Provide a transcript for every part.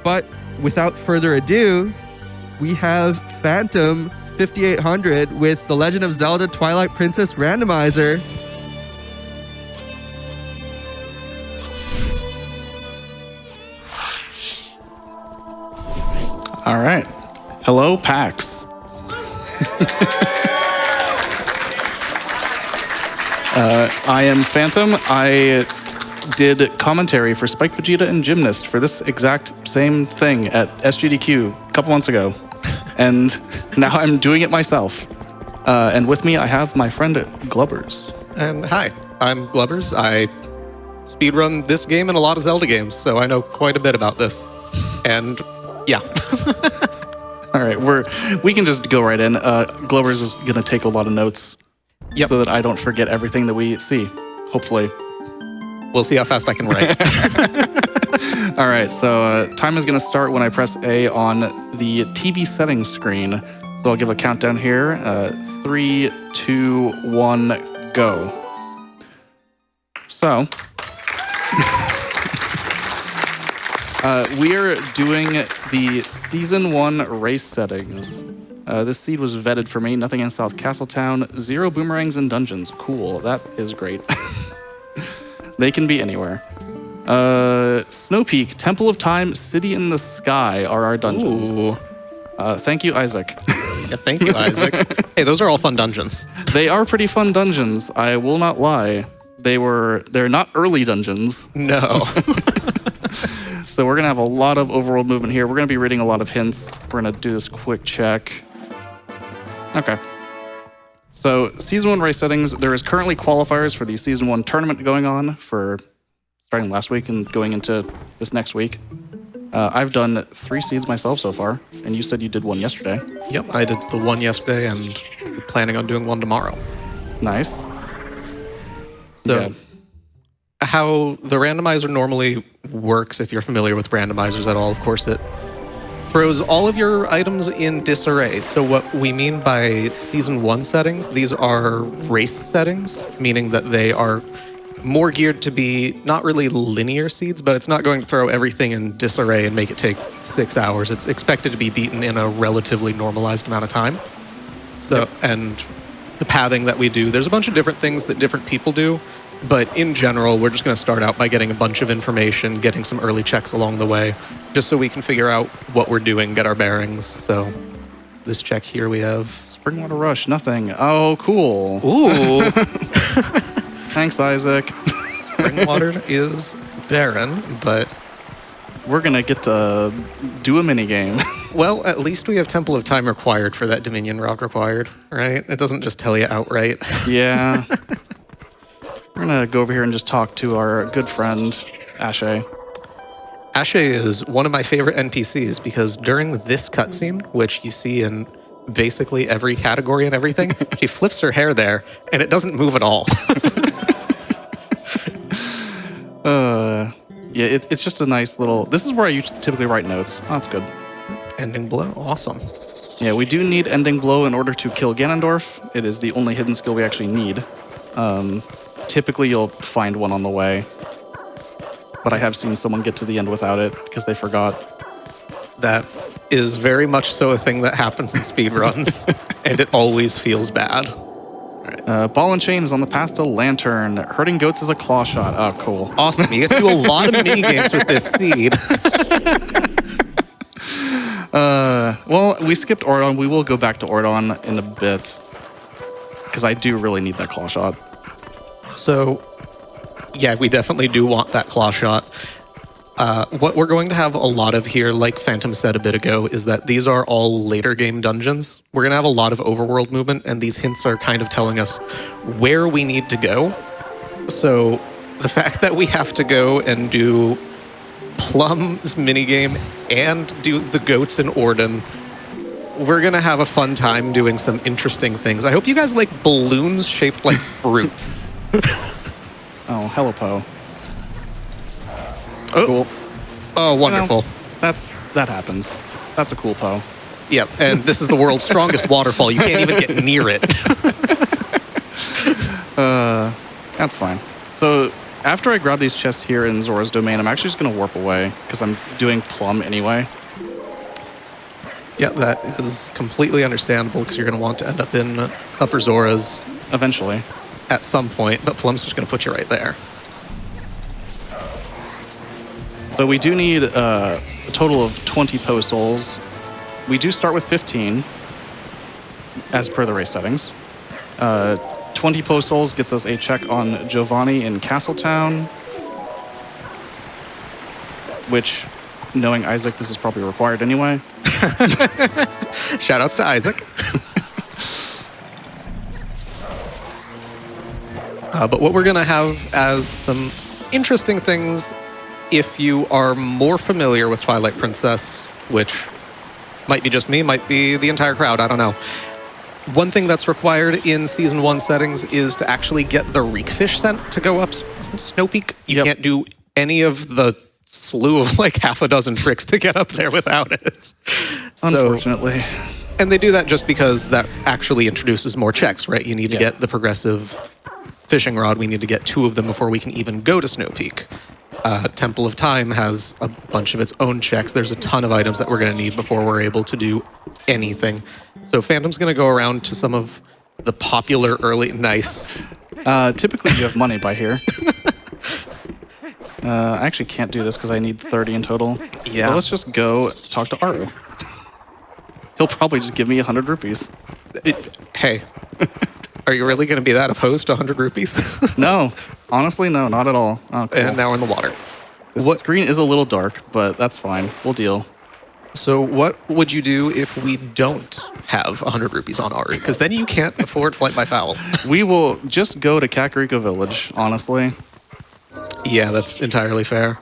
But without further ado, we have Phantom 5800 with The Legend of Zelda Twilight Princess Randomizer. All right. Hello, PAX. I am Phantom. I did commentary for Spike Vegeta and Gymnast for this exact same thing at SGDQ a couple months ago. And now I'm doing it myself. And with me, I have my friend Glubbers. And hi, I'm Glubbers. I speedrun this game and a lot of Zelda games, so I know quite a bit about this. And yeah. All right, we can just go right in. Glubbers is going to take a lot of notes so that I don't forget everything that we see, hopefully. We'll see how fast I can write. All right, so time is going to start when I press A on the TV settings screen. So I'll give a countdown here. 3, 2, 1, go. So we are doing the Season 1 race settings. This seed was vetted for me. Nothing in South Castletown. 0 boomerangs in dungeons. Cool, that is great. They can be anywhere. Snowpeak, Temple of Time, City in the Sky are our dungeons. Ooh. Thank you, Isaac. Yeah, thank you, Isaac. Hey, those are all fun dungeons. They are pretty fun dungeons. I will not lie. They're not early dungeons. No. So we're gonna have a lot of overworld movement here. We're gonna be reading a lot of hints. We're gonna do this quick check. Okay. So Season 1 race settings, there is currently qualifiers for the Season 1 tournament going on for starting last week and going into this next week. I've done 3 seeds myself so far, and you said you did one yesterday. Yep, I did the one yesterday and planning on doing one tomorrow. Nice. So Yeah. how the randomizer normally works, if you're familiar with randomizers at all, of course it throws all of your items in disarray. So what we mean by Season 1 settings, these are race settings, meaning that they are more geared to be not really linear seeds, but it's not going to throw everything in disarray and make it take 6 hours. It's expected to be beaten in a relatively normalized amount of time. So, and the pathing that we do, there's a bunch of different things that different people do, but in general, we're just going to start out by getting a bunch of information, getting some early checks along the way, just so we can figure out what we're doing, get our bearings. So this check here we have... Springwater Rush, nothing. Oh, cool. Ooh! Thanks, Isaac. Springwater is barren, but... We're gonna get to do a mini game. Well, at least we have Temple of Time required for that Dominion Rod required, right? It doesn't just tell you outright. Yeah. We're gonna go over here and just talk to our good friend, Ashe. Ashe is one of my favorite NPCs because during this cutscene, which you see in basically every category and everything, she flips her hair there, and it doesn't move at all. Yeah, it's just a nice little... This is where I typically write notes. Oh, that's good. Ending blow, awesome. Yeah, we do need Ending Blow in order to kill Ganondorf. It is the only hidden skill we actually need. Typically, you'll find one on the way. But I have seen someone get to the end without it because they forgot. That is very much so a thing that happens in speedruns, and it always feels bad. Ball and Chain is on the path to Lantern. Hurting Goats is a claw shot. Oh, cool. Awesome. You get to do a lot of mini games with this seed. Well, we skipped Ordon. We will go back to Ordon in a bit because I do really need that claw shot. So, yeah, we definitely do want that claw shot. What we're going to have a lot of here, like Phantom said a bit ago, is that these are all later game dungeons. We're going to have a lot of overworld movement, and these hints are kind of telling us where we need to go. So the fact that we have to go and do Plum's minigame and do the goats in Ordon, we're going to have a fun time doing some interesting things. I hope you guys like balloons shaped like fruits. Oh, hello, Poe. Oh. Cool. Oh, wonderful. That happens. That's a cool Poe. Yep, and this is the world's strongest waterfall. You can't even get near it. That's fine. So after I grab these chests here in Zora's Domain, I'm actually just going to warp away because I'm doing Plum anyway. Yeah, that is completely understandable because you're going to want to end up in Upper Zora's Eventually. at some point, but Plum's just going to put you right there. So we do need a total of 20 Poe Souls. We do start with 15, as per the race settings. 20 Poe Souls gets us a check on Giovanni in Castletown, which, knowing Isaac, this is probably required anyway. Shoutouts to Isaac. But what we're going to have as some interesting things, if you are more familiar with Twilight Princess, which might be just me, might be the entire crowd, I don't know. One thing that's required in Season 1 settings is to actually get the Reekfish scent to go up Snowpeak. You can't do any of the slew of like half a dozen tricks to get up there without it. Unfortunately. And they do that just because that actually introduces more checks, right? You need to get the progressive fishing rod. We need to get 2 of them before we can even go to Snowpeak. Temple of Time has a bunch of its own checks. There's a ton of items that we're going to need before we're able to do anything. So Phantom's going to go around to some of the popular early... Nice. Typically you have money by here. I actually can't do this because I need 30 in total. Yeah. So let's just go talk to Aru. He'll probably just give me 100 rupees. Hey, are you really going to be that opposed to 100 rupees? No. Honestly, no, not at all. Oh, cool. And now we're in the water. This screen is a little dark, but that's fine. We'll deal. So what would you do if we don't have 100 rupees on Aru? Because then you can't afford Flight by Foul. We will just go to Kakariko Village, honestly. Yeah, that's entirely fair.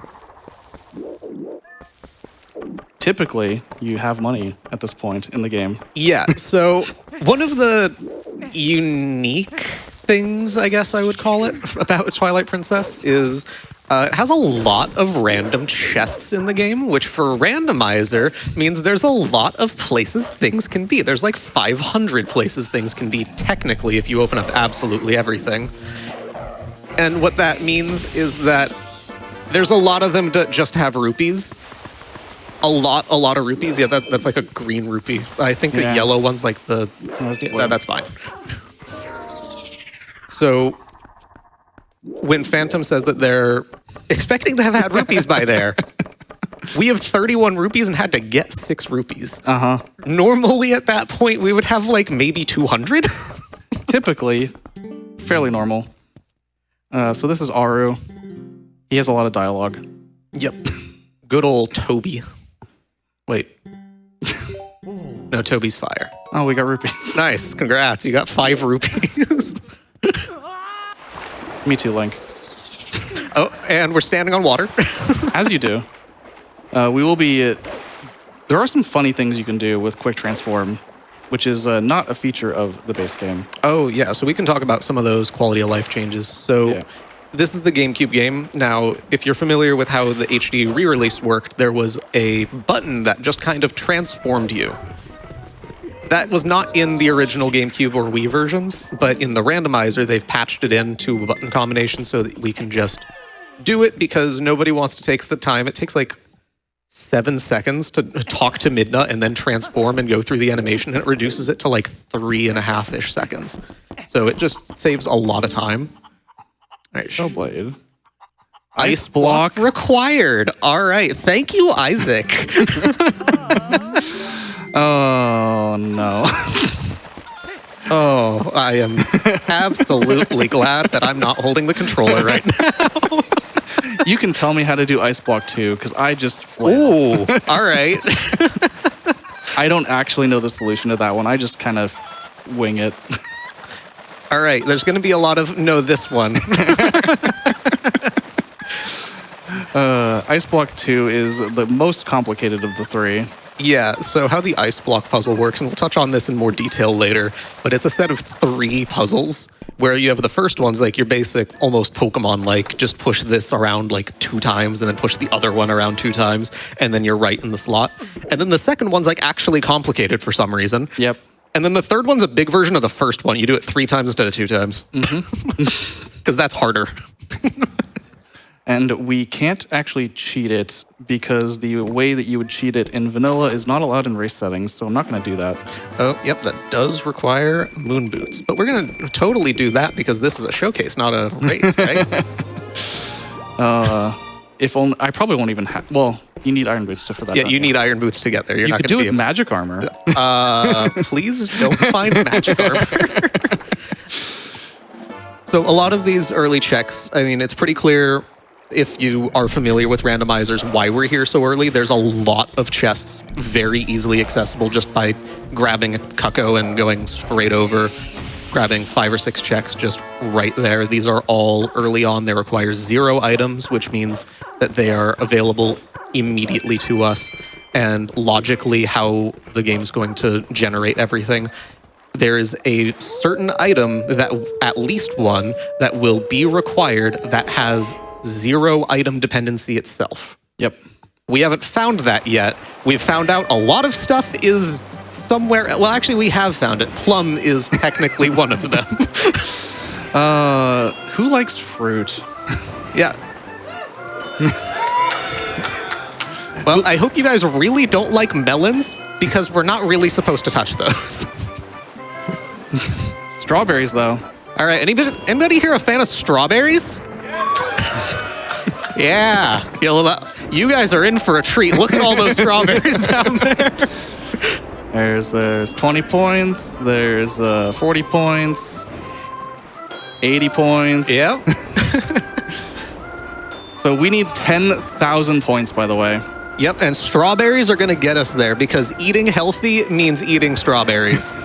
Typically, you have money at this point in the game. Yeah, so one of the unique things, I guess I would call it, about Twilight Princess is it has a lot of random chests in the game, which for randomizer means there's a lot of places things can be. There's like 500 places things can be, technically, if you open up absolutely everything. And what that means is that there's a lot of them that just have rupees. A lot of rupees. Yeah, that's like a green rupee. I think the yellow one's like the... that's fine. So when Phantom says that they're expecting to have had rupees by there, we have 31 rupees and had to get 6 rupees. Uh-huh. Normally at that point, we would have like maybe 200. Typically, fairly normal. So this is Aru. He has a lot of dialogue. Yep. Good old Toby. Wait. No, Toby's fire. Oh, we got rupees. Nice. Congrats. You got 5 rupees. Me too, Link. Oh, and we're standing on water. As you do. We will be... there are some funny things you can do with Quick Transform, which is not a feature of the base game. Oh, yeah. So we can talk about some of those quality of life changes. So this is the GameCube game. Now, if you're familiar with how the HD re-release worked, there was a button that just kind of transformed you. That was not in the original GameCube or Wii versions, but in the randomizer, they've patched it into a button combination so that we can just do it because nobody wants to take the time. It takes like 7 seconds to talk to Midna and then transform and go through the animation, and it reduces it to like 3.5-ish seconds. So it just saves a lot of time. All right, Shellblade. Ice block required. All right. Thank you, Isaac. Oh, no. Oh, I am absolutely glad that I'm not holding the controller right now. You can tell me how to do Ice Block too, because I just... Ooh, all right. I don't actually know the solution to that one. I just kind of wing it. All right, there's going to be a lot of no this one. Ice Block 2 is the most complicated of the 3. Yeah, so how the ice block puzzle works, and we'll touch on this in more detail later, but it's a set of 3 puzzles where you have the first one's like your basic, almost Pokemon-like, just push this around like 2 times and then push the other one around 2 times, and then you're right in the slot. And then the second one's like actually complicated for some reason. Yep. And then the third one's a big version of the first one. You do it 3 times instead of 2 times. Because that's harder. And we can't actually cheat it because the way that you would cheat it in vanilla is not allowed in race settings, so I'm not going to do that. Oh, yep, that does require moon boots. But we're going to totally do that because this is a showcase, not a race, right? If only, I probably won't even have, well, you need iron boots for that. Yeah, you need iron boots to get there. You're You not could going do to it be with magic armor. Please don't find magic armor. So a lot of these early checks, I mean, it's pretty clear if you are familiar with randomizers why we're here so early. There's a lot of chests very easily accessible just by grabbing a cucko and going straight over, grabbing 5 or 6 checks just right there. These are all early on. They require 0 items, which means that they are available immediately to us. And logically, how the game's going to generate everything, there is a certain item, that at least one, that will be required that has 0 item dependency itself. Yep. We haven't found that yet. We've found out a lot of stuff is somewhere. Well, actually, we have found it. Plum is technically one of them. Who likes fruit? Yeah. Well, I hope you guys really don't like melons because we're not really supposed to touch those. Strawberries, though. All right, anybody here a fan of strawberries? Yeah. You guys are in for a treat. Look at all those strawberries down there. There's 20 points. There's 40 points. 80 points. Yeah. So we need 10,000 points, by the way. Yep, and strawberries are going to get us there because eating healthy means eating strawberries.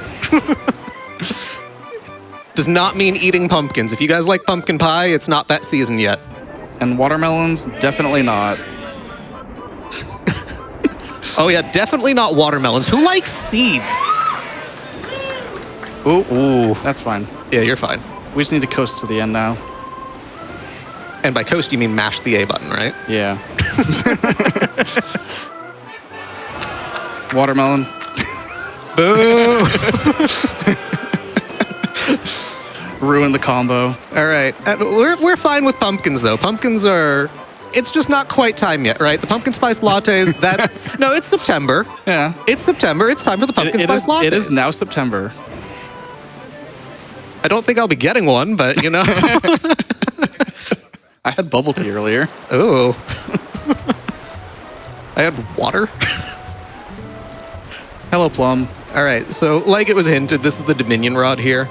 Does not mean eating pumpkins. If you guys like pumpkin pie, it's not that season yet. And watermelons, definitely not. Oh yeah, definitely not watermelons. Who likes seeds? Ooh. That's fine. Yeah, you're fine. We just need to coast to the end now. And by coast, you mean mash the A button, right? Yeah. Watermelon. Boo! Ruin the combo. All right, we're fine with pumpkins though. Pumpkins are. It's just not quite time yet, right? The pumpkin spice lattes. No, it's September. Yeah. It's September. It's time for the pumpkin spice lattes. It is now September. I don't think I'll be getting one, but you know. I had bubble tea earlier. Oh. I had water. Hello, Plum. All right, so like it was hinted, this is the Dominion rod here.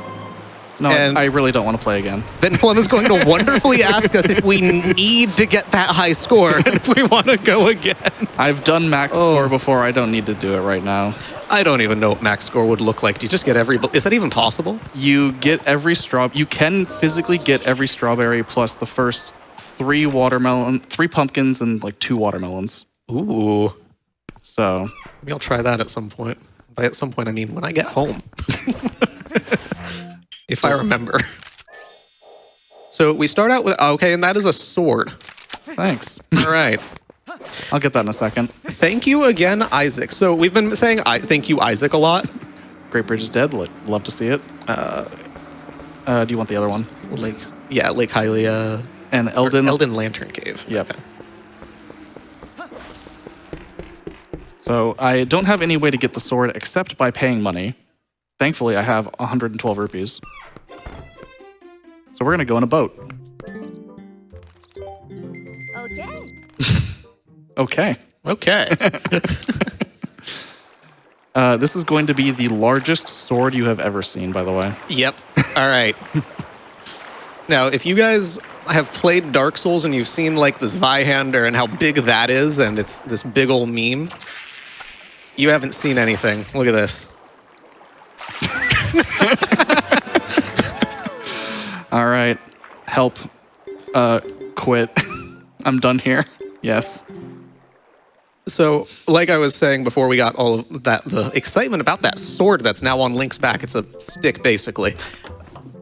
No, And- I really don't want to play again. Then Plum is going to wonderfully ask us if we need to get that high score and if we want to go again. I've done max score before. I don't need to do it right now. I don't even know what max score would look like. Do you just get every... Is that even possible? You get every You can physically get every strawberry plus the first 3 pumpkins and like 2 watermelons. Ooh. So Maybe I'll try that at some point. By at some point, I mean when I get home. If I remember. So we start out with... Okay, and that is a sword. thanks. All right. I'll get that in a second. Thank you again, Isaac. So we've been saying thank you, Isaac, a lot. Great Bridge is dead. Love to see it. Do you want the other one? Lake Hylia. And Elden. Elden Lantern Cave. Yep. Okay. So I don't have any way to get the sword except by paying money. Thankfully, I have 112 rupees. So we're gonna go in a boat. Okay. Okay. This is going to be the largest sword you have ever seen, by the way. Yep. All right. Now, if you guys have played Dark Souls and you've seen like the Zweihander and how big that is, and it's this big old meme, you haven't seen anything. Look at this. All right. Help. Quit. I'm done here. Yes. So, like I was saying before we got all of that, the excitement about that sword that's now on Link's back, it's a stick basically.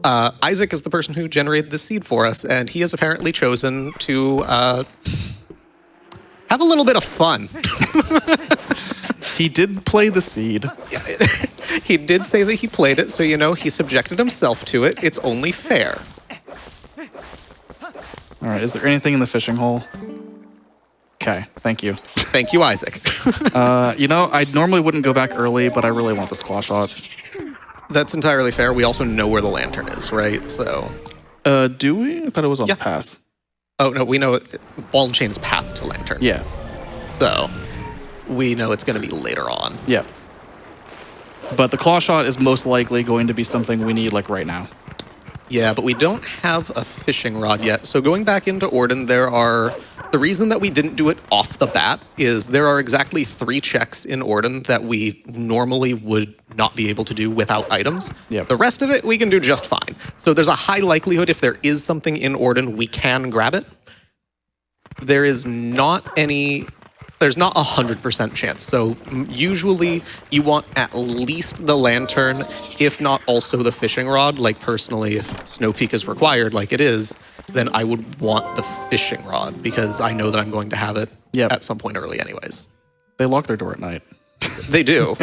Isaac is the person who generated this seed for us, and he has apparently chosen to have a little bit of fun. He did play the seed. He did say that he played it, so you know, he subjected himself to it. It's only fair. All All right, is there anything in the fishing hole? Okay, thank you. Thank you, Isaac. You know, I normally wouldn't go back early, but I really want this claw shot. That's entirely fair. We also know where the lantern is, right? So. Do we? I thought it was on the path. Oh, no, we know ball and chain's path to lantern. Yeah. So, we know it's going to be later on. Yeah. But the claw shot is most likely going to be something we need, like, right now. Yeah, but we don't have a fishing rod yet. So going back into Ordon, the reason that we didn't do it off the bat is there are exactly 3 checks in Ordon that we normally would not be able to do without items. Yep. The rest of it, we can do just fine. So there's a high likelihood if there is something in Ordon, we can grab it. There's not a 100% chance. So usually you want at least the lantern, if not also the fishing rod. Like personally, if Snowpeak is required like it is, then I would want the fishing rod because I know that I'm going to have it at some point early anyways. They lock their door at night. They do.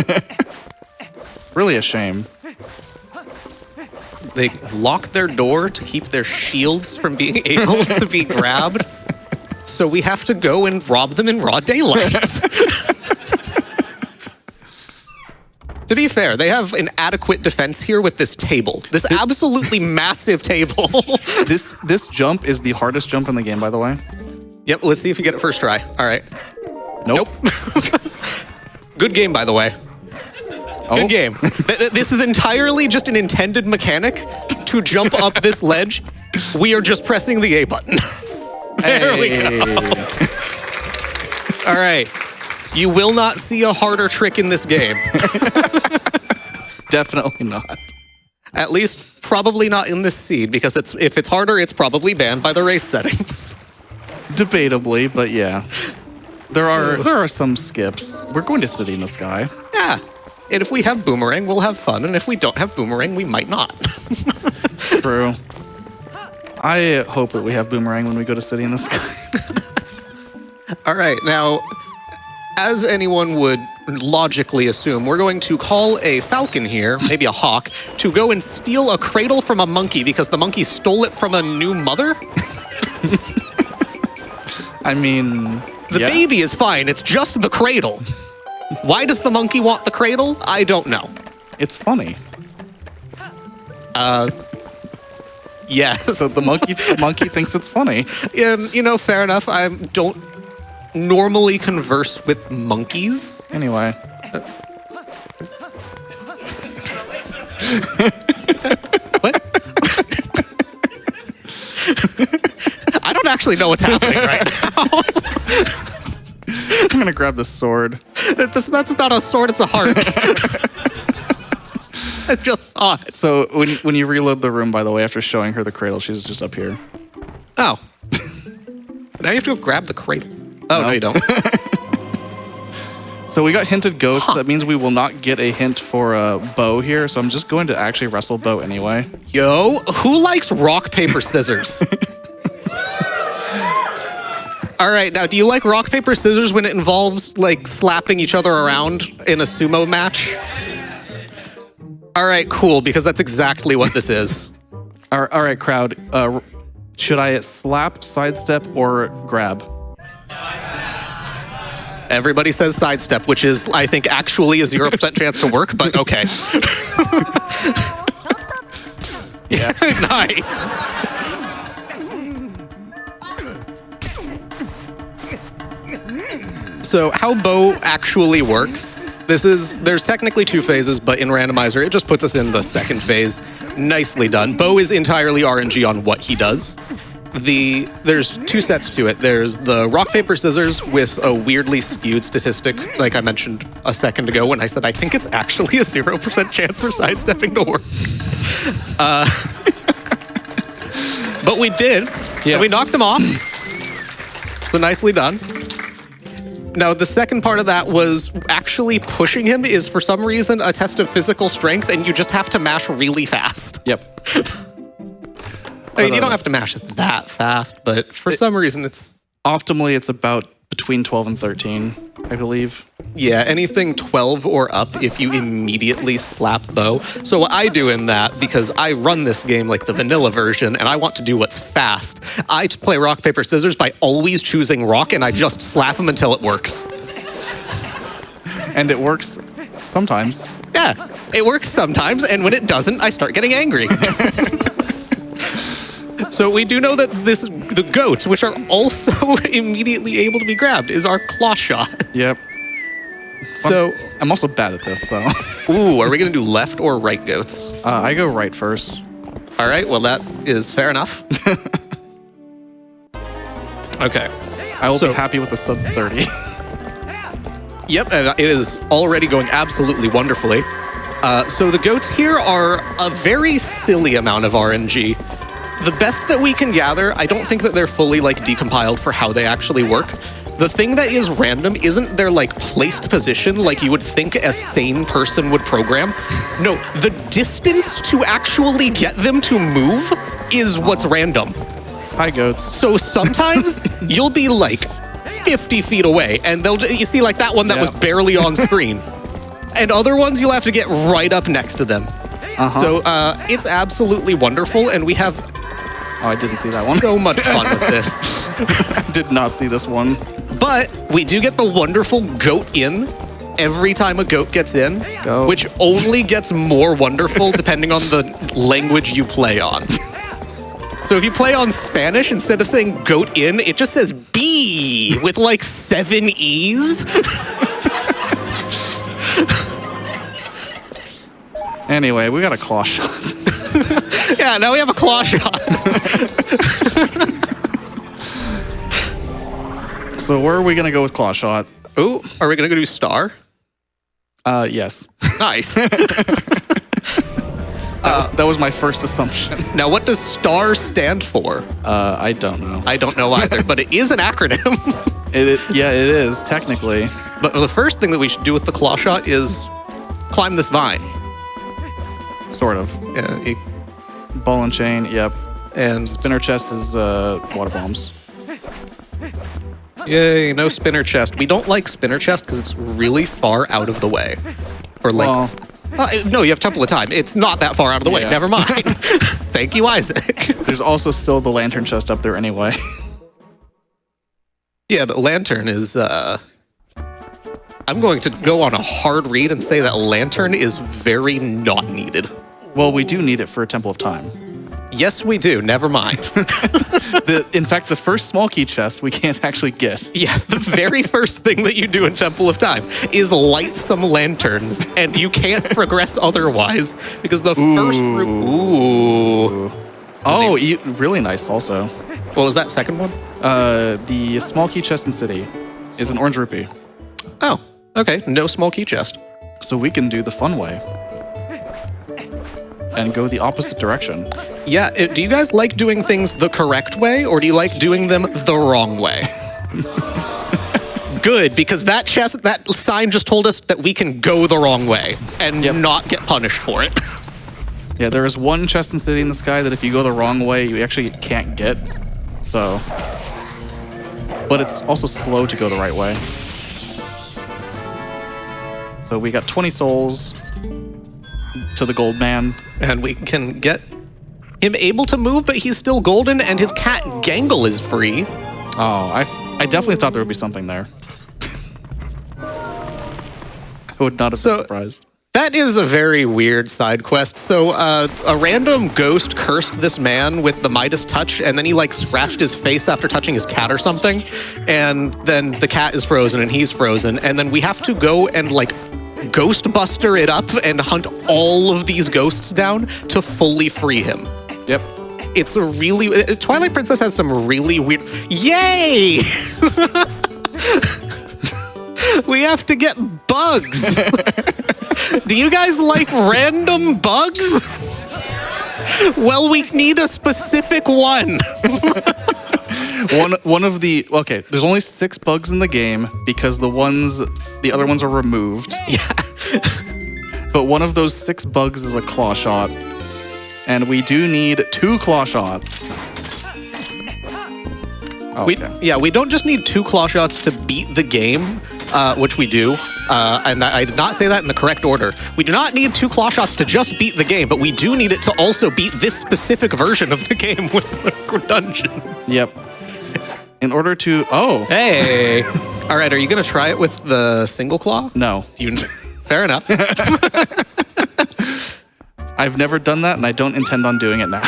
Really a shame. They lock their door to keep their shields from being able to be grabbed. So we have to go and rob them in raw daylight. To be fair, they have an adequate defense here with this table. This absolutely massive table. This jump is the hardest jump in the game, by the way. Yep, let's see if you get it first try. All right. Nope. Good game, by the way. Good game. This is entirely just an intended mechanic to jump up this ledge. We are just pressing the A button. There we go. All right. You will not see a harder trick in this game. Definitely not. At least, probably not in this seed, because if it's harder, it's probably banned by the race settings. Debatably, but yeah. There are some skips. We're going to City in the Sky. Yeah. And if we have Boomerang, we'll have fun. And if we don't have Boomerang, we might not. True. I hope that we have Boomerang when we go to City in the Sky. All right, now, as anyone would logically assume, we're going to call a falcon here, maybe a hawk, to go and steal a cradle from a monkey because the monkey stole it from a new mother? I mean... The baby is fine, it's just the cradle. Why does the monkey want the cradle? I don't know. It's funny. Yes. So the monkey thinks it's funny. You know, fair enough. I don't normally converse with monkeys. Anyway. What? I don't actually know what's happening right now. I'm gonna grab this sword. That's not a sword, it's a heart. I just saw it. So when you reload the room, by the way, after showing her the cradle, she's just up here. Oh. Now you have to go grab the cradle. Oh, no you don't. So we got hinted ghosts. That means we will not get a hint for a bow here. So I'm just going to actually wrestle bow anyway. Yo, who likes rock, paper, scissors? All right, now, do you like rock, paper, scissors when it involves, like, slapping each other around in a sumo match? All right, cool, because that's exactly what this is. All right, crowd. Should I slap, sidestep, or grab? Everybody says sidestep, which is, I think, actually a 0% chance to work, but okay. Yeah, nice. So how bow actually works, there's technically 2 phases, but in randomizer, it just puts us in the second phase. Nicely done. Bow is entirely RNG on what he does. There's 2 sets to it. There's the rock, paper, scissors with a weirdly skewed statistic, like I mentioned a second ago when I said I think it's actually a 0% chance for sidestepping to work. But we did. Yeah. And we knocked them off. So nicely done. Now, the second part of that was actually pushing him is, for some reason, a test of physical strength, and you just have to mash really fast. Yep. I mean, you don't have to mash it that fast, but for some reason, it's... Optimally, it's about between 12 and 13, I believe. Yeah, anything 12 or up if you immediately slap bow. So what I do in that, because I run this game like the vanilla version and I want to do what's fast, I play rock, paper, scissors by always choosing rock and I just slap them until it works. And it works sometimes. Yeah, it works sometimes, and when it doesn't, I start getting angry. So we do know that the goats, which are also immediately able to be grabbed, is our claw shot. Yep. So I'm also bad at this, so. Ooh, are we gonna do left or right goats? I go right first. All right, well that is fair enough. Okay. I will be happy with the sub 30. Yep, and it is already going absolutely wonderfully. So the goats here are a very silly amount of RNG. The best that we can gather, I don't think that they're fully like decompiled for how they actually work. The thing that is random isn't their like placed position like you would think a sane person would program. No, the distance to actually get them to move is what's random. Hi, goats. So sometimes you'll be like 50 feet away and you see like that one that was barely on screen. And other ones you'll have to get right up next to them. So it's absolutely wonderful and we have I didn't see that one. So much fun with this. Did not see this one. But we do get the wonderful goat in every time a goat gets in, which only gets more wonderful depending on the language you play on. So if you play on Spanish, instead of saying goat in, it just says B with like 7 E's. Anyway, we got a claw shot. Yeah, now we have a claw shot. So where are we gonna go with claw shot? Ooh, are we gonna go do star? Yes. Nice. That was my first assumption. Now, what does star stand for? I don't know. I don't know either, but it is an acronym. Yeah, it is, technically. But the first thing that we should do with the claw shot is climb this vine. Sort of. Yeah, Ball and chain, yep. And spinner chest is water bombs. Yay, no spinner chest. We don't like spinner chest because it's really far out of the way. Or like, no, you have Temple of Time. It's not that far out of the way. Never mind. Thank you, Isaac. There's also still the lantern chest up there anyway. Yeah, but lantern is, I'm going to go on a hard read and say that lantern is very not needed. Well, we do need it for a Temple of Time. Yes, we do. Never mind. In fact, the first small key chest we can't actually get. Yeah, the very first thing that you do in Temple of Time is light some lanterns, and you can't progress otherwise because the first room. Ooh. Oh, really nice. Also, what was that second one? The small key chest in city is an orange rupee. Oh, okay. No small key chest. So we can do the fun way and go the opposite direction. Yeah, do you guys like doing things the correct way, or do you like doing them the wrong way? Good, because that sign just told us that we can go the wrong way and not get punished for it. Yeah, there is one chest in city in the sky that if you go the wrong way, you actually can't get. So, but it's also slow to go the right way. So we got 20 souls to the gold man. And we can get him able to move, but he's still golden, and his cat Gangle is free. Oh, I definitely thought there would be something there. I would not have been surprised. That is a very weird side quest. So a random ghost cursed this man with the Midas touch, and then he like scratched his face after touching his cat or something. And then the cat is frozen and he's frozen. And then we have to go and like Ghostbuster it up and hunt all of these ghosts down to fully free him. Yep. It's a really... Twilight Princess has some really weird... Yay! We have to get bugs. Do you guys like random bugs? Well, we need a specific one. One of the... Okay, there's only 6 bugs in the game because the other ones are removed. Yeah. But one of those 6 bugs is a claw shot. And we do need 2 claw shots. We don't just need 2 claw shots to beat the game, which we do. And I did not say that in the correct order. We do not need 2 claw shots to just beat the game, but we do need it to also beat this specific version of the game with the dungeons. Yep. In order to... Oh. Hey. All right, are you going to try it with the single claw? No. Fair enough. I've never done that, and I don't intend on doing it now.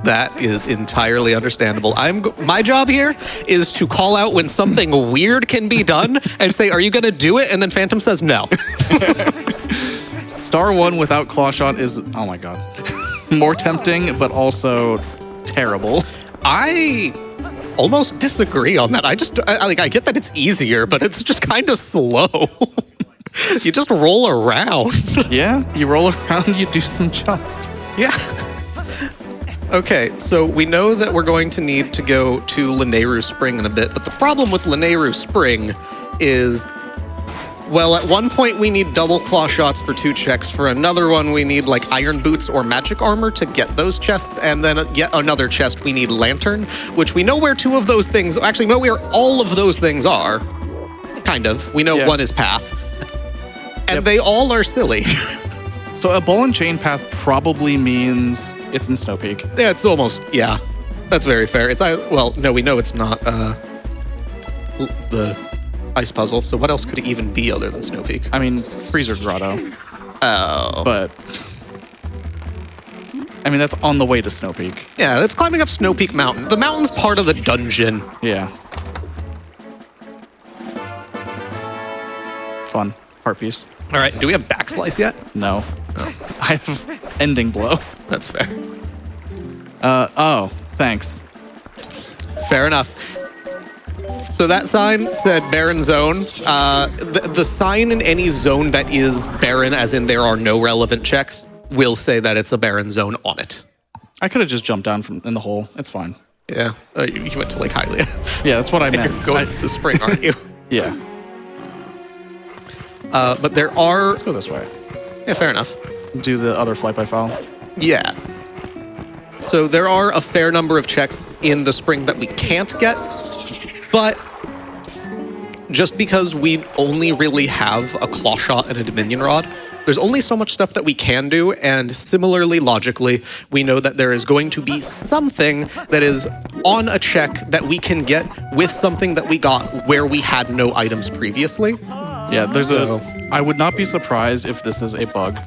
That is entirely understandable. My job here is to call out when something weird can be done and say, are you going to do it? And then Phantom says no. Star 1 without claw shot is, oh my god, more tempting, but also terrible. I almost disagree on that. I get that it's easier, but it's just kind of slow. You just roll around. Yeah, you roll around, you do some jumps. Yeah. Okay, so we know that we're going to need to go to Lanayru Spring in a bit, but the problem with Lanayru Spring is, well, at one point we need double claw shots for 2 checks. For another one, we need like iron boots or magic armor to get those chests, and then yet another chest we need lantern, which we know where 2 of those things, actually know where all of those things are. Kind of. We know one is path. And they all are silly. So a ball and chain path probably means it's in Snowpeak. Yeah, it's almost, yeah. That's very fair. Well, no, we know it's not the ice puzzle, so what else could it even be other than Snowpeak? I mean, Freezer Grotto. Oh. But, I mean, that's on the way to Snowpeak. Yeah, that's climbing up Snowpeak Mountain. The mountain's part of the dungeon. Yeah. Fun. Heart piece. All right, do we have backslice yet? No. I have ending blow. That's fair. Oh, thanks. Fair enough. So that sign said barren zone. The sign in any zone that is barren, as in there are no relevant checks, will say that it's a barren zone on it. I could have just jumped down in the hole. It's fine. Yeah. You went to Lake Hylia. Yeah, that's what I meant. You're going to the spring, aren't you? Yeah. But there are... Let's go this way. Yeah, fair enough. Do the other flight by file. Yeah. So there are a fair number of checks in the spring that we can't get, but just because we only really have a claw shot and a dominion rod, there's only so much stuff that we can do, and similarly, logically, we know that there is going to be something that is on a check that we can get with something that we got where we had no items previously. Yeah, I would not be surprised if this is a bug.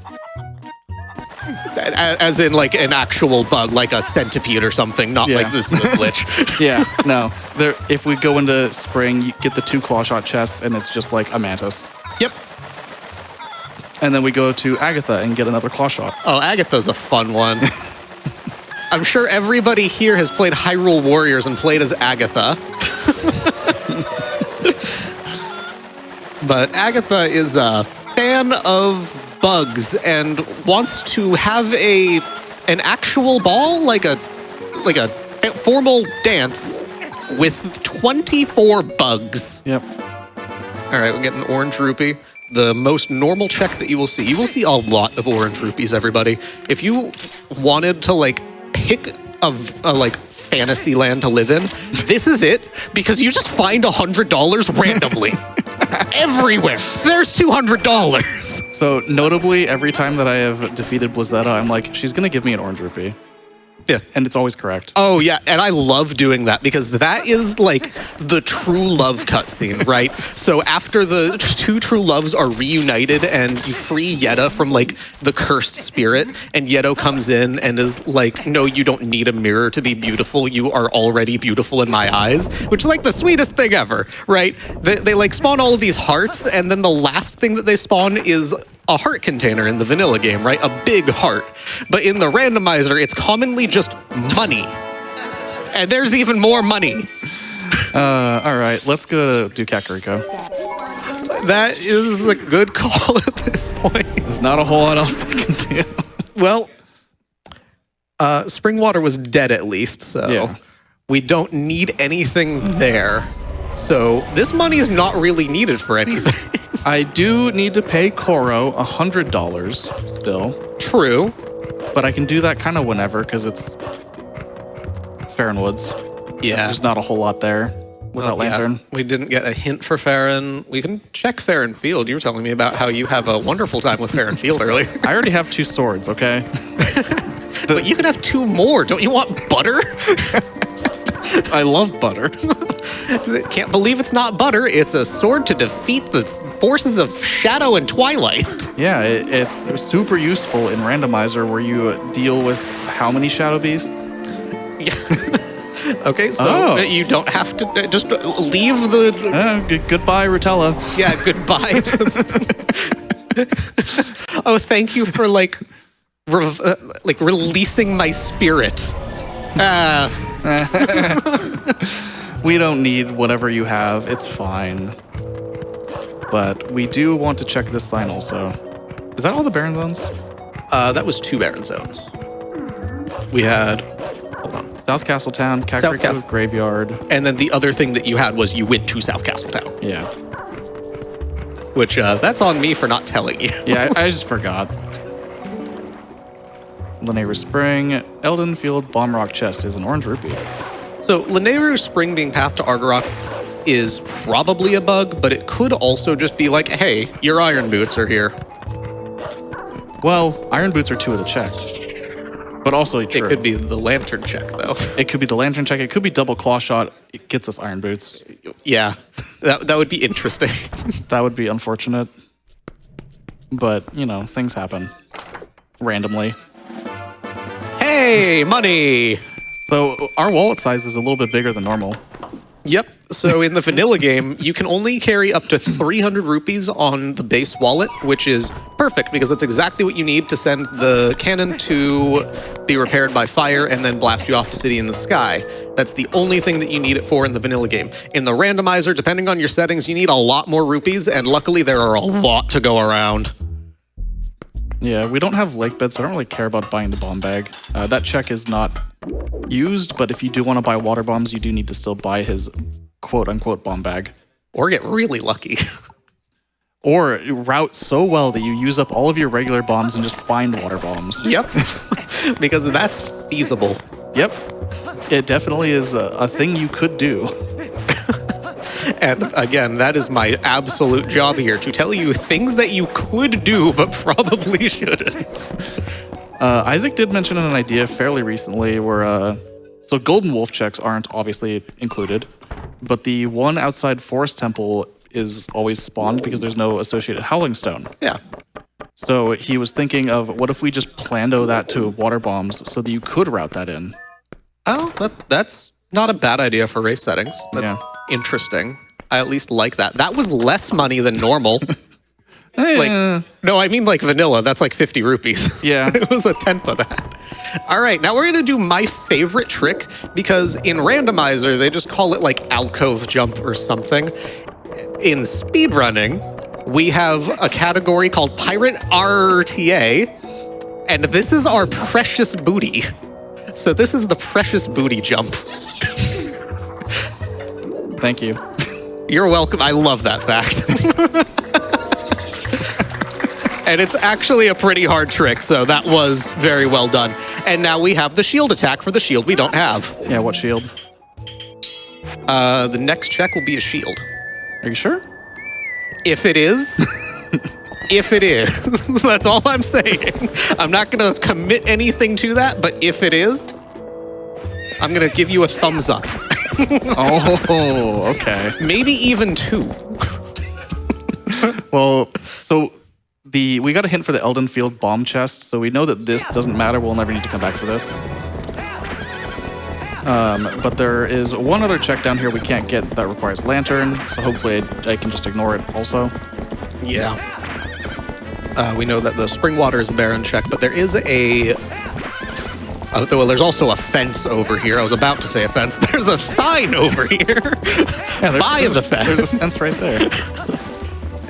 As in like an actual bug, like a centipede or something, not like this is a glitch. Yeah, no. If we go into spring, you get the 2 claw shot chests, and it's just like a mantis. Yep. And then we go to Agatha and get another claw shot. Oh, Agatha's a fun one. I'm sure everybody here has played Hyrule Warriors and played as Agatha. But Agatha is a fan of bugs and wants to have an actual ball, like a formal dance with 24 bugs. Yep. All right, we get an orange rupee. The most normal check that you will see a lot of orange rupees, everybody. If you wanted to like pick a fantasy land to live in, this is it, because you just find $100 randomly. Everywhere. There's $200. So notably, every time that I have defeated Blizzetta, I'm like, she's going to give me an orange rupee. Yeah. And it's always correct. Oh, yeah. And I love doing that because that is like the true love cutscene, right? So after the 2 true loves are reunited and you free Yetta from like the cursed spirit, and Yetto comes in and is like, no, you don't need a mirror to be beautiful. You are already beautiful in my eyes, which is like the sweetest thing ever, right? They like spawn all of these hearts, and then the last thing that they spawn is a heart container in the vanilla game, right? A big heart. But in the randomizer, it's commonly just money. And there's even more money. All right, let's go to Kakariko. That is a good call at this point. There's not a whole lot else I can do. Well, Springwater was dead at least, so we don't need anything there. So this money is not really needed for anything. I do need to pay Koro $100 still. True. But I can do that kind of whenever, because it's Fair and Woods. Yeah. There's not a whole lot there. without Lantern. Yeah. We didn't get a hint for Farron. We can check Farron Field. You were telling me about how you have a wonderful time with Farron Field earlier. I already have 2 swords, okay? But you can have 2 more. Don't you want butter? I love butter. Can't believe it's not butter. It's a sword to defeat the forces of Shadow and Twilight. Yeah, it's super useful in randomizer where you deal with how many shadow beasts? Yeah. Okay, so you don't have to just leave the. Goodbye, Rutella. Yeah, goodbye. Oh, thank you for releasing my spirit. We don't need whatever you have. It's fine. But we do want to check this sign also. Is that all the Baron Zones? That was 2 Baron Zones. We had. Hold on. South Castletown, Kakariko Graveyard. And then the other thing that you had was you went to South Castletown. Yeah. Which, that's on me for not telling you. Yeah, I just forgot. Lanayru Spring, Elden Field, Bomb Rock Chest is an orange rupee. So, Lanayru Spring being Path to Argarok is probably a bug, but it could also just be like, hey, your iron boots are here. Well, iron boots are 2 of the checks. But also true. It could be the lantern check, though. It could be the lantern check. It could be double claw shot. It gets us iron boots. Yeah, that would be interesting. That would be unfortunate. But, things happen. Randomly. Hey, money! So our wallet size is a little bit bigger than normal. Yep. So in the vanilla game, you can only carry up to 300 rupees on the base wallet, which is perfect because that's exactly what you need to send the cannon to be repaired by fire and then blast you off to City in the Sky. That's the only thing that you need it for in the vanilla game. In the randomizer, depending on your settings, you need a lot more rupees, and luckily there are a lot to go around. Yeah, we don't have lake beds, so I don't really care about buying the bomb bag. That check is not used, but if you do want to buy water bombs, you do need to still buy his quote-unquote bomb bag. Or get really lucky. Or route so well that you use up all of your regular bombs and just find water bombs. Yep, because that's feasible. Yep, it definitely is a thing you could do. And again, that is my absolute job here, to tell you things that you could do, but probably shouldn't. Isaac did mention an idea fairly recently where, so Golden Wolf checks aren't obviously included, but the one outside Forest Temple is always spawned because there's no associated Howling Stone. Yeah. So he was thinking of, what if we just plando that to water bombs so that you could route that in? Oh, that's not a bad idea for race settings. That's interesting. I at least like that. That was less money than normal. No, I mean like vanilla. That's like 50 rupees. Yeah. It was a tenth of that. All right, now we're going to do my favorite trick, because in randomizer, they just call it like alcove jump or something. In speedrunning, we have a category called Pirate RTA, and this is our precious booty. So this is the precious booty jump. Thank you. You're welcome. I love that fact. And it's actually a pretty hard trick, so that was very well done. And now we have the shield attack for the shield we don't have. Yeah, what shield? The next check will be a shield. Are you sure? If it is. If it is. That's all I'm saying. I'm not going to commit anything to that, but if it is, I'm going to give you a thumbs up. Oh, okay. Maybe even 2. Well, so we got a hint for the Elden Field bomb chest, so we know that this doesn't matter. We'll never need to come back for this. But there is one other check down here we can't get that requires lantern, so hopefully I can just ignore it also. Yeah. We know that the spring water is a Baron check, but there is well, there's also a fence over here. I was about to say a fence. There's a sign over here. Yeah, by the fence. There's a fence right there.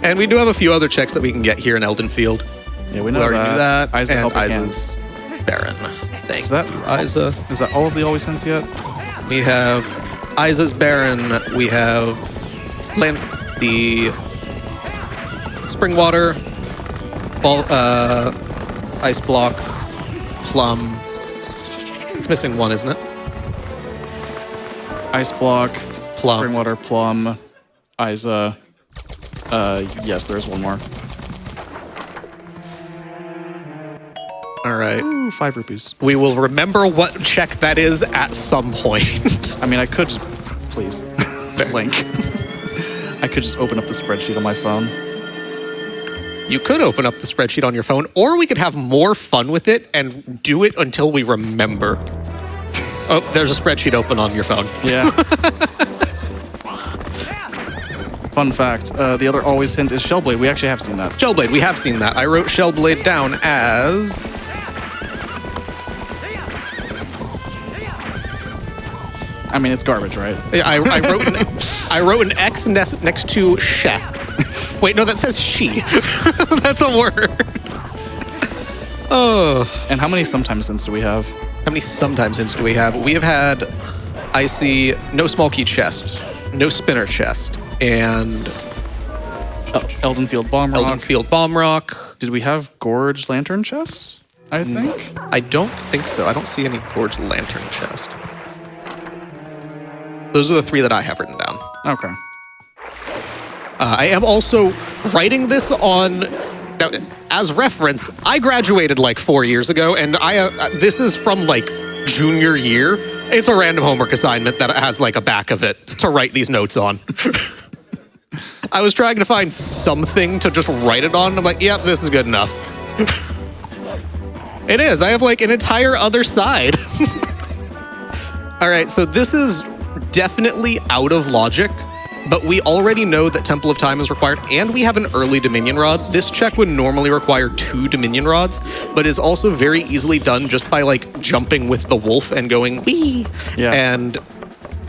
And we do have a few other checks that we can get here in Elden Field. Yeah, we know We already knew that. Isa and helping Isa's Baron. Thank Is that you, Isa. Is that all of the always hints yet? We have Isa's Baron. We have the spring water, ice block, plum. It's missing one, isn't it? Ice block, Plum. Springwater, Plum, Isa. Yes, there's one more. All right. Ooh, 5 rupees. We will remember what check that is at some point. I mean, I could just, please, link. I could just open up the spreadsheet on my phone. You could open up the spreadsheet on your phone, or we could have more fun with it and do it until we remember. Oh, there's a spreadsheet open on your phone. Yeah. Fun fact, the other always hint is Shellblade. We actually have seen that. Shellblade, we have seen that. I wrote Shellblade down as... I mean, it's garbage, right? Yeah, I wrote an X next to she. Wait, no, that says she. That's a word. Oh. And how many sometimes hints do we have? How many sometimes hints do we have? We have had, I see, no small key chest, no spinner chest, and Eldenfield Bomb Rock. Eldenfield Bomb Rock. Did we have Gorge Lantern Chest? I think. I don't think so. I don't see any Gorge Lantern chest. Those are the 3 that I have written down. Okay. I am also writing this on, now, as reference, I graduated like 4 years ago, and this is from like junior year. It's a random homework assignment that has like a back of it to write these notes on. I was trying to find something to just write it on, and I'm like, yep, this is good enough. It is. I have like an entire other side. All right, so this is definitely out of logic, but we already know that Temple of Time is required, and we have an early Dominion Rod. This check would normally require 2 Dominion Rods, but is also very easily done just by like jumping with the wolf and going wee. Yeah. And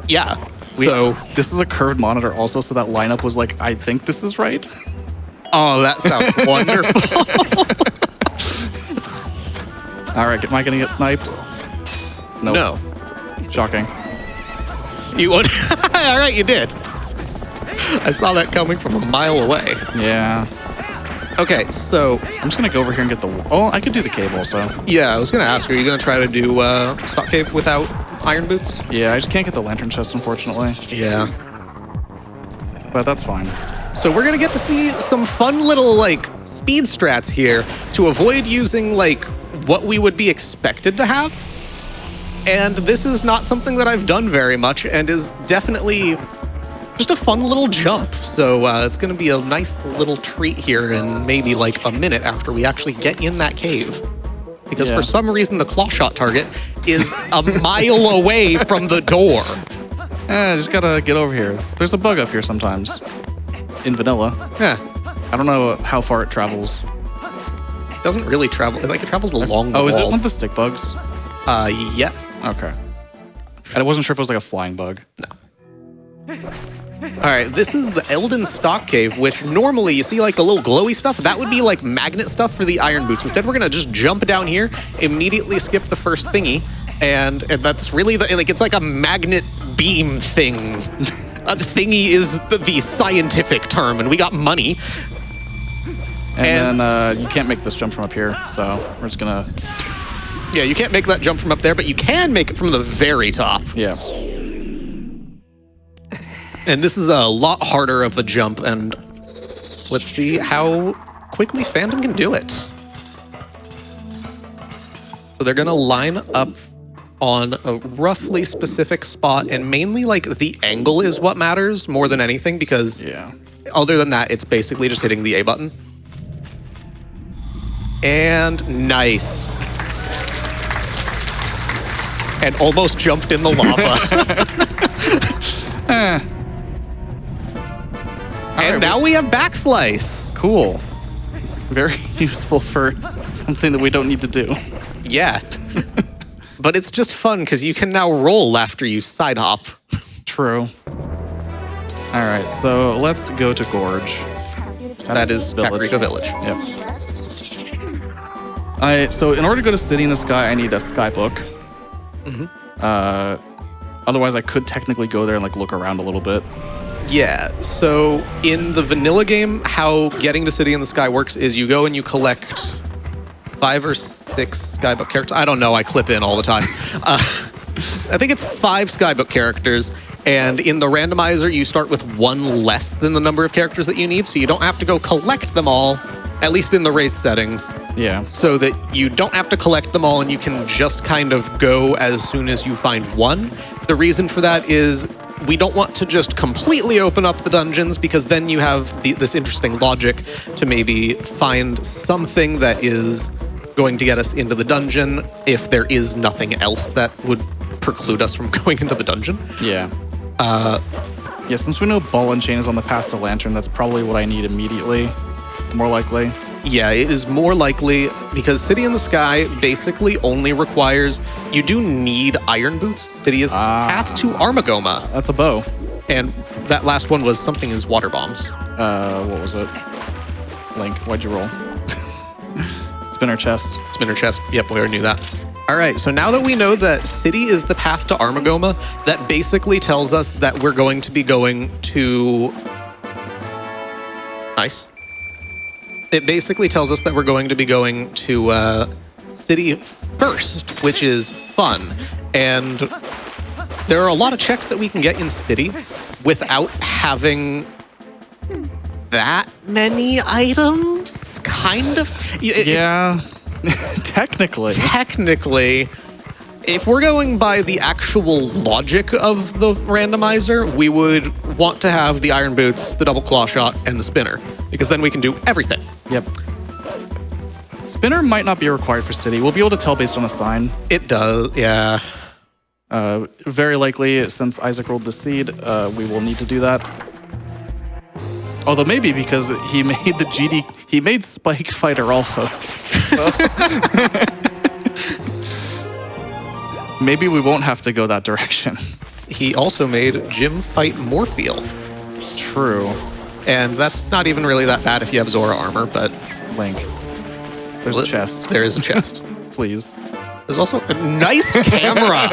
yeah. So this is a curved monitor also, so that lineup was like, I think this is right. Oh, that sounds wonderful. All right, am I gonna get sniped? Nope. No. Shocking. You would. All right, you did. I saw that coming from a mile away. Yeah. Okay, so I'm just gonna go over here and get the. Oh, I could do the cave also. yeah, I was gonna ask, are you gonna try to do Stock Cave without iron boots? Yeah, I just can't get the lantern chest, unfortunately. Yeah. But that's fine. So we're gonna get to see some fun little like speed strats here to avoid using like what we would be expected to have. And this is not something that I've done very much and is definitely just a fun little jump. So it's gonna be a nice little treat here in maybe like a minute after we actually get in that cave. Because for some reason the claw shot target is a mile away from the door. Just gotta get over here. There's a bug up here sometimes. In vanilla. Yeah. I don't know how far it travels. It doesn't really travel, like it travels along the Oh, wall. is it one of the stick bugs? Yes. Okay. I wasn't sure if it was like a flying bug. All right, this is the Elden Stock Cave, which normally you see like the little glowy stuff. That would be like magnet stuff for the iron boots. Instead, we're gonna just jump down here, immediately skip the first thingy, and that's really like it's like a magnet beam thing. A thingy is the scientific term, and we got money. And then you can't make this jump from up here, so we're just gonna. Yeah, you can't make that jump from up there, but you can make it from the very top. Yeah. And this is a lot harder of a jump, and let's see how quickly Phantom can do it. So they're gonna line up on a roughly specific spot, and mainly like the angle is what matters more than anything, because other than that, it's basically just hitting the A button. And nice. And almost jumped in the lava. And now we have backslice. Cool. Very useful for something that we don't need to do. Yeah. But it's just fun because you can now roll after you side hop. True. All right, so let's go to Gorge. That is Kakariko Village. Yep. So in order to go to City in the Sky, I need a sky book. Otherwise, I could technically go there and like look around a little bit. Yeah, so in the vanilla game, how getting to City in the Sky works is you go and you collect 5 or 6 Skybook characters. I don't know, I clip in all the time. I think it's 5 Skybook characters, And in the randomizer, you start with one less than the number of characters that you need, so you don't have to go collect them all, at least in the race settings. Yeah. So that you don't have to collect them all and you can just kind of go as soon as you find one. The reason for that is we don't want to just completely open up the dungeons, because then you have this interesting logic to maybe find something that is going to get us into the dungeon if there is nothing else that would preclude us from going into the dungeon. Yeah. Yeah, since we know Ball and Chain is on the path to Lantern, that's probably what I need immediately. More likely. Yeah, it is more likely because City in the Sky basically only requires, you do need Iron Boots. City is path to Armagoma. That's a bow. And that last one was something is water bombs. What was it? Link, why'd you roll? Spinner chest. Spinner chest. Yep, we already knew that. All right, so now that we know that City is the path to Armagoma, that basically tells us that we're going to be going to... Nice. It basically tells us that we're going to be going to City first, which is fun. And there are a lot of checks that we can get in City without having that many items, kind of. Yeah, technically. Technically, if we're going by the actual logic of the randomizer, we would want to have the Iron Boots, the double claw shot, and the spinner, because then we can do everything. Yep. Spinner might not be required for City. We'll be able to tell based on a sign. It does, yeah. Very likely, since Isaac rolled the seed, we will need to do that. Although maybe because he made the he made Spike Fighter Alphos. So maybe we won't have to go that direction. He also made Jim fight Morpheal. True. And that's not even really that bad if you have Zora armor, but... Link. There's a chest. There is a chest. Please. There's also a nice camera.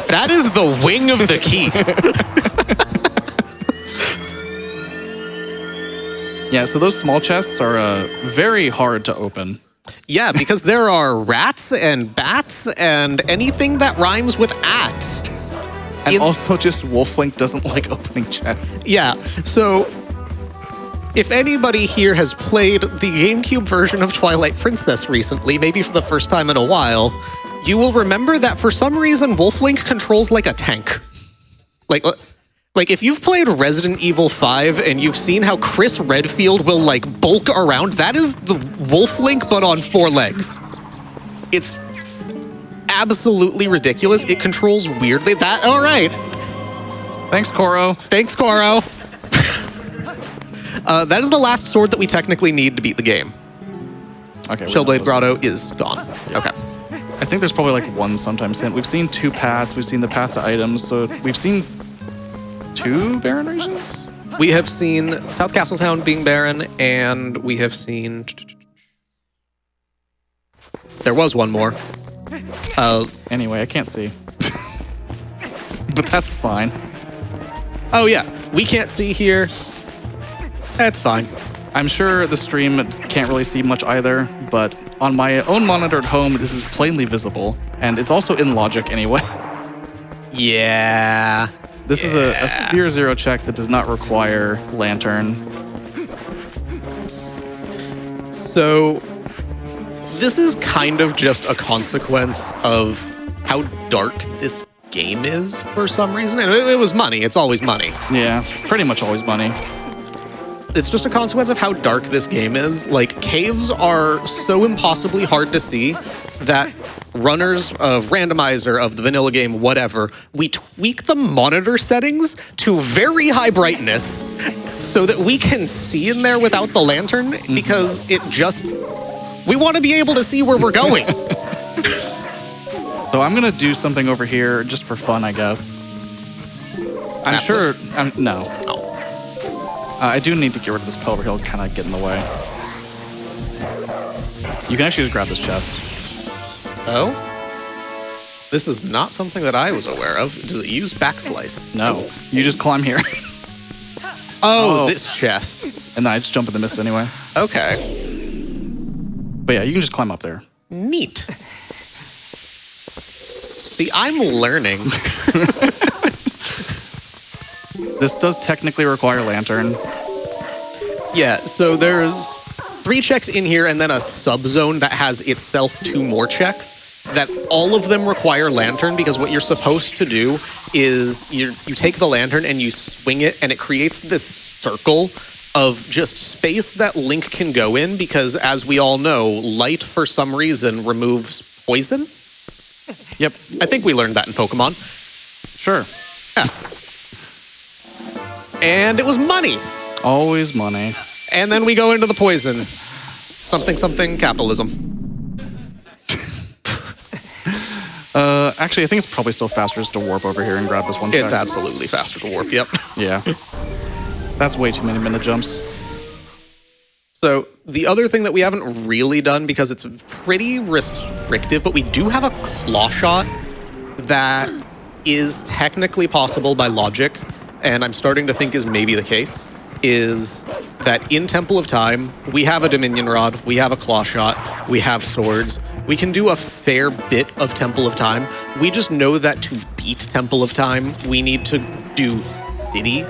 That is the wing of the Keith. Yeah, so those small chests are very hard to open. Yeah, because there are rats and bats and anything that rhymes with at. And also just Wolflink doesn't like opening chests. Yeah, so if anybody here has played the GameCube version of Twilight Princess recently, maybe for the first time in a while, you will remember that for some reason Wolflink controls like a tank. Like if you've played Resident Evil 5 and you've seen how Chris Redfield will like bulk around, that is the Wolflink but on 4 legs. It's absolutely ridiculous. It controls weirdly. All right. Thanks, Koro. Thanks, Koro. That is the last sword that we technically need to beat the game. Okay. Shellblade Grotto is gone. Okay. I think there's probably like one sometimes hint. We've seen 2 paths. We've seen the path to items. So we've seen 2 barren regions? We have seen South Castletown being barren, and we have seen... There was one more. Anyway, I can't see. But that's fine. Oh yeah, we can't see here. That's fine. I'm sure the stream can't really see much either, but on my own monitor at home, this is plainly visible. And it's also in Logic anyway. Yeah. This is a Sphere 0 check that does not require Lantern. So this is kind of just a consequence of how dark this game is for some reason. And it was money. It's always money. Yeah, pretty much always money. It's just a consequence of how dark this game is. Like, caves are so impossibly hard to see that runners of randomizer, of the vanilla game, whatever, we tweak the monitor settings to very high brightness so that we can see in there without the lantern, because it just... We want to be able to see where we're going. So I'm going to do something over here just for fun, I guess. I'm sure... no. I do need to get rid of this pellet here. It'll kind of get in the way. You can actually just grab this chest. Oh? This is not something that I was aware of. Does it use backslice? No. You just climb here. Oh, this chest. And then I just jump in the mist anyway. Okay. But yeah, you can just climb up there. Neat. See, I'm learning. This does technically require lantern. Yeah, so there's 3 checks in here and then a subzone that has itself 2 more checks that all of them require lantern, because what you're supposed to do is you take the lantern and you swing it and it creates this circle of just space that Link can go in, because as we all know, light for some reason removes poison. Yep. I think we learned that in Pokemon. Sure. Yeah. And it was money. Always money. And then we go into the poison. Something capitalism. Actually, I think it's probably still faster just to warp over here and grab this one. It's check. absolutely faster to warp, yep. Yeah. That's way too many minute jumps. So the other thing that we haven't really done, because it's pretty restrictive, but we do have a claw shot that is technically possible by logic, and I'm starting to think is maybe the case, is that in Temple of Time, we have a Dominion Rod, we have a claw shot, we have swords. We can do a fair bit of Temple of Time. We just know that to beat Temple of Time, we need to do City.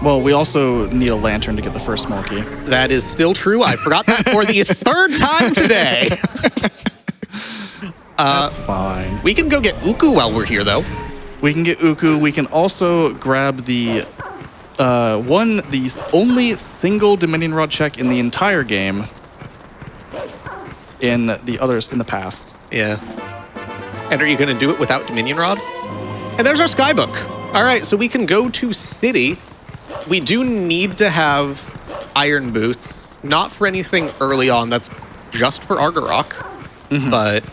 Well, we also need a lantern to get the first Smoky. That is still true. I forgot that for the 3rd time today. That's fine. We can go get Uku while we're here, though. We can get Uku. We can also grab the only single Dominion Rod check in the entire game in the others in the past. Yeah. And are you going to do it without Dominion Rod? And there's our Skybook. All right, so we can go to City. We do need to have Iron Boots. Not for anything early on. That's just for Argarok. But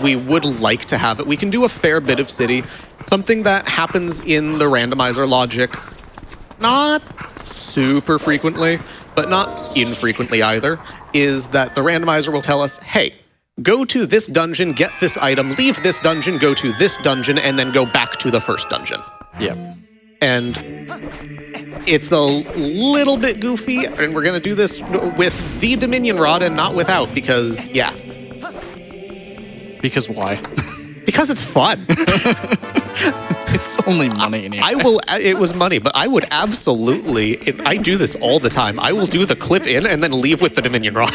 we would like to have it. We can do a fair bit of City. Something that happens in the randomizer logic, not super frequently, but not infrequently either, is that the randomizer will tell us, hey, go to this dungeon, get this item, leave this dungeon, go to this dungeon, and then go back to the first dungeon. Yeah. And it's a little bit goofy, and we're going to do this with the Dominion Rod and not without, because, yeah. Because why? Because it's fun. It's only money anyway. It was money, but I would absolutely, I do this all the time. I will do the clip in and then leave with the Dominion Rod.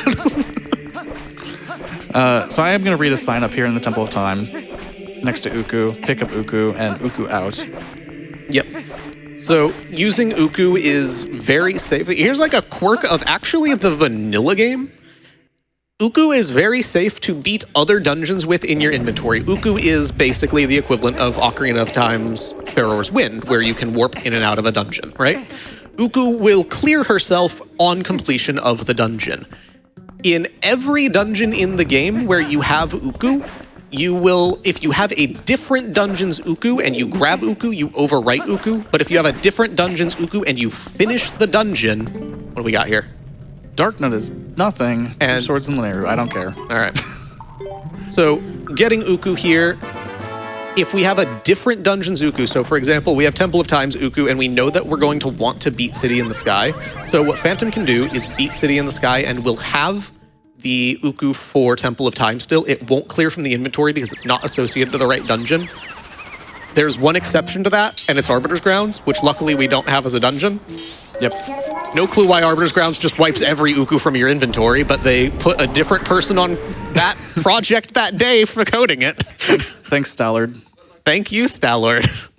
So I am going to read a sign up here in the Temple of Time next to Uku, pick up Uku, and Uku out. Yep. So using Uku is very safe. Here's like a quirk of actually the vanilla game. Uku is very safe to beat other dungeons with in your inventory. Uku is basically the equivalent of Ocarina of Time's Pharaoh's Wind, where you can warp in and out of a dungeon, right? Uku will clear herself on completion of the dungeon. In every dungeon in the game where you have Uku, you will, if you have a different dungeon's Uku and you grab Uku, you overwrite Uku. But if you have a different dungeon's Uku and you finish the dungeon, what do we got here? Dark Nut is nothing. And Swords and Linear, I don't care. All right. So getting Uku here, if we have a different dungeon's Uku, so for example, we have Temple of Time's Uku, and we know that we're going to want to beat City in the Sky. So what Phantom can do is beat City in the Sky, and we'll have the Uku for Temple of Time still. It won't clear from the inventory because it's not associated to the right dungeon. There's one exception to that, and it's Arbiter's Grounds, which luckily we don't have as a dungeon. Yep. No clue why Arbiter's Grounds just wipes every Uku from your inventory, but they put a different person on that project that day for coding it. Thanks, Stallard. Thank you, Stallord.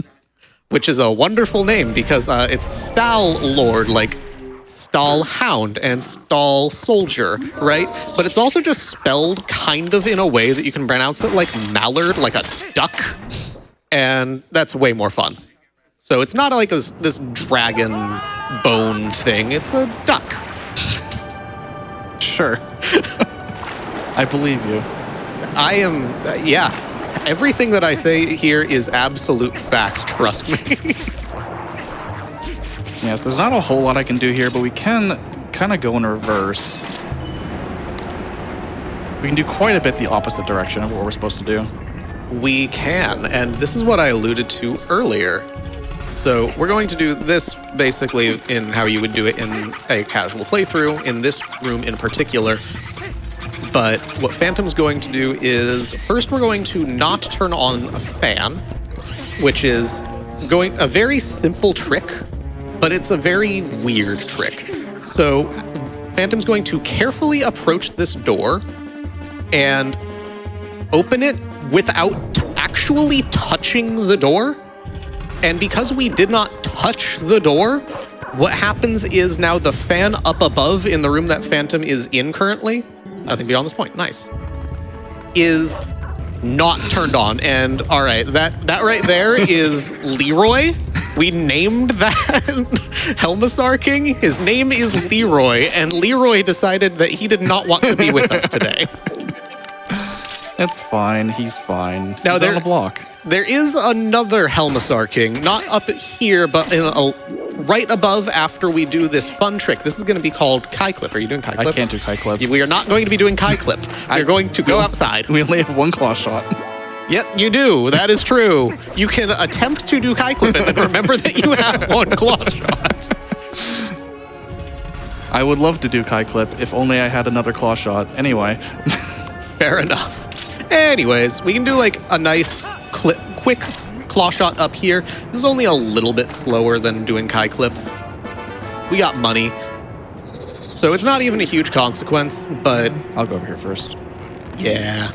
Which is a wonderful name because it's Stall-Lord, like Stall-Hound and Stall-Soldier, right? But it's also just spelled kind of in a way that you can pronounce it like mallard, like a duck. And that's way more fun. So it's not like this dragon bone thing. It's a duck. Sure. I believe you. I am, yeah. Everything that I say here is absolute fact, trust me. Yes, there's not a whole lot I can do here, but we can kind of go in reverse. We can do quite a bit the opposite direction of what we're supposed to do. We can, and this is what I alluded to earlier. So we're going to do this basically in how you would do it in a casual playthrough, in this room in particular. But what Phantom's going to do is, first we're going to not turn on a fan, which is going a very simple trick, but it's a very weird trick. So Phantom's going to carefully approach this door and open it without actually touching the door. And because we did not touch the door, what happens is now the fan up above in the room that Phantom is in currently, nothing beyond this point, nice, is not turned on. And all right, that right there is Leroy. We named that Helmasaur King. His name is Leroy, and Leroy decided that he did not want to be with us today. It's fine. He's fine. Now He's on the block. There is another Helmasaur King, not up here, but in right above after we do this fun trick. This is going to be called Kai Clip. Are you doing Kai Clip? I can't do Kai Clip. We are not going to be doing Kai Clip. We're going to go outside. We only have one claw shot. Yep, you do. That is true. You can attempt to do Kai Clip and then remember that you have one claw shot. I would love to do Kai Clip if only I had another claw shot. Anyway. Fair enough. Anyways, we can do like a nice quick claw shot up here. This is only a little bit slower than doing Kai Clip. We got money. So it's not even a huge consequence, but I'll go over here first. yeah.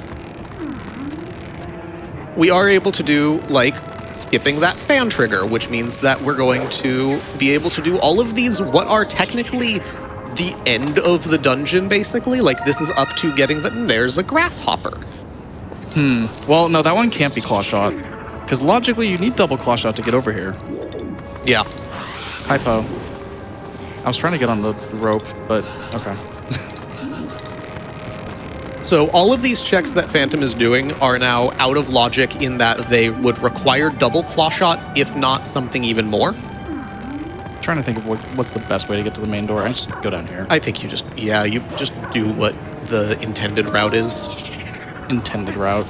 We are able to do like skipping that fan trigger, which means that we're going to be able to do all of these, what are technically the end of the dungeon, basically. Like this is up to getting there's a grasshopper. Well, no, that one can't be claw shot. Because logically, you need double claw shot to get over here. Yeah. Hypo. I was trying to get on the rope, but okay. So all of these checks that Phantom is doing are now out of logic in that they would require double claw shot, if not something even more. I'm trying to think of what's the best way to get to the main door. I just go down here. I think you just do what the intended route is. Intended route.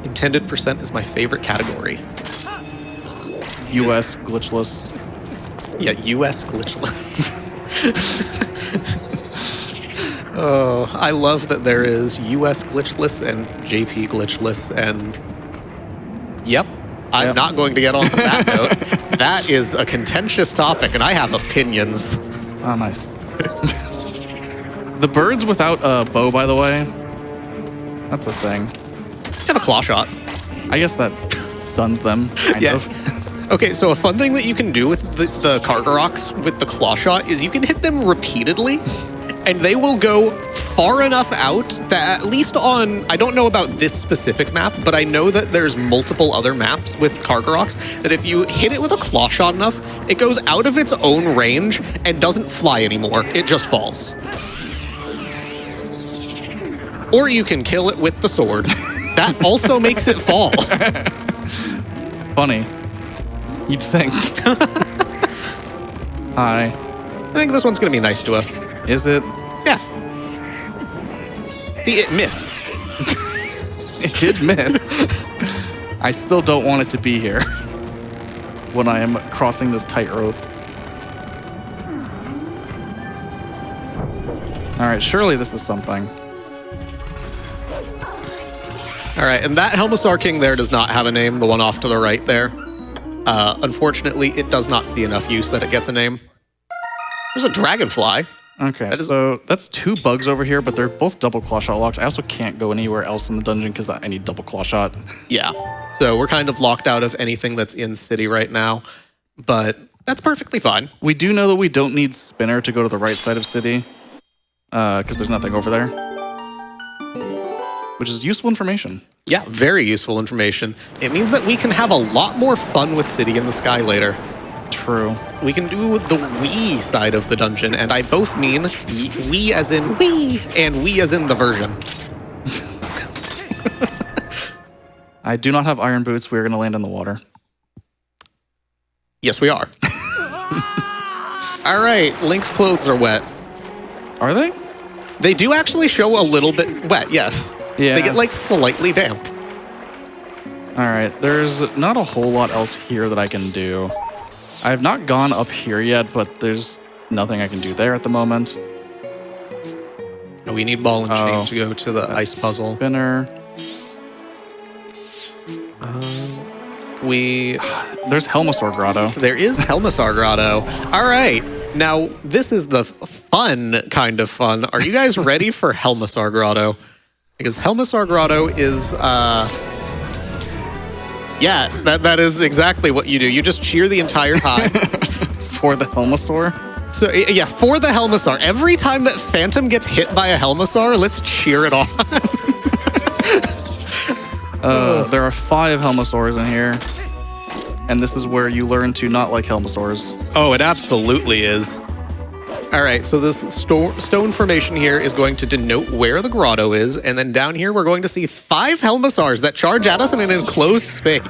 Intended percent is my favorite category. US glitchless. Yeah, US glitchless. Oh, I love that there is US glitchless and JP glitchless, and yep, I'm not going to get on that note. That is a contentious topic, and I have opinions. Oh, nice. The birds without a bow, by the way, that's a thing. Have a claw shot. I guess that stuns them, kind of. Okay, so a fun thing that you can do with the Kargaroks with the claw shot is you can hit them repeatedly, and they will go far enough out that at least on, I don't know about this specific map, but I know that there's multiple other maps with Kargaroks that if you hit it with a claw shot enough, it goes out of its own range and doesn't fly anymore. It just falls. Or you can kill it with the sword. That also makes it fall. Funny. You'd think. Hi. I think this one's going to be nice to us. Is it? Yeah. See, it missed. It did miss. I still don't want it to be here when I am crossing this tightrope. All right, surely this is something. All right, and that Helmasaur King there does not have a name, the one off to the right there. Unfortunately, it does not see enough use that it gets a name. There's a dragonfly. Okay, so that's two bugs over here, but they're both double claw shot locked. I also can't go anywhere else in the dungeon because I need double claw shot. Yeah, so we're kind of locked out of anything that's in city right now, but that's perfectly fine. We do know that we don't need Spinner to go to the right side of city because there's nothing over there, which is useful information. Yeah, very useful information. It means that we can have a lot more fun with City in the Sky later. True. We can do the Wii side of the dungeon, and I both mean we as in Wii, and we as in the version. I do not have iron boots. We're going to land in the water. Yes, we are. All right, Link's clothes are wet. Are they? They do actually show a little bit wet, yes. Yeah. They get like slightly damp. All right, there's not a whole lot else here that I can do. I have not gone up here yet, but there's nothing I can do there at the moment. We need ball and chain to go to the ice puzzle. Spinner. There's Helmasaur Grotto. There is Helmasaur Grotto. All right. Now, this is the fun kind of fun. Are you guys ready for Helmasaur Grotto? Because Helmasaur Grotto is, yeah, that is exactly what you do. You just cheer the entire time. For the Helmasaur? So, yeah, for the Helmasaur. Every time that Phantom gets hit by a Helmasaur, let's cheer it on. There are 5 Helmasaurs in here. And this is where you learn to not like Helmasaurs. Oh, it absolutely is. All right, so this stone formation here is going to denote where the grotto is, and then down here we're going to see 5 Helmasaurs that charge at us in an enclosed space.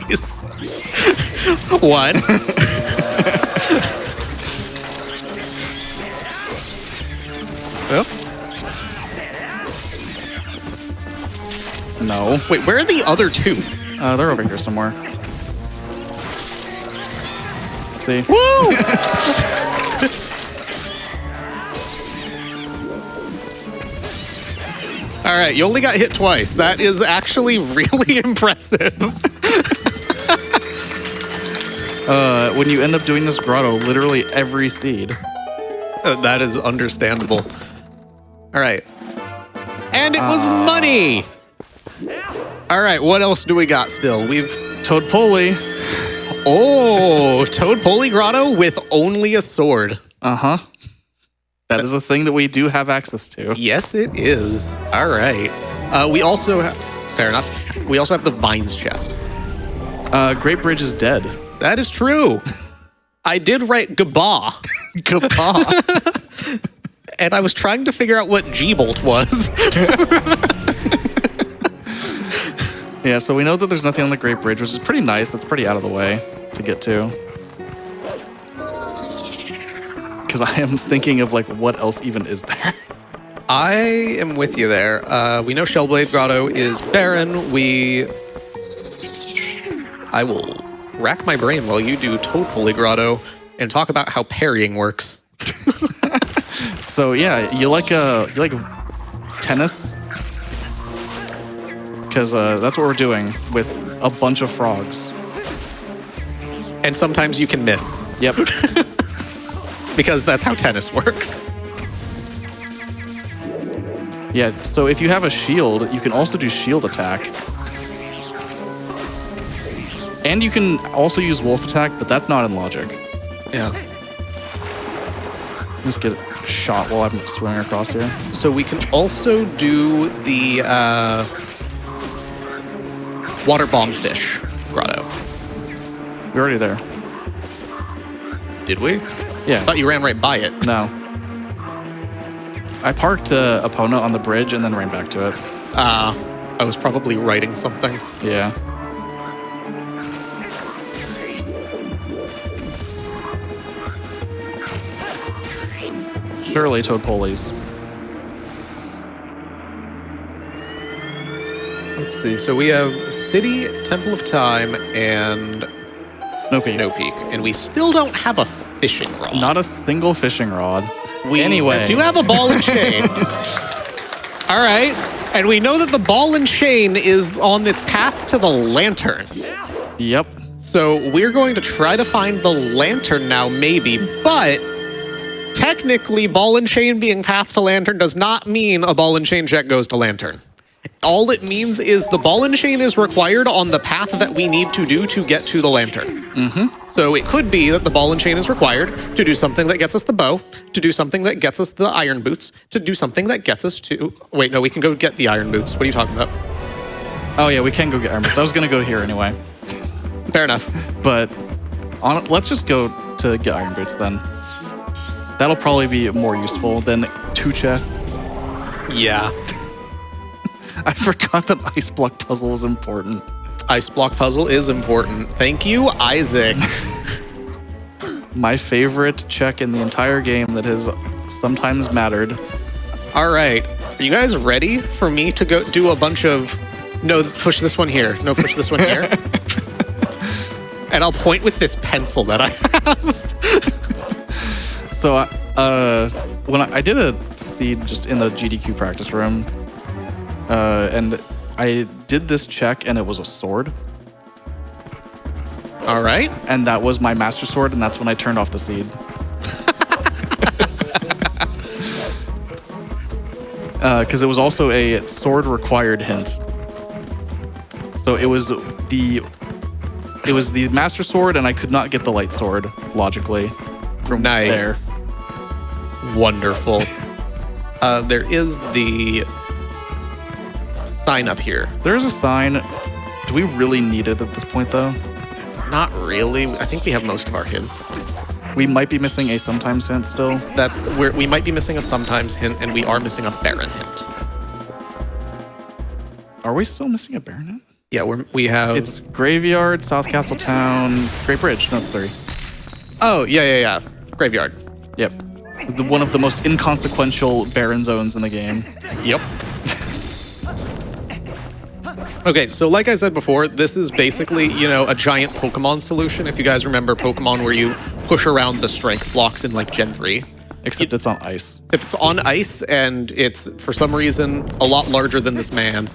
1. Oh. No. Wait, where are the other 2? They're over here somewhere. See? Woo! All right, you only got hit twice. That is actually really impressive. When you end up doing this grotto, literally every seed. That is understandable. All right. And it was money. All right, what else do we got still? We've Toad Pulley. Oh, Toad Pulley Grotto with only a sword. Uh-huh. That is a thing that we do have access to. Yes, it is. All right. We also have, fair enough. We also have the Vines chest. Great Bridge is dead. That is true. I did write Gabah. Gabah. And I was trying to figure out what G-Bolt was. Yeah, so we know that there's nothing on the Great Bridge, which is pretty nice. That's pretty out of the way to get to. Because I am thinking of, like, what else even is there? I am with you there. We know Shellblade Grotto is barren. I will rack my brain while you do Toad Pulley Grotto and talk about how parrying works. So yeah, you like tennis? Because that's what we're doing with a bunch of frogs. And sometimes you can miss. Yep. Because that's how tennis works. Yeah, so if you have a shield, you can also do shield attack. And you can also use wolf attack, but that's not in logic. Yeah. Just get shot while I'm swimming across here. So we can also do the water bomb fish grotto. We're already there. Did we? Yeah. I thought you ran right by it. No. I parked Epona on the bridge and then ran back to it. I was probably writing something. Yeah. Surely Toad Pulleys. Let's see. So we have City, Temple of Time, and Snowpeak. And we still don't have a fishing rod. Not a single fishing rod. We do have a ball and chain. All right. And we know that the ball and chain is on its path to the lantern. Yep. So we're going to try to find the lantern now, maybe, but technically ball and chain being path to lantern does not mean a ball and chain check goes to lantern. All it means is the ball and chain is required on the path that we need to do to get to the lantern. Mm-hmm. So it could be that the ball and chain is required to do something that gets us the bow, to do something that gets us the iron boots, to do something that gets us to... Wait, no, we can go get the iron boots. What are you talking about? Oh, yeah, we can go get iron boots. I was going to go here anyway. Fair enough. But let's just go to get iron boots then. That'll probably be more useful than 2 chests. Yeah. I forgot that ice block puzzle was important. Ice block puzzle is important. Thank you, Isaac. My favorite check in the entire game that has sometimes mattered. All right. Are you guys ready for me to go do a bunch of... No, push this one here. No, push this one here. And I'll point with this pencil that I have. So when I did a seed just in the GDQ practice room, and I did this check and it was a sword. All right. And that was my Master Sword, and that's when I turned off the seed. Because it was also a sword required hint. So it was the Master Sword, and I could not get the Light Sword, logically, from there. Wonderful. There is the sign up here. There's a sign. Do we really need it at this point, though? Not really. I think we have most of our hints. We might be missing a sometimes hint still. We might be missing a sometimes hint, and we are missing a Baron hint. Are we still missing a Baron hint? Yeah, we have... It's Graveyard, South Castle Town, Great Bridge. That's 3. Oh, yeah. Graveyard. Yep. One of the most inconsequential Baron zones in the game. Yep. Okay, so like I said before, this is basically, a giant Pokemon solution. If you guys remember Pokemon where you push around the strength blocks in like Gen 3. Except it's on ice. Except it's on ice, and it's, for some reason, a lot larger than this man.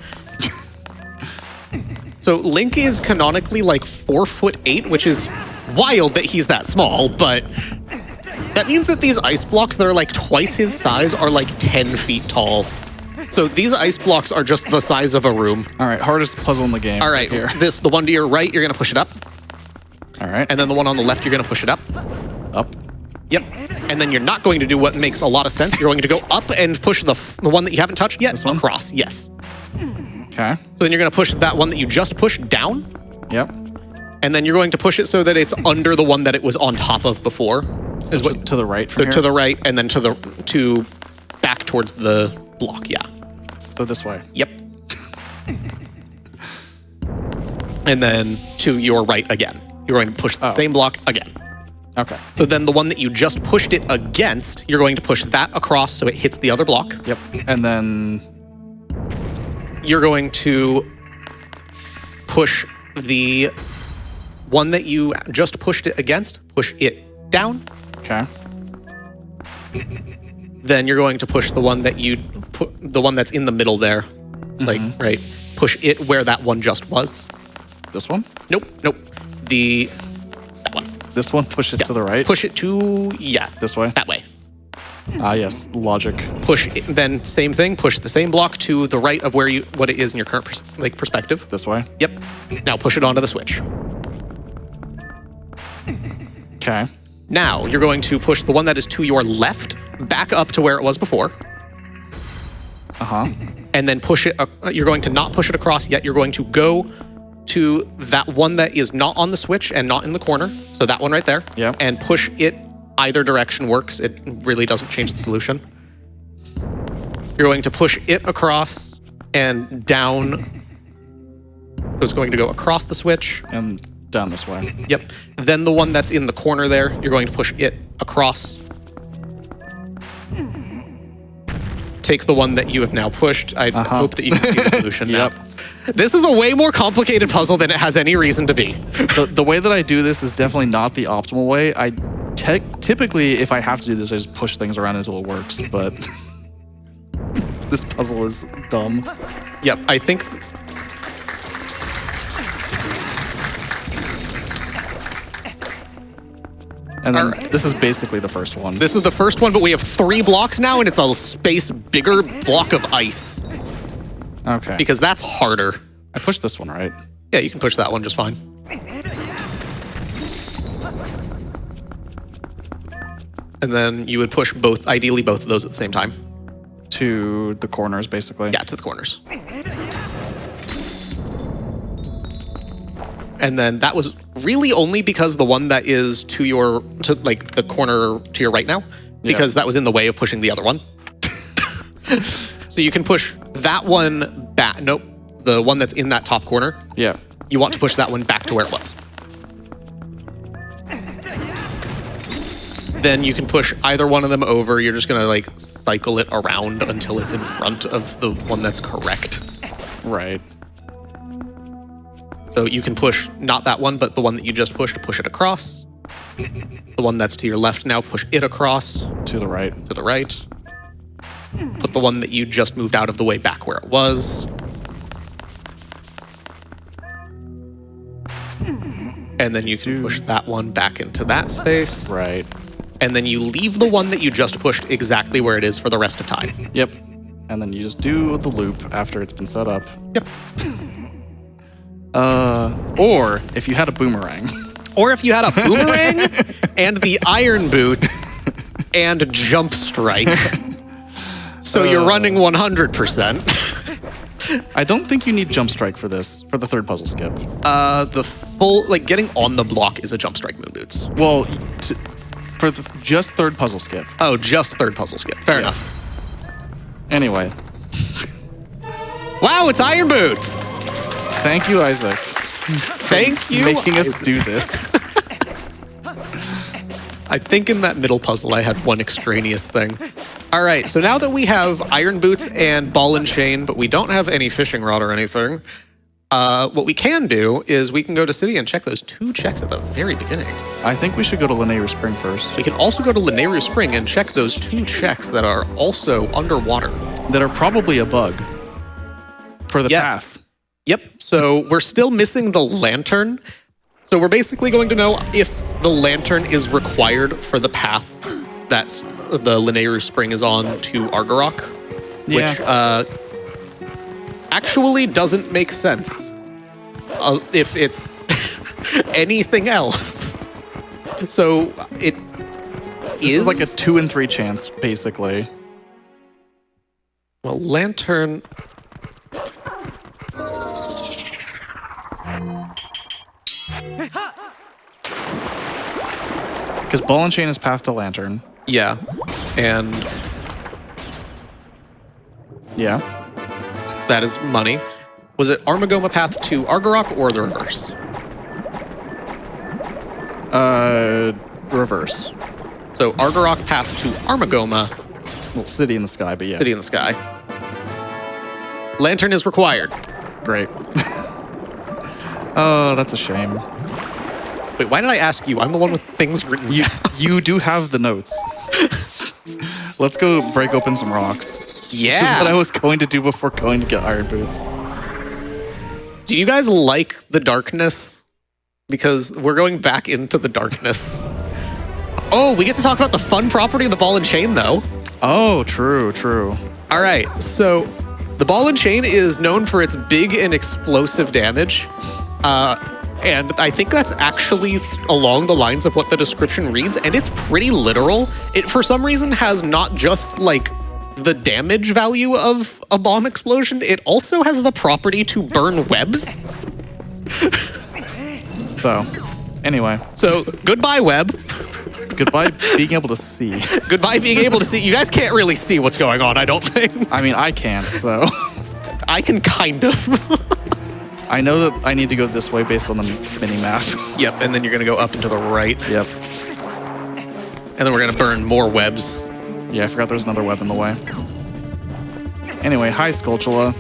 So Link is canonically like 4'8", which is wild that he's that small, but that means that these ice blocks that are like twice his size are like 10 feet tall. So these ice blocks are just the size of a room. All right, hardest puzzle in the game. All right, here. the one to your right, you're gonna push it up. All right. And then the one on the left, you're gonna push it up. Up. Yep. And then you're not going to do what makes a lot of sense. You're going to go up and push the one that you haven't touched yet across. Yes. Okay. So then you're gonna push that one that you just pushed down. Yep. And then you're going to push it so that it's under the one that it was on top of before. So to the right from here? To the right, and then to back towards the block, yeah. So this way? Yep. And then to your right again. You're going to push the same block again. Okay. So then the one that you just pushed it against, you're going to push that across so it hits the other block. Yep. And then... You're going to push the one that you just pushed it against, push it down. Okay. Then you're going to push the one that the one that's in the middle there, like right. Push it where that one just was. This one? Nope. That one. This one. Push it to the right. Push it to This way. That way. Ah, yes. Logic. Push it, then same thing. Push the same block to the right of what it is in your current perspective. This way. Yep. Now push it onto the switch. Okay. Now you're going to push the one that is to your left back up to where it was before. And then push it. You're going to not push it across yet. You're going to go to that one that is not on the switch and not in the corner. So that one right there. Yep. And push it. Either direction works. It really doesn't change the solution. You're going to push it across and down. So it's going to go across the switch. And down this way. Yep. Then the one that's in the corner there, you're going to push it across. Take the one that you have now pushed. I hope that you can see the solution now. This is a way more complicated puzzle than it has any reason to be. The way that I do this is definitely not the optimal way. Typically, if I have to do this, I just push things around until it works, but this puzzle is dumb. Yep, I think... And then this is basically the first one. This is the first one, but we have 3 blocks now, and it's a space bigger block of ice. Okay. Because that's harder. I pushed this one, right? Yeah, you can push that one just fine. And then you would push ideally both of those at the same time. To the corners, basically. Yeah, to the corners. And then that was really only because the one that is to the corner to your right now, because that was in the way of pushing the other one. So you can push that one back. Nope. The one that's in that top corner. Yeah. You want to push that one back to where it was. Then you can push either one of them over. You're just going to cycle it around until it's in front of the one that's correct. Right. So you can push not that one, but the one that you just pushed, push it across. The one that's to your left now, push it across. To the right. To the right. Put the one that you just moved out of the way back where it was. And then you can push that one back into that space. Right. And then you leave the one that you just pushed exactly where it is for the rest of time. Yep. And then you just do the loop after it's been set up. Yep. Or if you had a boomerang. Or if you had a boomerang and the iron boot and jump strike. So you're running 100%. I don't think you need jump strike for this, for the third puzzle skip. The full, like getting on the block is a jump strike moon boots. Well, for just third puzzle skip. Oh, just third puzzle skip. Fair enough. Anyway. Wow, it's iron boots. Thank you, Isaac. Thank you, making us Isaac. do this. I think in that middle puzzle, I had one extraneous thing. All right, so now that we have iron boots and ball and chain, but we don't have any fishing rod or anything, what we can do is we can go to City and check those 2 checks at the very beginning. I think we should go to Lanayru Spring first. We can also go to Lanayru Spring and check those 2 checks that are also underwater. That are probably a bug for the path. Yep, so we're still missing the lantern. So we're basically going to know if the lantern is required for the path that the Lanayru Spring is on to Argarok, which actually doesn't make sense if it's anything else. So it is like a 2 in 3 chance, basically. Well, lantern. Because ball and chain is path to lantern. Yeah, and yeah, that is money. Was it Armagoma path to Argarok or the reverse? Reverse. So Argarok path to Armagoma. Well, City in the Sky, but yeah. City in the Sky. Lantern is required. Great. Oh, that's a shame. Wait, why did I ask you? I'm the one with things written down. You do have the notes. Let's go break open some rocks. Yeah. That's what I was going to do before going to get iron boots. Do you guys like the darkness? Because we're going back into the darkness. Oh, we get to talk about the fun property of the ball and chain, though. Oh, true, true. All right, so the ball and chain is known for its big and explosive damage. And I think that's actually along the lines of what the description reads, and it's pretty literal. It, for some reason, has not just, like, the damage value of a bomb explosion, it also has the property to burn webs. So, anyway. So, goodbye, web. Goodbye being able to see. Goodbye being able to see. You guys can't really see what's going on, I don't think. I mean, I can't, so. I can kind of. I know that I need to go this way based on the mini-map. Yep, and then you're going to go up and to the right. Yep. And then we're going to burn more webs. Yeah, I forgot there was another web in the way. Anyway, hi, Skulltula.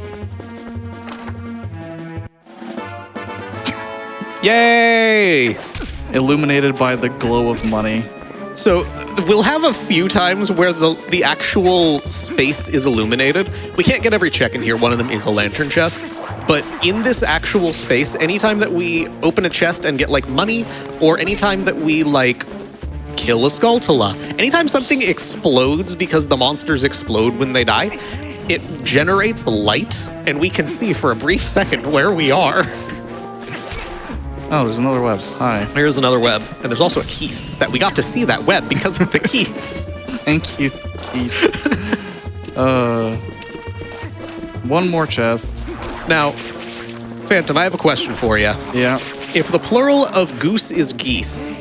Yay! Illuminated by the glow of money. So we'll have a few times where the actual space is illuminated. We can't get every check in here. One of them is a lantern chest. But in this actual space, anytime that we open a chest and get, like, money, or anytime that we, like, kill a Skulltula, anytime something explodes because the monsters explode when they die, it generates light, and we can see for a brief second where we are. Oh, there's another web. Hi. Here's another web. And there's also a keys that we got to see that web because of the keys. Thank you, Keith. One more chest. Now, Phantom, I have a question for you. Yeah. If the plural of goose is geese,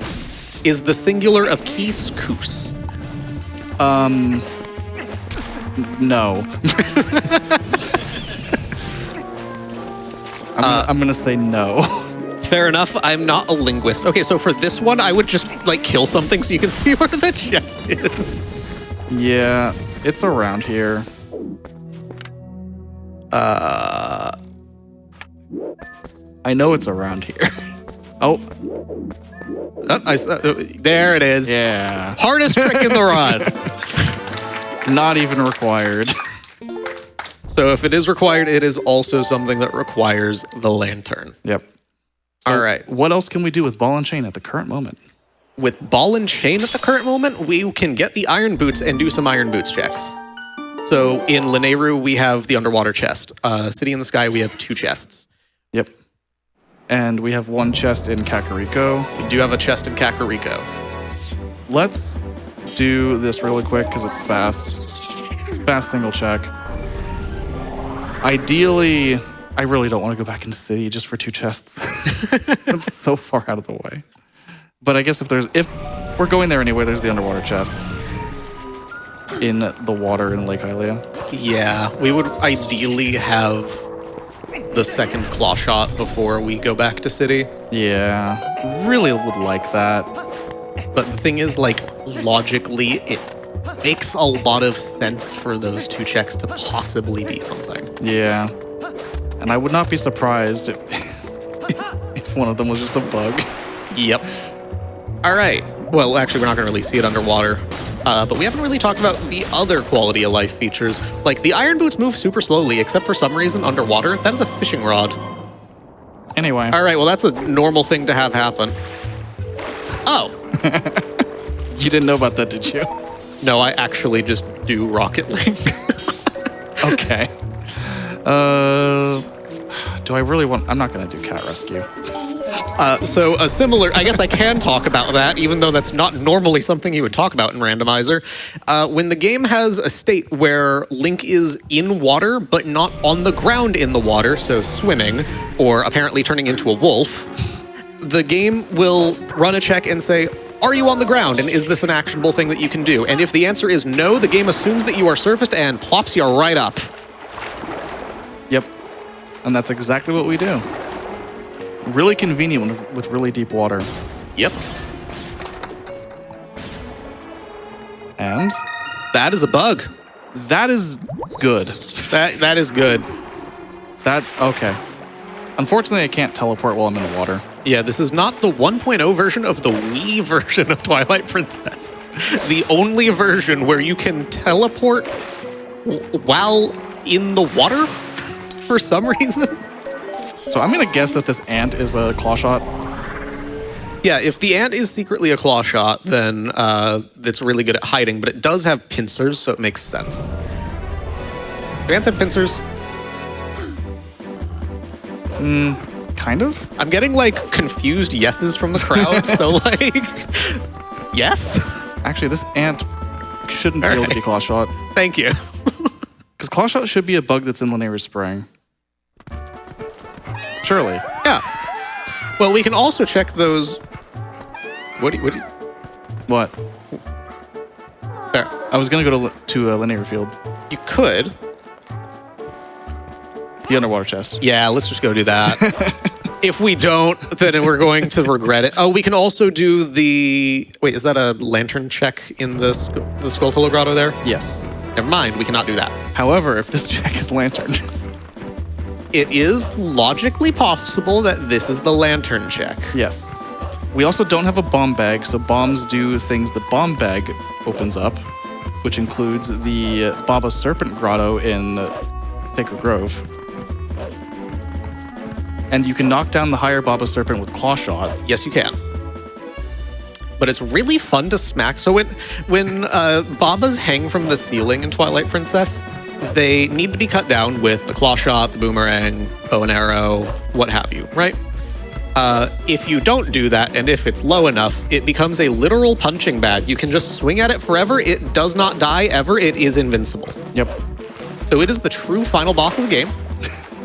is the singular of keese coos? No. I'm gonna say no. Fair enough. I'm not a linguist. Okay, so for this one, I would just, like, kill something so you can see where the chest is. Yeah, it's around here. I know it's around here. Oh. There it is. Yeah. Hardest trick in the run. Not even required. So if it is required, it is also something that requires the lantern. Yep. All right. What else can we do with ball and chain at the current moment? With ball and chain at the current moment, we can get the iron boots and do some iron boots checks. So in Lanayru, we have the underwater chest. City in the Sky, we have 2 chests. Yep. And we have 1 chest in Kakariko. We do have a chest in Kakariko. Let's do this really quick because it's fast. It's fast single check. Ideally, I really don't want to go back into City just for 2 chests. That's so far out of the way. But I guess if we're going there anyway, there's the underwater chest in the water in Lake Hylia. Yeah, we would ideally have the second claw shot before we go back to City. Yeah, really would like that. But the thing is, like, logically, it makes a lot of sense for those 2 checks to possibly be something. Yeah. And I would not be surprised if one of them was just a bug. Yep. All right. Well, actually, we're not going to really see it underwater. But we haven't really talked about the other quality of life features. Like, the iron boots move super slowly, except for some reason underwater. That is a fishing rod. Anyway. All right, well, that's a normal thing to have happen. Oh. You didn't know about that, did you? No, I actually just do Rocket League. Okay. Do I really want... I'm not going to do cat rescue. So a similar, I guess I can talk about that, even though that's not normally something you would talk about in Randomizer. When the game has a state where Link is in water, but not on the ground in the water, so swimming, or apparently turning into a wolf, the game will run a check and say, are you on the ground, and is this an actionable thing that you can do? And if the answer is no, the game assumes that you are surfaced and plops you right up. Yep. And that's exactly what we do. Really convenient with really deep water. Yep. And? That is a bug. That is good. That is good. Okay. Unfortunately, I can't teleport while I'm in the water. Yeah, this is not the 1.0 version of the Wii version of Twilight Princess. The only version where you can teleport while in the water for some reason. So I'm going to guess that this ant is a claw shot. Yeah, if the ant is secretly a claw shot, then it's really good at hiding, but it does have pincers, so it makes sense. Do ants have pincers? Kind of. I'm getting, like, confused yeses from the crowd, so, like, yes? Actually, this ant shouldn't be able to be claw shot. Thank you. Because claw shot should be a bug that's in Lanayru Spring. Surely. Yeah. Well, we can also check those... What? There. I was going to go to Lanayru Field. You could. The underwater chest. Yeah, let's just go do that. If we don't, then we're going to regret it. Oh, we can also do the... Wait, is that a lantern check in the Skulltula Grotto there? Yes. Never mind, we cannot do that. However, if this check is lantern... It is logically possible that this is the lantern check. Yes. We also don't have a bomb bag, so bombs do things the bomb bag opens up, which includes the Baba Serpent Grotto in Sacred Grove. And you can knock down the higher Baba Serpent with Claw Shot. Yes, you can. But it's really fun to smack. So when Babas hang from the ceiling in Twilight Princess, they need to be cut down with the claw shot, the boomerang, bow and arrow, what have you, right? If you don't do that, and if it's low enough, it becomes a literal punching bag. You can just swing at it forever. It does not die ever. It is invincible. Yep. So it is the true final boss of the game.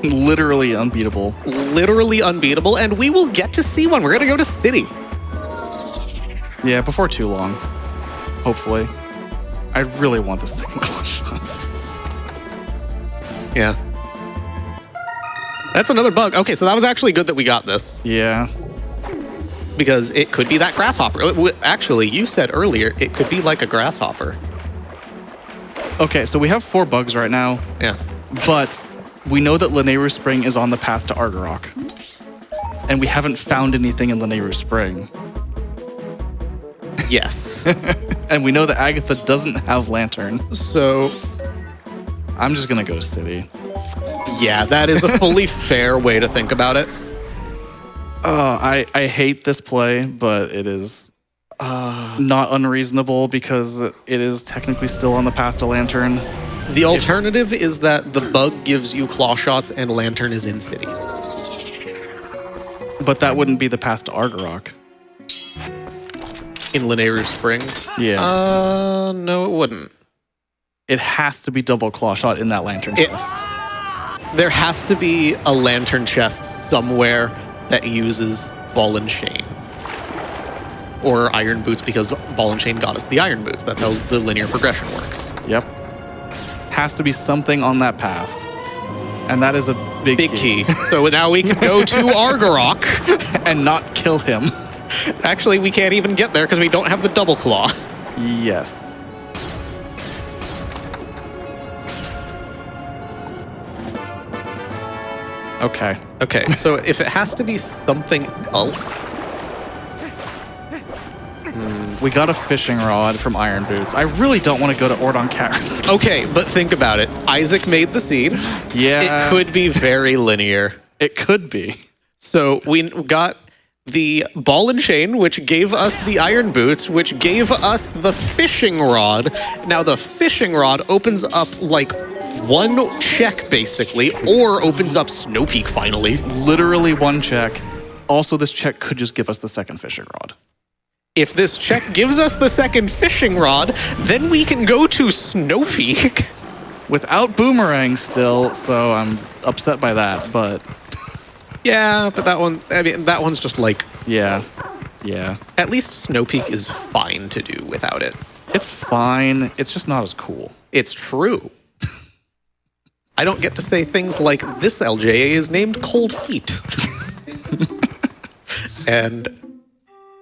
Literally unbeatable. Literally unbeatable, and we will get to see one. We're going to go to City. Yeah, before too long. Hopefully. I really want the second claw shot. Yeah. That's another bug. Okay, so that was actually good that we got this. Yeah. Because it could be that grasshopper. Actually, you said earlier, it could be like a grasshopper. Okay, so we have 4 bugs right now. Yeah. But we know that Lanayru Spring is on the path to Argarok. And we haven't found anything in Lanayru Spring. Yes. And we know that Agatha doesn't have Lantern. So... I'm just going to go City. Yeah, that is a fully fair way to think about it. I hate this play, but it is not unreasonable because it is technically still on the path to Lantern. The alternative is that the bug gives you claw shots and Lantern is in city. But that wouldn't be the path to Argarok. In Linear Spring? Yeah. No, it wouldn't. It has to be double claw shot in that Lantern chest. There has to be a Lantern chest somewhere that uses Ball and Chain. Or Iron Boots, because Ball and Chain got us the Iron Boots. That's how the linear progression works. Yep. Has to be something on that path. And that is a big key. So now we can go to Argarok and not kill him. Actually, we can't even get there because we don't have the double claw. Yes. Okay. Okay, so if it has to be something else... We got a fishing rod from Iron Boots. I really don't want to go to Ordon Karas. Okay, but think about it. Isaac made the seed. Yeah. It could be very linear. It could be. So we got the Ball and Chain, which gave us the Iron Boots, which gave us the fishing rod. Now the fishing rod opens up like one check, basically, or opens up Snowpeak finally. Literally one check. Also, this check could just give us the second fishing rod. If this check gives us the second fishing rod, then we can go to Snowpeak. Without Boomerang still, so I'm upset by that, but... Yeah, but that one, I mean, that one's just like... Yeah. At least Snowpeak is fine to do without it. It's fine. It's just not as cool. It's true. I don't get to say things like, this LJA is named Cold Feet. And...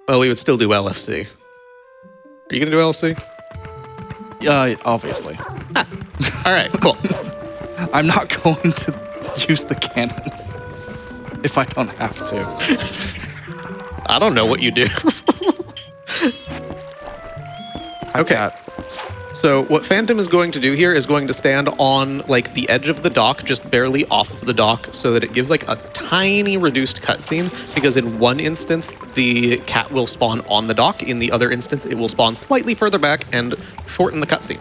well, we would still do LFC. Are you going to do LFC? Obviously. All right, cool. I'm not going to use the cannons if I don't have to. I don't know what you do. Okay. So what Phantom is going to do here is going to stand on like the edge of the dock, just barely off of the dock, so that it gives like a tiny reduced cutscene, because in one instance, the cat will spawn on the dock. In the other instance, it will spawn slightly further back and shorten the cutscene.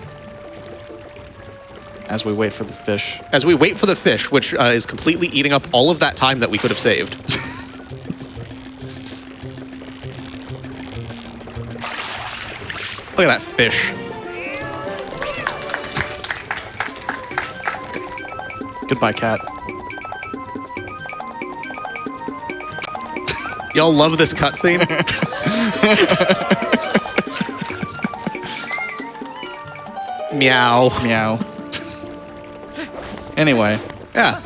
As we wait for the fish. As we wait for the fish, which is completely eating up all of that time that we could have saved. Look at that fish. Goodbye, cat. Y'all love this cutscene? Meow. Meow. Anyway. Yeah.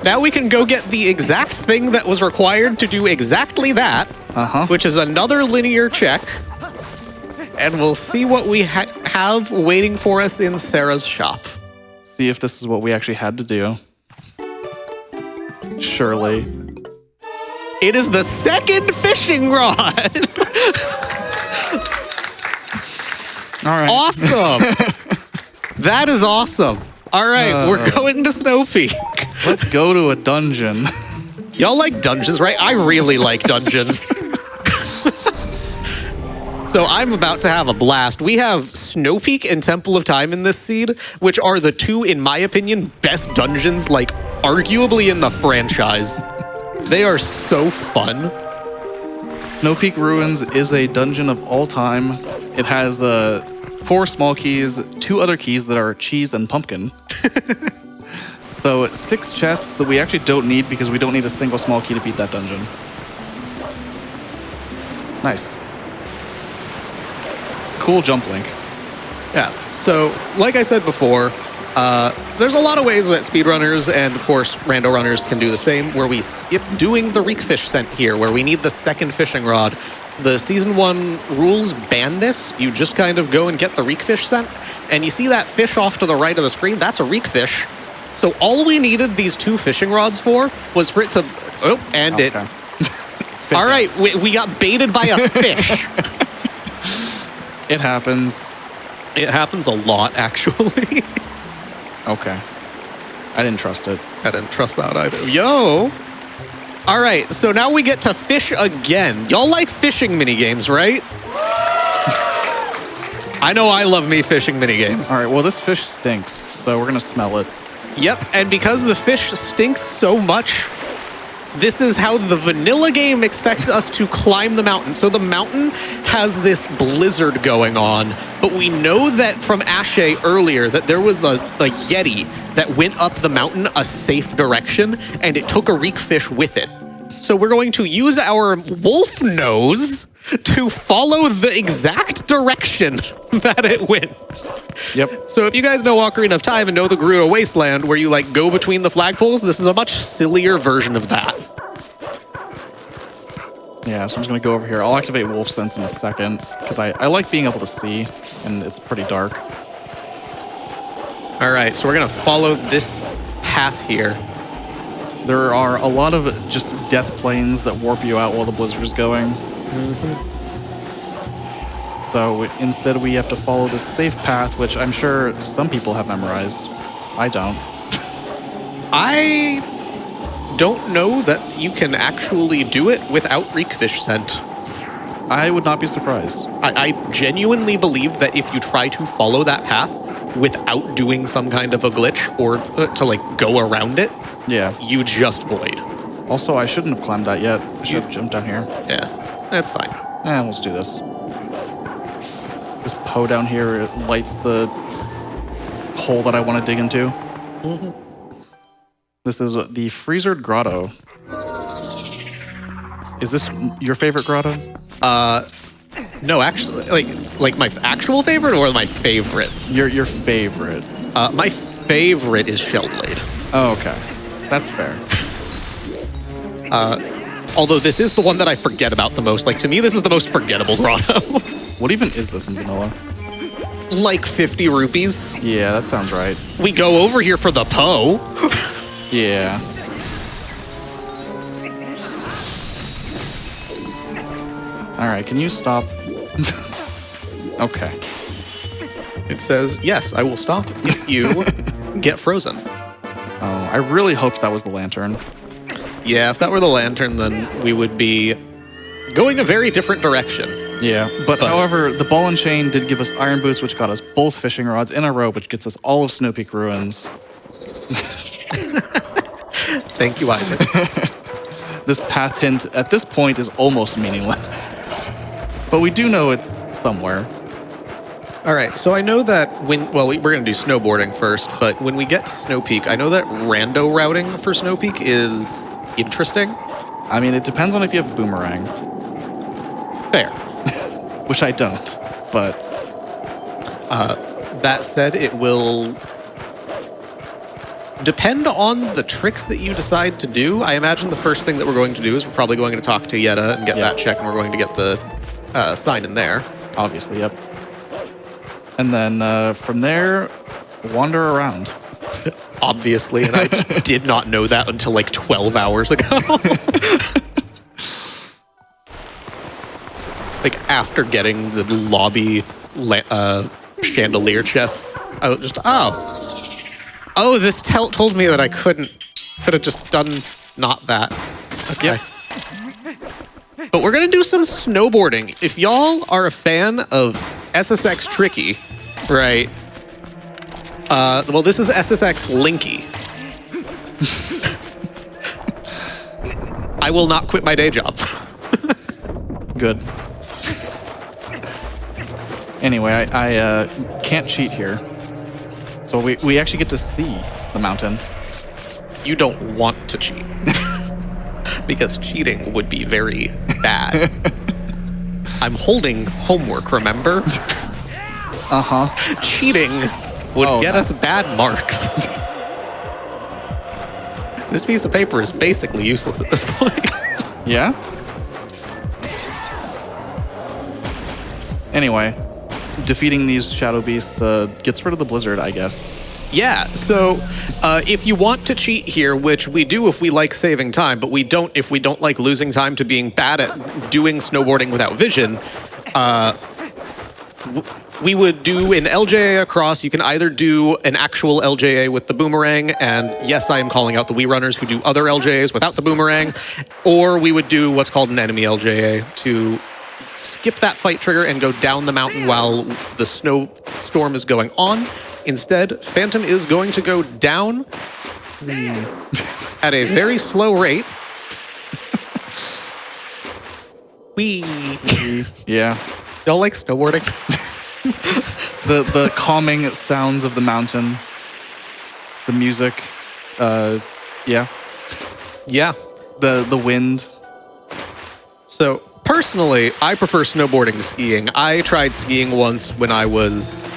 Now we can go get the exact thing that was required to do exactly that, which is another linear check. And we'll see what we have waiting for us in Sarah's shop. See if this is what we actually had to do. Surely. It is the second fishing rod. All right. Awesome. That is awesome. All right, we're going to Snowpeak. Let's go to a dungeon. Y'all like dungeons, right? I really like dungeons. So I'm about to have a blast. We have Snowpeak and Temple of Time in this seed, which are the two, in my opinion, best dungeons, like, arguably in the franchise. They are so fun. Snowpeak Ruins is a dungeon of all time. It has 4 small keys, 2 other keys that are cheese and pumpkin. So 6 chests that we actually don't need because we don't need a single small key to beat that dungeon. Nice. Cool jump link. Yeah, so like I said before, there's a lot of ways that speedrunners and, of course, rando runners can do the same, where we skip doing the reek fish scent here, where we need the second fishing rod. The Season 1 rules ban this. You just kind of go and get the reek fish scent, and you see that fish off to the right of the screen? That's a reek fish. So all we needed these 2 fishing rods for was for it to... oh, and Okay. it... All right, we got baited by a fish. It happens. It happens a lot, actually. Okay. I didn't trust it. I didn't trust that either. Yo! All right, so now we get to fish again. Y'all like fishing minigames, right? I know I love me fishing minigames. All right, well, this fish stinks, so we're going to smell it. Yep, and because the fish stinks so much, this is how the vanilla game expects us to climb the mountain. So the mountain has this blizzard going on, but we know that from Ashe earlier that there was the Yeti that went up the mountain a safe direction, and it took a reek fish with it. So we're going to use our wolf nose to follow the exact direction that it went. Yep. So if you guys know Ocarina of Time and know the Gerudo Wasteland, where you like go between the flagpoles, this is a much sillier version of that. Yeah, so I'm just going to go over here. I'll activate Wolf Sense in a second, because I like being able to see, and it's pretty dark. All right, so we're going to follow this path here. There are a lot of just death planes that warp you out while the blizzard is going. So instead we have to follow this safe path, which I'm sure some people have memorized. I don't. I don't know that you can actually do it without reekfish scent. I would not be surprised. I genuinely believe that if you try to follow that path without doing some kind of a glitch or to like go around it, Yeah. you just void. Also, I shouldn't have climbed that yet. I should have jumped down here. Yeah, that's fine. Let's do this. This Poe down here, it lights the hole that I want to dig into. This is the Freezered Grotto. Is this your favorite grotto? No, actually, like my actual favorite or my favorite? Your favorite. My favorite is Shellblade. Oh, okay. That's fair. Although this is the one that I forget about the most. Like, to me, this is the most forgettable grotto. What even is this in vanilla? Like 50 rupees. Yeah, that sounds right. We go over here for the Poe. Yeah. All right, can you stop? Okay. It says, yes, I will stop if you get frozen. Oh, I really hoped that was the lantern. Yeah, if that were the lantern, then we would be going a very different direction. Yeah, but however, the ball and chain did give us iron boots, which got us both fishing rods in a row, which gets us all of Snowpeak ruins. Thank you, Isaac. This path hint at this point is almost meaningless. But we do know it's somewhere. All right, so I know that we're going to do snowboarding first, but when we get to Snowpeak, I know that rando routing for Snowpeak is interesting. I mean, it depends on if you have boomerang. Fair. Which I don't, but... That said, it will depend on the tricks that you decide to do. I imagine the first thing that we're going to do is we're probably going to talk to Yetta and get that check, and we're going to get the sign in there. Obviously, yep. And then from there, wander around. Obviously, and I did not know that until like 12 hours ago. Like after getting the lobby chandelier chest, I was just, oh, this told me that I could have just done not that. Okay. Yep. But we're gonna do some snowboarding. If y'all are a fan of SSX Tricky, right? Well, this is SSX Linky. I will not quit my day job. Good. Anyway, I can't cheat here. So we actually get to see the mountain. You don't want to cheat. Because cheating would be very bad. I'm holding homework, remember? Uh-huh. Cheating would get us bad marks. This piece of paper is basically useless at this point. Yeah? Anyway, defeating these shadow beasts gets rid of the blizzard, I guess. Yeah, so if you want to cheat here, which we do if we like saving time, but we don't if we don't like losing time to being bad at doing snowboarding without vision, we would do an LJA across. You can either do an actual LJA with the boomerang, and yes, I am calling out the Wii runners who do other LJAs without the boomerang, or we would do what's called an enemy LJA to skip that fight trigger and go down the mountain while the snowstorm is going on. Instead, Phantom is going to go down at a very slow rate. Whee! Yeah. Y'all like snowboarding? The calming sounds of the mountain, the music, yeah. Yeah. The wind. So personally, I prefer snowboarding to skiing. I tried skiing once when I was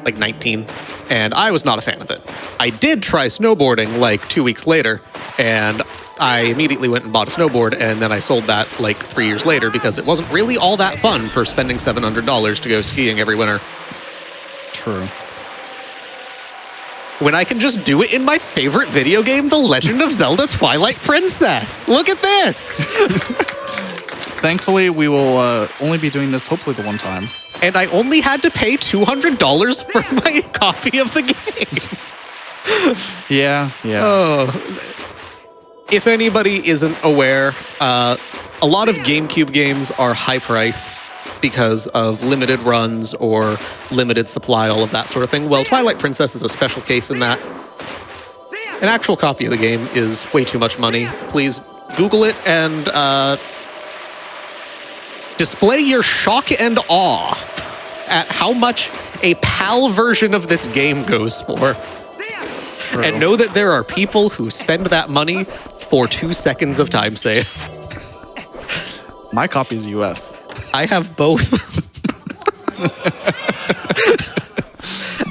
like 19, and I was not a fan of it. I did try snowboarding like 2 weeks later, and I immediately went and bought a snowboard, and then I sold that like 3 years later because it wasn't really all that fun for spending $700 to go skiing every winter. True. When I can just do it in my favorite video game, The Legend of Zelda Twilight Princess. Look at this. Thankfully, we will only be doing this hopefully the one time. And I only had to pay $200 for my copy of the game. Yeah. Oh. If anybody isn't aware, a lot of GameCube games are high price because of limited runs or limited supply, all of that sort of thing. Well, Twilight Princess is a special case in that. An actual copy of the game is way too much money. Please Google it and display your shock and awe at how much a PAL version of this game goes for. True. And know that there are people who spend that money for 2 seconds of time save. My copy is US. I have both.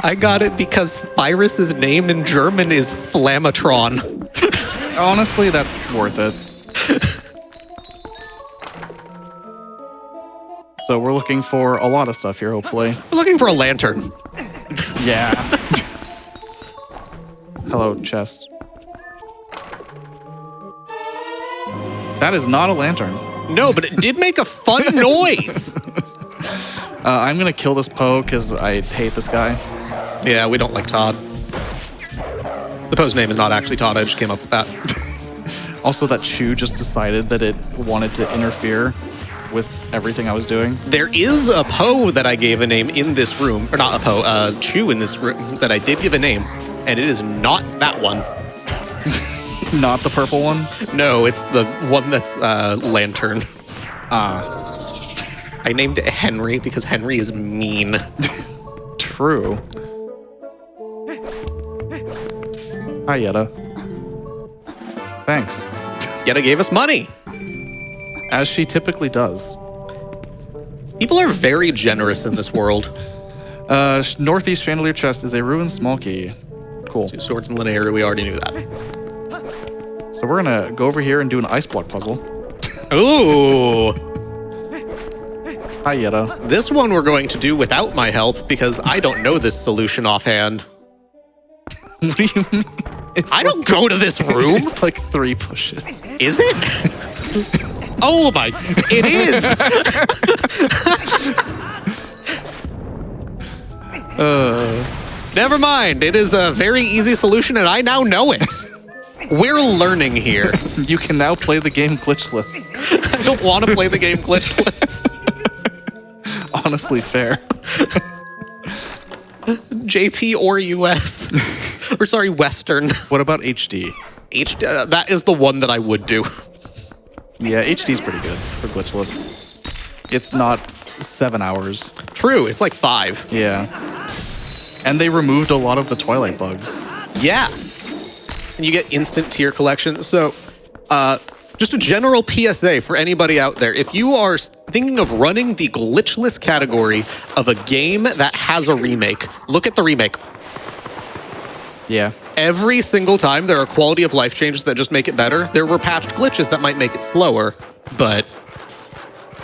I got it because Virus's name in German is Flamatron. Honestly, that's worth it. So we're looking for a lot of stuff here, hopefully. We're looking for a lantern. Yeah. Hello, chest. That is not a lantern. No, but it did make a fun noise. I'm gonna kill this Poe because I hate this guy. Yeah, we don't like Todd. The Poe's name is not actually Todd, I just came up with that. Also, that Chew just decided that it wanted to interfere with everything I was doing. There is a Poe that I gave a name in this room, or not a Poe, a Chew in this room that I did give a name, and it is not that one. Not the purple one? No, it's the one that's Lantern. I named it Henry because Henry is mean. True. Hi, Yetta. Thanks. Yetta gave us money. As she typically does. People are very generous in this world. Northeast chandelier chest is a ruined small key. Cool. 2 swords and linear, we already knew that. So we're gonna go over here and do an ice block puzzle. Ooh. Hi, Yetta. This one we're going to do without my help because I don't know this solution offhand. What do you mean? I don't go to this room. It's like 3 pushes. Is it? Oh my, it is. Never mind. It is a very easy solution and I now know it. We're learning here. You can now play the game glitchless. I don't want to play the game glitchless. Honestly, fair. JP or US. Or sorry, Western. What about HD? That is the one that I would do. Yeah, HD's pretty good for glitchless. It's not 7 hours. True, it's like 5. Yeah. And they removed a lot of the Twilight bugs. Yeah. And you get instant tier collection. So, just a general PSA for anybody out there. If you are thinking of running the glitchless category of a game that has a remake, look at the remake. Yeah. Every single time there are quality of life changes that just make it better. There were patched glitches that might make it slower, but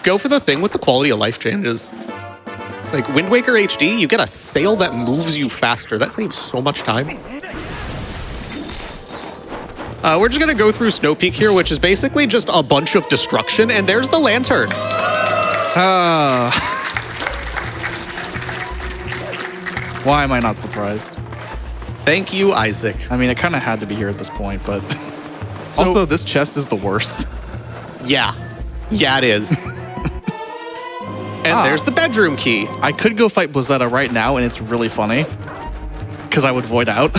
go for the thing with the quality of life changes. Like Wind Waker HD, you get a sail that moves you faster. That saves so much time. We're just gonna go through Snowpeak here, which is basically just a bunch of destruction, and there's the lantern. Why am I not surprised? Thank you, Isaac. I mean, it kind of had to be here at this point, but also this chest is the worst. Yeah. Yeah, it is. And there's the bedroom key. I could go fight Blizzetta right now, and it's really funny because I would void out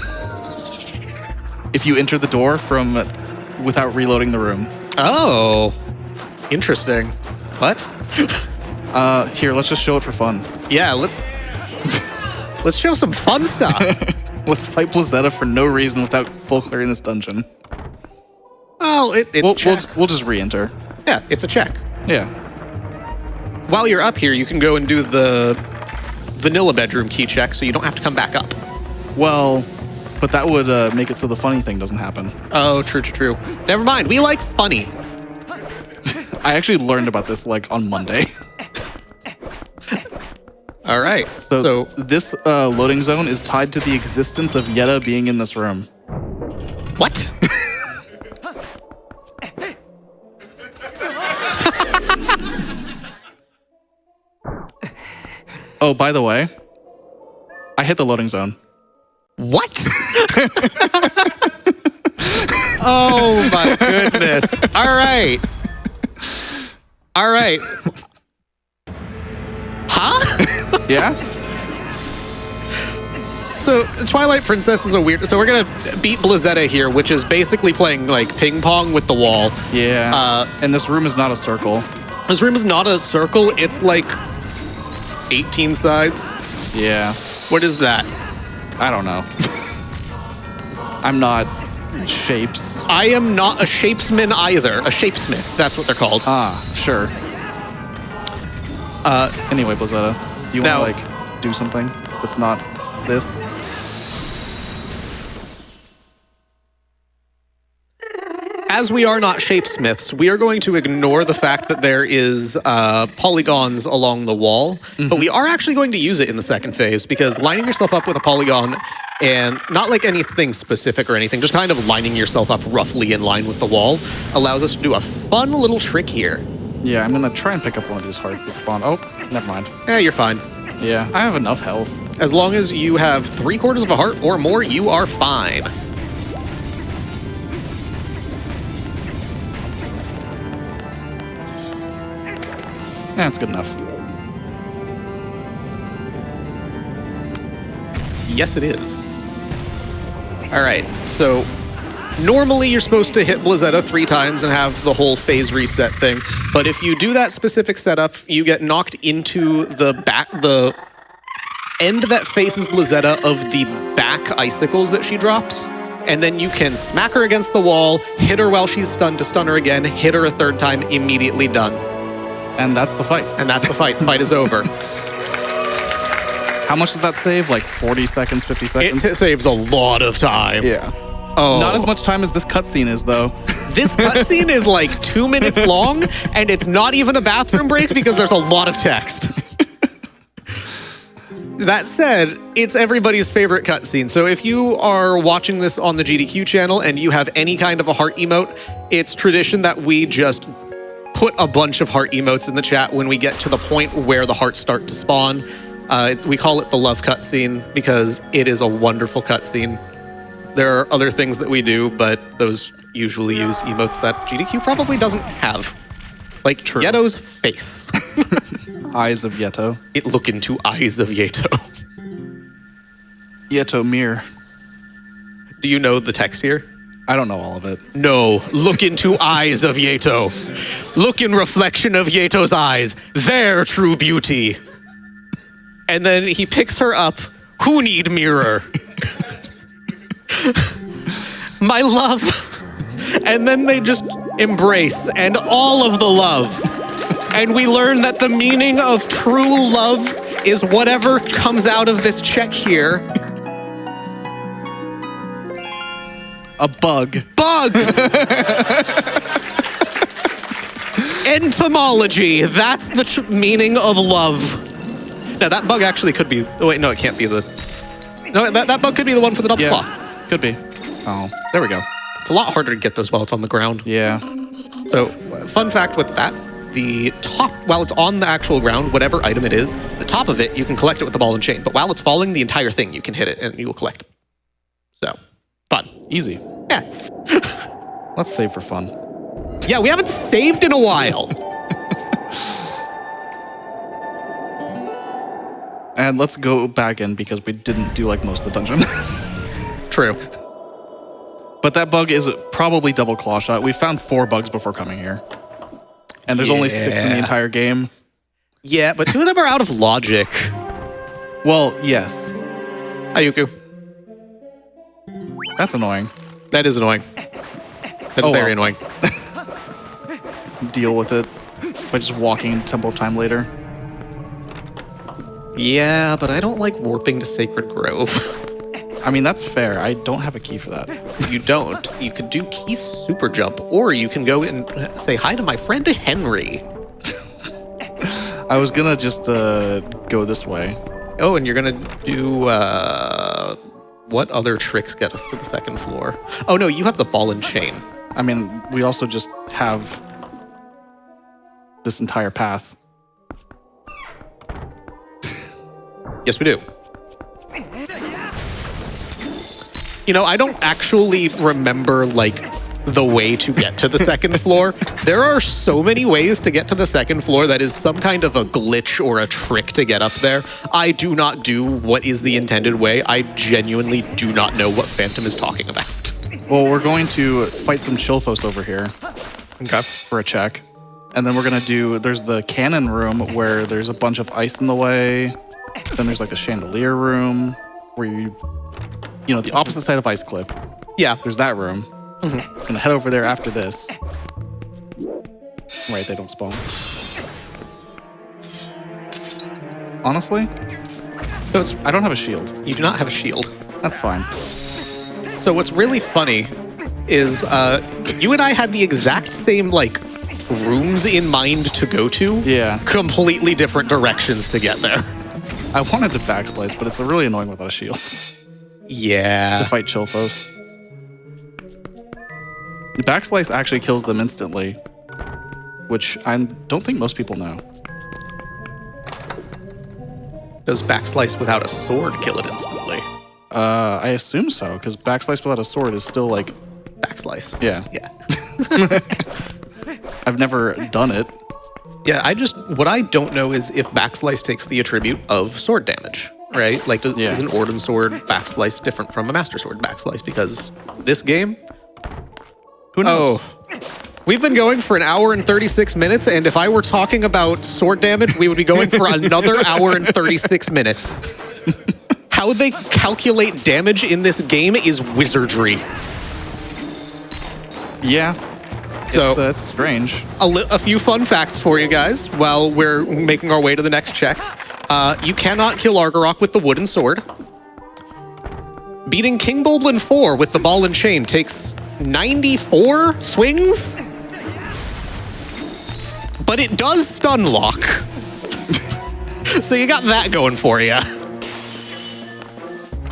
if you enter the door from without reloading the room. Oh, interesting. What? Here, let's just show it for fun. Yeah, let's show some fun stuff. Let's fight Blizzetta for no reason without full clearing this dungeon. Oh, it's a check. We'll just re-enter. Yeah, it's a check. Yeah. While you're up here, you can go and do the vanilla bedroom key check, so you don't have to come back up. Well, but that would make it so the funny thing doesn't happen. Oh, true. Never mind. We like funny. I actually learned about this like on Monday. All right. So this loading zone is tied to the existence of Yetta being in this room. What? Oh, by the way, I hit the loading zone. What? Oh my goodness. All right. Huh? Yeah? So Twilight Princess is a weird... So we're going to beat Blizzetta here, which is basically playing like ping pong with the wall. Yeah. And this room is not a circle. This room is not a circle. It's like 18 sides. Yeah. What is that? I don't know. I'm not shapes. I am not a shapesman either. A shapesmith. That's what they're called. Ah, sure. Anyway, Blizzetta, do you want to like do something that's not this? As we are not shapesmiths, we are going to ignore the fact that there is polygons along the wall, but we are actually going to use it in the second phase because lining yourself up with a polygon and not like anything specific or anything, just kind of lining yourself up roughly in line with the wall allows us to do a fun little trick here. Yeah, I'm going to try and pick up one of these hearts that spawn. Oh, never mind. Yeah, you're fine. Yeah, I have enough health. As long as you have 3/4 of a heart or more, you are fine. Yeah, it's good enough. Yes, it is. All right, so normally you're supposed to hit Blizzetta 3 times and have the whole phase reset thing, but if you do that specific setup, you get knocked into the end that faces Blizzetta of the back icicles that she drops, and then you can smack her against the wall, hit her while she's stunned to stun her again, hit her a 3rd time, immediately done. And that's the fight. And that's the fight. The fight is over. How much does that save? Like 40 seconds, 50 seconds? It saves a lot of time. Yeah. Oh. Not as much time as this cutscene is, though. This cutscene is like 2 minutes long, and it's not even a bathroom break because there's a lot of text. That said, it's everybody's favorite cutscene. So if you are watching this on the GDQ channel and you have any kind of a heart emote, it's tradition that we just put a bunch of heart emotes in the chat when we get to the point where the hearts start to spawn. We call it the love cutscene because it is a wonderful cutscene. There are other things that we do, but those usually use emotes that GDQ probably doesn't have. Like Yeto's face. Eyes of Yeto. Look into eyes of Yeto. Yeto mirror. Do you know the text here? I don't know all of it. No, look into eyes of Yeto. Look in reflection of Yeto's eyes. Their true beauty. And then he picks her up. Who need mirror? My love. And then they just embrace and all of the love. And we learn that the meaning of true love is whatever comes out of this check here. A bug. Bugs! Entomology. That's the meaning of love. Now, that bug actually could be... Oh, wait, no, it can't be the... No, that bug could be the one for the double claw. Could be. Oh, there we go. It's a lot harder to get those while it's on the ground. Yeah. So, fun fact with that. the top, while it's on the actual ground, whatever item it is, the top of it, you can collect it with the ball and chain. But while it's falling, the entire thing, you can hit it and you will collect it. So, fun. Easy. Yeah. Let's save for fun. Yeah, we haven't saved in a while. And let's go back in because we didn't do like most of the dungeon. True. But that bug is probably double claw shot. We found 4 bugs before coming here. And there's only 6 in the entire game. Yeah, but 2 of them are out of logic. Well, yes. Ayuku. That's annoying. That is annoying. That is very annoying. Deal with it by just walking into Temple of Time later. Yeah, but I don't like warping to Sacred Grove. I mean, that's fair. I don't have a key for that. You don't. You could do key super jump, or you can go and say hi to my friend Henry. I was gonna just go this way. Oh, and you're gonna do what other tricks get us to the 2nd floor? Oh no, you have the ball and chain. I mean, we also just have this entire path. Yes, we do. You know, I don't actually remember, like, the way to get to the 2nd floor. There are so many ways to get to the 2nd floor that is some kind of a glitch or a trick to get up there. I do not do what is the intended way. I genuinely do not know what Phantom is talking about. Well, we're going to fight some Chillfos over here. Okay. For a check. And then we're gonna do, there's the cannon room where there's a bunch of ice in the way. Then there's like the chandelier room where you know, the opposite side of Ice Clip. Yeah. There's that room. Mm-hmm. Gonna head over there after this. Right, they don't spawn. Honestly, I don't have a shield. You do not have a shield. That's fine. So what's really funny is you and I had the exact same, like, rooms in mind to go to. Yeah. Completely different directions to get there. I wanted to backslice, but it's really annoying without a shield. Yeah. To fight Chillfos. The backslice actually kills them instantly, which I don't think most people know. Does backslice without a sword kill it instantly? I assume so, because backslice without a sword is still like... Backslice. Yeah. Yeah. I've never done it. Yeah, what I don't know is if backslice takes the attribute of sword damage, right? Like, is an Ordon sword backslice different from a Master Sword backslice? Because this game... Who knows? Oh, we've been going for 1 hour and 36 minutes, and if I were talking about sword damage, we would be going for another 1 hour and 36 minutes. How they calculate damage in this game is wizardry. Yeah. So that's strange. A few fun facts for you guys while we're making our way to the next checks. You cannot kill Argarok with the wooden sword. Beating King Bulblin 4 with the ball and chain takes 94 swings. But it does stun lock. So you got that going for you.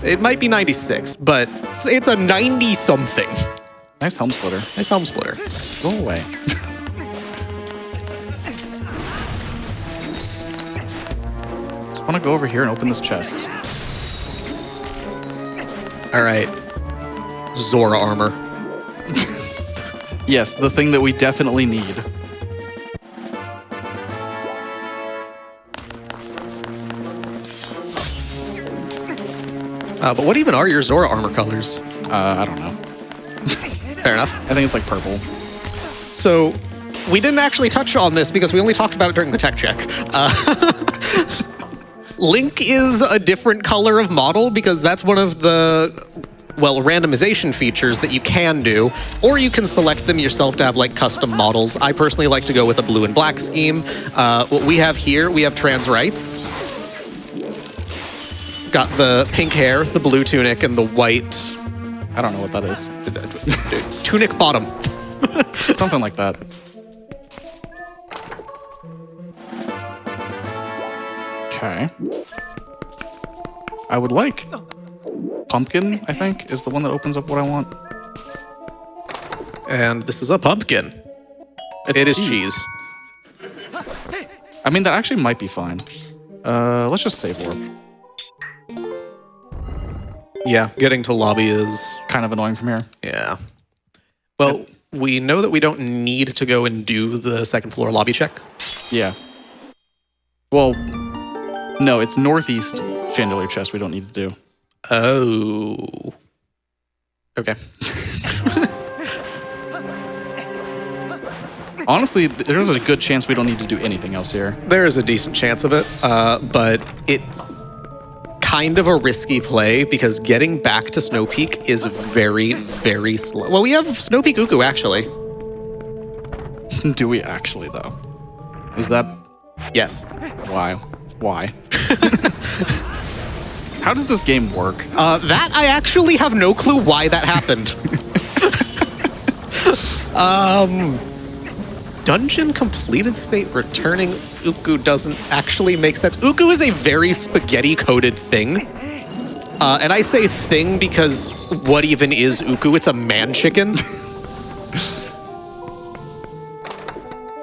It might be 96, but it's a 90-something. Nice helm splitter. Nice helm splitter. Go away. Just want to go over here and open this chest. All right. Zora armor. Yes, the thing that we definitely need. But what even are your Zora armor colors? I don't know. Fair enough. I think it's like purple. So we didn't actually touch on this because we only talked about it during the tech check. Link is a different color of model because that's one of the, well, randomization features that you can do, or you can select them yourself to have like custom models. I personally like to go with a blue and black scheme. What we have here, we have trans rights. Got the pink hair, the blue tunic, and the white... I don't know what that is. Tunic bottom. Something like that. Okay. I would like pumpkin, I think, is the one that opens up what I want. And this is a pumpkin. It is cheese. I mean, that actually might be fine. Let's just save warp. Yeah, getting to lobby is... Kind of annoying from here. Yeah. Well, we know that we don't need to go and do the second floor lobby check. Yeah. Well, no, it's northeast chandelier chest we don't need to do. Oh. Okay. Honestly, there's a good chance we don't need to do anything else here. There is a decent chance of it, but it's kind of a risky play because getting back to Snowpeak is very, very slow. Well, we have Snowpeak Uku, actually. Do we actually, though? Is that... Yes. Why? Why? How does this game work? That I actually have no clue why that happened. Dungeon completed state returning Uku doesn't actually make sense. Uku is a very spaghetti-coated thing. And I say thing because what even is Uku? It's a man-chicken.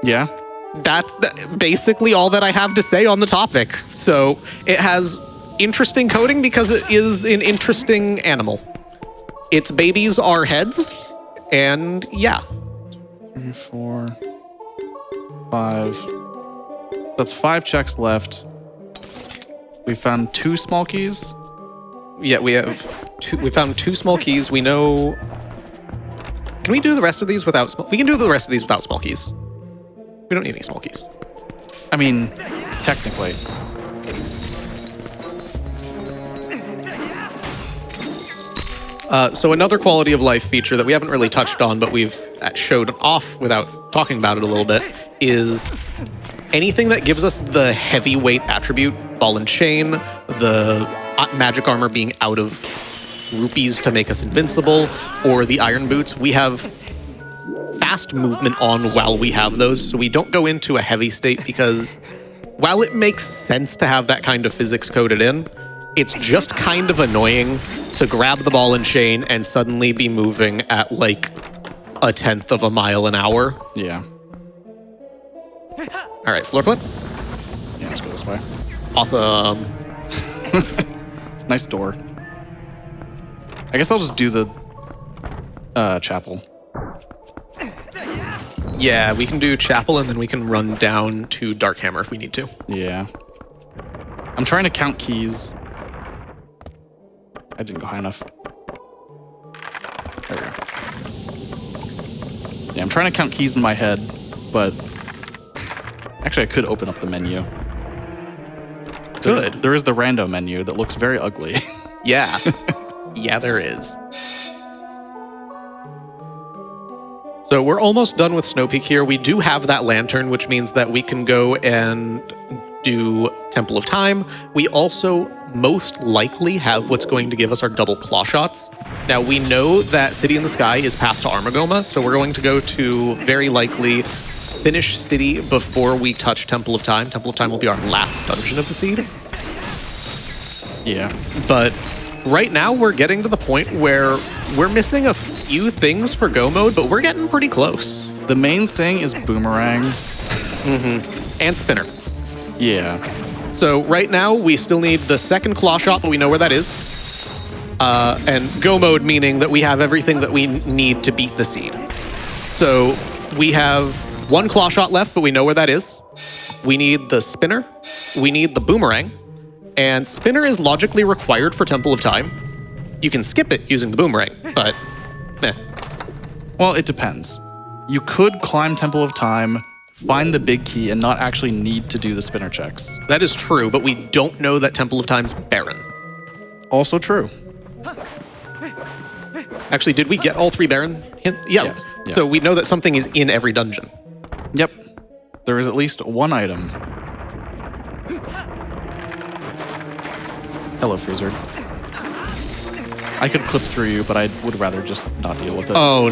Yeah. That's basically all that I have to say on the topic. So it has interesting coding because it is an interesting animal. Its babies are heads, and yeah. 3, 4, 5. That's 5 checks left. We found 2 small keys. Yeah, we have two. We found 2 small keys. We know. Can we do the rest of these without small? We can do the rest of these without small keys. We don't need any small keys. I mean, technically. So another quality of life feature that we haven't really touched on, but we've showed off without talking about it a little bit, is anything that gives us the heavyweight attribute, ball and chain, the magic armor being out of rupees to make us invincible, or the iron boots, we have fast movement on while we have those, so we don't go into a heavy state because while it makes sense to have that kind of physics coded in, it's just kind of annoying to grab the ball and chain and suddenly be moving at like 1/10 of a mile an hour. Yeah. All right, floor clip. Yeah, let's go this way. Awesome. Nice door. I guess I'll just do the chapel. Yeah, we can do chapel and then we can run down to Darkhammer if we need to. Yeah. I'm trying to count keys. I didn't go high enough. There we go. Yeah, I'm trying to count keys in my head, but actually I could open up the menu. Good. There is the Rando menu that looks very ugly. Yeah. Yeah, there is. So we're almost done with Snowpeak here. We do have that lantern, which means that we can go and do Temple of Time. We also most likely have what's going to give us our double claw shots. Now, we know that City in the Sky is path to Armagoma, so we're going to go to very likely finish City before we touch Temple of Time. Temple of Time will be our last dungeon of the seed. Yeah. But right now, we're getting to the point where we're missing a few things for Go mode, but we're getting pretty close. The main thing is boomerang. And spinner. Yeah. So right now, we still need the second claw shot, but we know where that is. And Go mode meaning that we have everything that we need to beat the seed. So we have 1 claw shot left, but we know where that is. We need the spinner. We need the boomerang. And spinner is logically required for Temple of Time. You can skip it using the boomerang, but Well, it depends. You could climb Temple of Time, find the big key, and not actually need to do the spinner checks. That is true, but we don't know that Temple of Time's barren. Also true. Actually, did we get all 3 barren? Yeah. Yes. Yeah. So we know that something is in every dungeon. Yep. There is at least 1 item. Hello, Freezer. I could clip through you, but I would rather just not deal with it. Oh,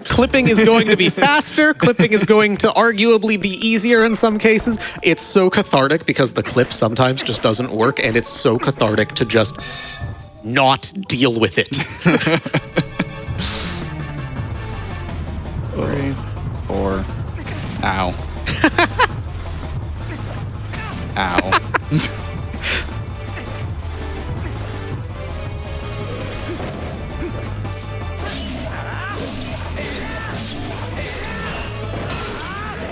clipping is going to be faster. Clipping is going to arguably be easier in some cases. It's so cathartic because the clip sometimes just doesn't work, and it's so cathartic to just not deal with it. 3, 4. Ow. Ow.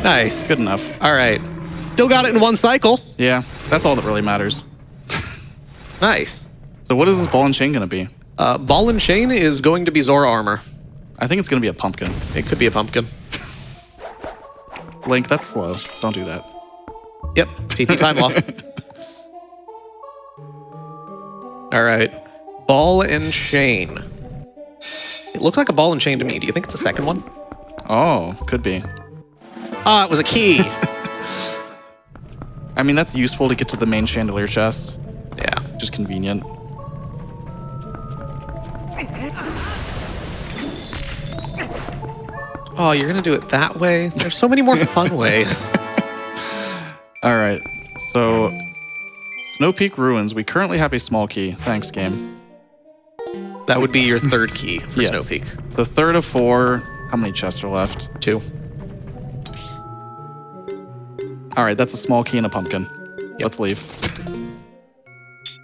Nice. Good enough. All right. Still got it in one cycle. Yeah, that's all that really matters. Nice. So what is this ball and chain going to be? Ball and chain is going to be Zora armor. I think it's going to be a pumpkin. It could be a pumpkin. Link, that's slow. Don't do that. Yep. TP time off. All right. Ball and chain. It looks like a ball and chain to me. Do you think it's the second one? Oh, could be. Ah, it was a key. I mean, that's useful to get to the main chandelier chest. Yeah. Just convenient. Oh, you're going to do it that way? There's so many more fun ways. All right. So, Snowpeak Ruins. We currently have a small key. Thanks, game. That would be your third key for Yes. Snowpeak. So, third of 4. How many chests are left? 2. All right, that's a small key and a pumpkin. Let's leave.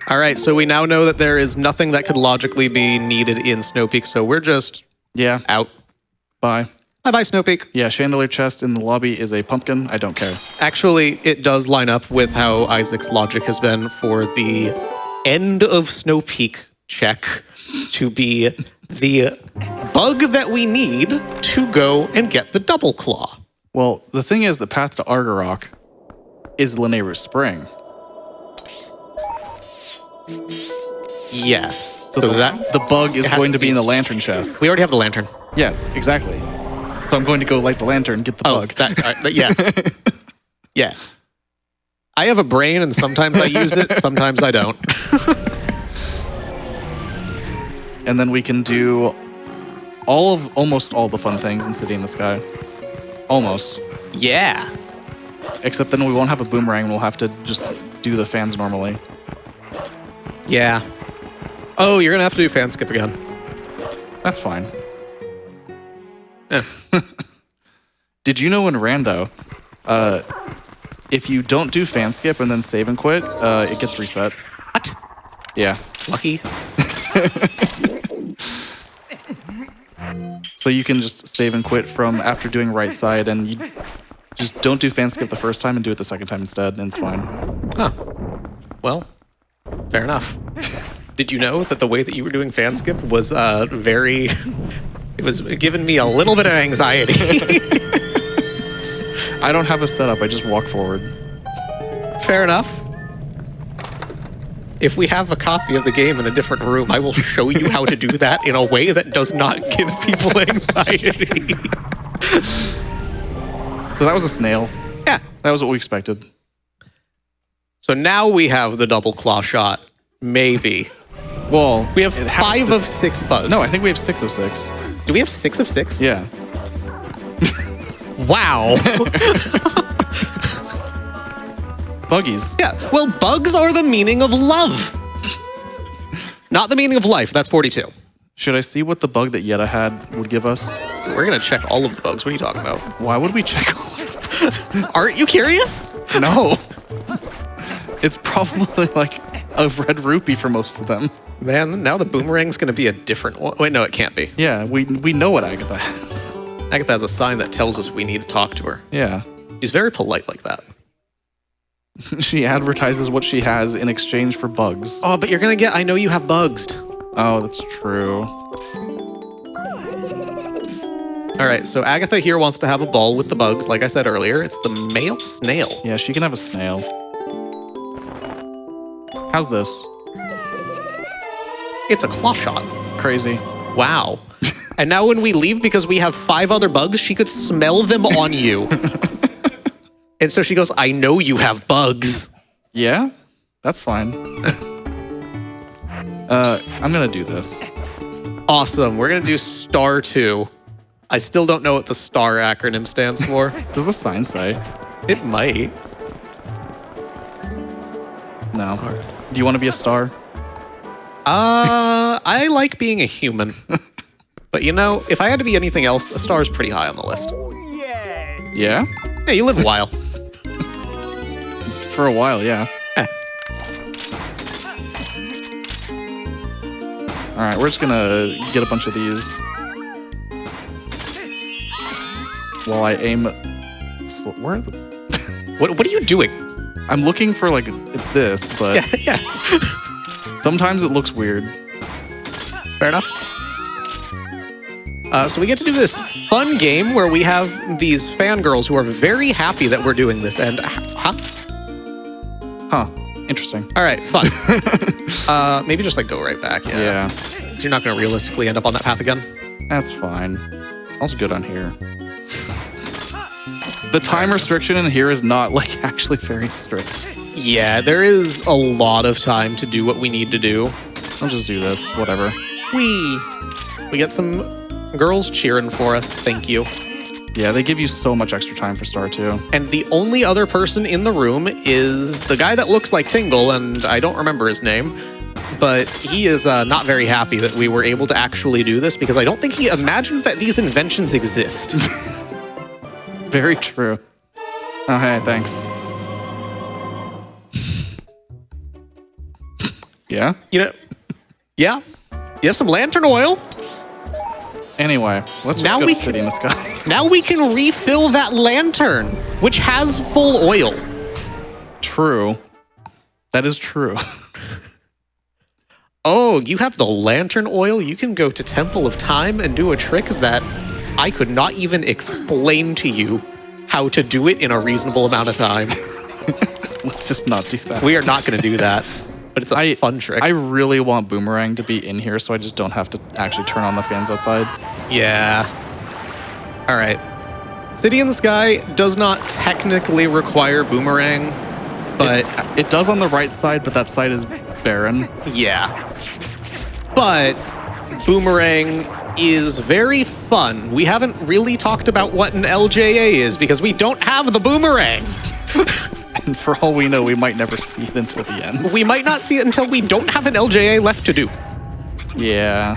All right, so we now know that there is nothing that could logically be needed in Snowpeak, so we're just Yeah. out. Bye. Bye-bye, Snowpeak. Yeah, chandelier chest in the lobby is a pumpkin. I don't care. Actually, it does line up with how Isaac's logic has been for the end of Snowpeak check to be the bug that we need to go and get the double claw. Well, the thing is, the path to Argarok is Lanayru Spring. Yes. So the bug is it has going to to be be- in the lantern chest. We already have the lantern. Yeah, exactly. So I'm going to go light the lantern, get the bug. Yes. Yeah. I have a brain and sometimes I use it, sometimes I don't. And then we can do almost all the fun things in City in the Sky. Almost. Yeah. Except then we won't have a boomerang. We'll have to just do the fans normally. Yeah. Oh, you're going to have to do fan skip again. That's fine. Yeah. Did you know in Rando, if you don't do fan skip and then save and quit, it gets reset? What? Yeah. Lucky. So you can just save and quit from after doing right side, and you just don't do fan skip the first time and do it the second time instead, and it's fine. Huh. Well, fair enough. Did you know that the way that you were doing fan skip was very... It was giving me a little bit of anxiety. I don't have a setup. I just walk forward. Fair enough. If we have a copy of the game in a different room, I will show you how to do that in a way that does not give people anxiety. So that was a snail. Yeah. That was what we expected. So now we have the double claw shot. Maybe. Well, We have it has 5 to- of 6 bugs. No, I think we have 6 of 6. Do we have 6 of 6? Yeah. Wow. Buggies. Yeah. Well, bugs are the meaning of love. Not the meaning of life. That's 42. Should I see what the bug that Yetta had would give us? We're going to check all of the bugs. What are you talking about? Why would we check all of them? Aren't you curious? No. It's probably like a red rupee for most of them. Man, now the boomerang's going to be a different one. Wait, no, it can't be. Yeah, we know what Agatha has. Agatha has a sign that tells us we need to talk to her. Yeah. She's very polite like that. She advertises what she has in exchange for bugs. Oh, but you're going to get, I know you have bugs. Oh, that's true. All right, so Agatha here wants to have a ball with the bugs. Like I said earlier, it's the male snail. Yeah, she can have a snail. How's this? It's a claw shot. Crazy. Wow. And now when we leave, because we have 5 other bugs, she could smell them on you. And so she goes, I know you have bugs. Yeah? That's fine. I'm gonna do this. Awesome. We're going to do star 2. I still don't know what the star acronym stands for. Does the sign say? It might. No. Do you want to be a star? I like being a human. But you know, if I had to be anything else, a star is pretty high on the list. Yeah? Yeah, you live a while. For a while, yeah. All right, we're just gonna get a bunch of these while I aim. Where are the... What are you doing? I'm looking for like it's this, but Yeah. sometimes it looks weird. Fair enough. So we get to do this fun game where we have these fangirls who are very happy that we're doing this. And Huh? Interesting. All right, fun. Maybe just like go right back. Yeah. So you're not going to realistically end up on that path again. That's fine. Also good on here. The time restriction in here is not like actually very strict. Yeah, there is a lot of time to do what we need to do. I'll just do this, whatever. We get some girls cheering for us. Thank you. Yeah, they give you so much extra time for Star 2. And the only other person in the room is the guy that looks like Tingle, and I don't remember his name, but he is not very happy that we were able to actually do this because I don't think he imagined that these inventions exist. Very true. Oh, hey, thanks. Yeah? Yeah. You have some lantern oil. Anyway, let's Now go we to City in the Sky. Now we can refill that lantern, which has full oil. True. That is true. Oh, you have the lantern oil? You can go to Temple of Time and do a trick that I could not even explain to you how to do it in a reasonable amount of time. Let's just not do that. We are not going to do that, but it's a fun trick. I really want Boomerang to be in here so I just don't have to actually turn on the fans outside. Yeah. All right. City in the Sky does not technically require Boomerang, but... It does on the right side, but that side is barren. Yeah. But Boomerang is very fun. We haven't really talked about what an LJA is because we don't have the Boomerang. And for all we know, we might never see it until the end. We might not see it until we don't have an LJA left to do. Yeah.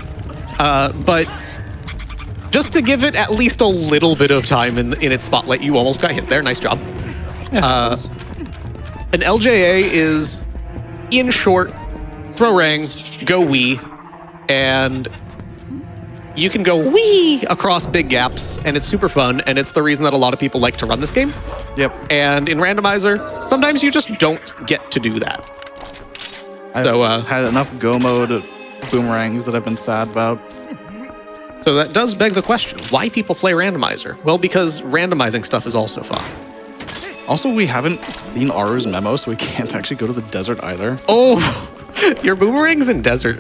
But just to give it at least a little bit of time in its spotlight, you almost got hit there. Nice job. Yeah, An LJA is, in short, throw rang, go wee, and you can go wee across big gaps, and it's super fun, and it's the reason that a lot of people like to run this game. Yep. And in randomizer, sometimes you just don't get to do that. I've had enough go mode boomerangs that I've been sad about. So that does beg the question, why people play randomizer? Well, because randomizing stuff is also fun. Also, we haven't seen Aru's memo, so we can't actually go to the desert either. Oh, your boomerang's in desert.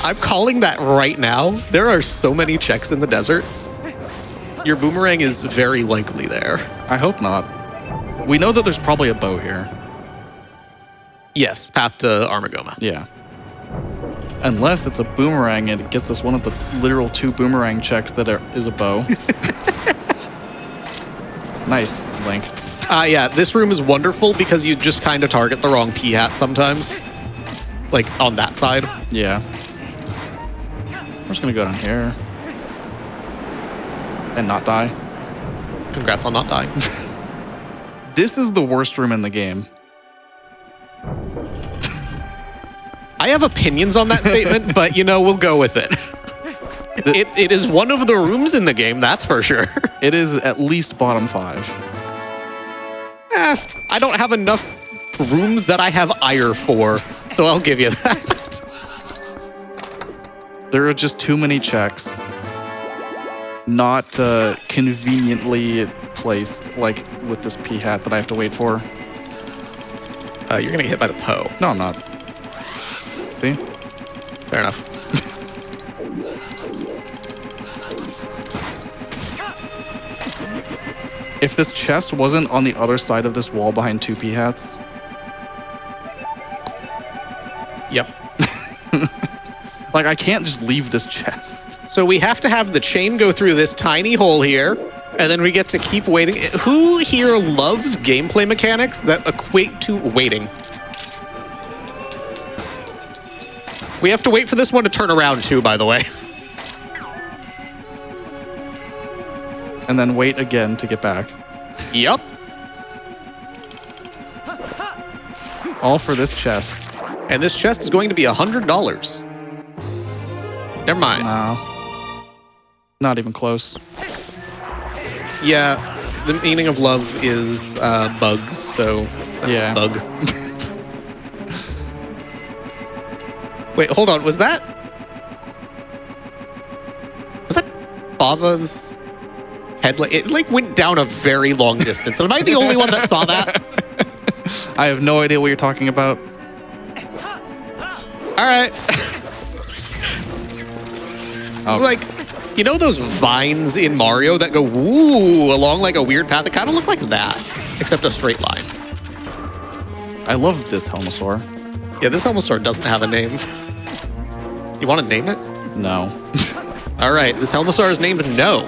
I'm calling that right now. There are so many checks in the desert. Your boomerang is very likely there. I hope not. We know that there's probably a bow here. Yes, path to Armagoma. Yeah. Unless it's a boomerang and it gets us one of the literal 2 boomerang checks that is a bow. Nice, Link. Yeah, this room is wonderful because you just kind of target the wrong P-hat sometimes. Like, on that side. Yeah. We're just gonna go down here. And not die. Congrats on not dying. This is the worst room in the game. I have opinions on that statement, but, you know, we'll go with it. It is one of the rooms in the game, that's for sure. It is at least bottom 5. I don't have enough rooms that I have ire for, so I'll give you that. There are just too many checks. Not conveniently placed, like with this P-hat that I have to wait for. You're gonna get hit by the Poe. No, I'm not. See? Fair enough. If this chest wasn't on the other side of this wall behind 2 P-hats. Yep. Like, I can't just leave this chest. So we have to have the chain go through this tiny hole here, and then we get to keep waiting. Who here loves gameplay mechanics that equate to waiting? We have to wait for this one to turn around too, by the way. And then wait again to get back. Yep. All for this chest. And this chest is going to be $100. Never mind. No. Not even close. Yeah, the meaning of love is bugs, so that's Yeah. a bug. Wait, hold on. Was that Baba's headlight? It like went down a very long distance. Am I the only one that saw that? I have no idea what you're talking about. All right. Oh. It's like, you know those vines in Mario that go woo along like a weird path? It kind of look like that, except a straight line. I love this Helmosaur. Yeah, this Helmosaur doesn't have a name. You want to name it? No. All right, this Helmosaur is named No.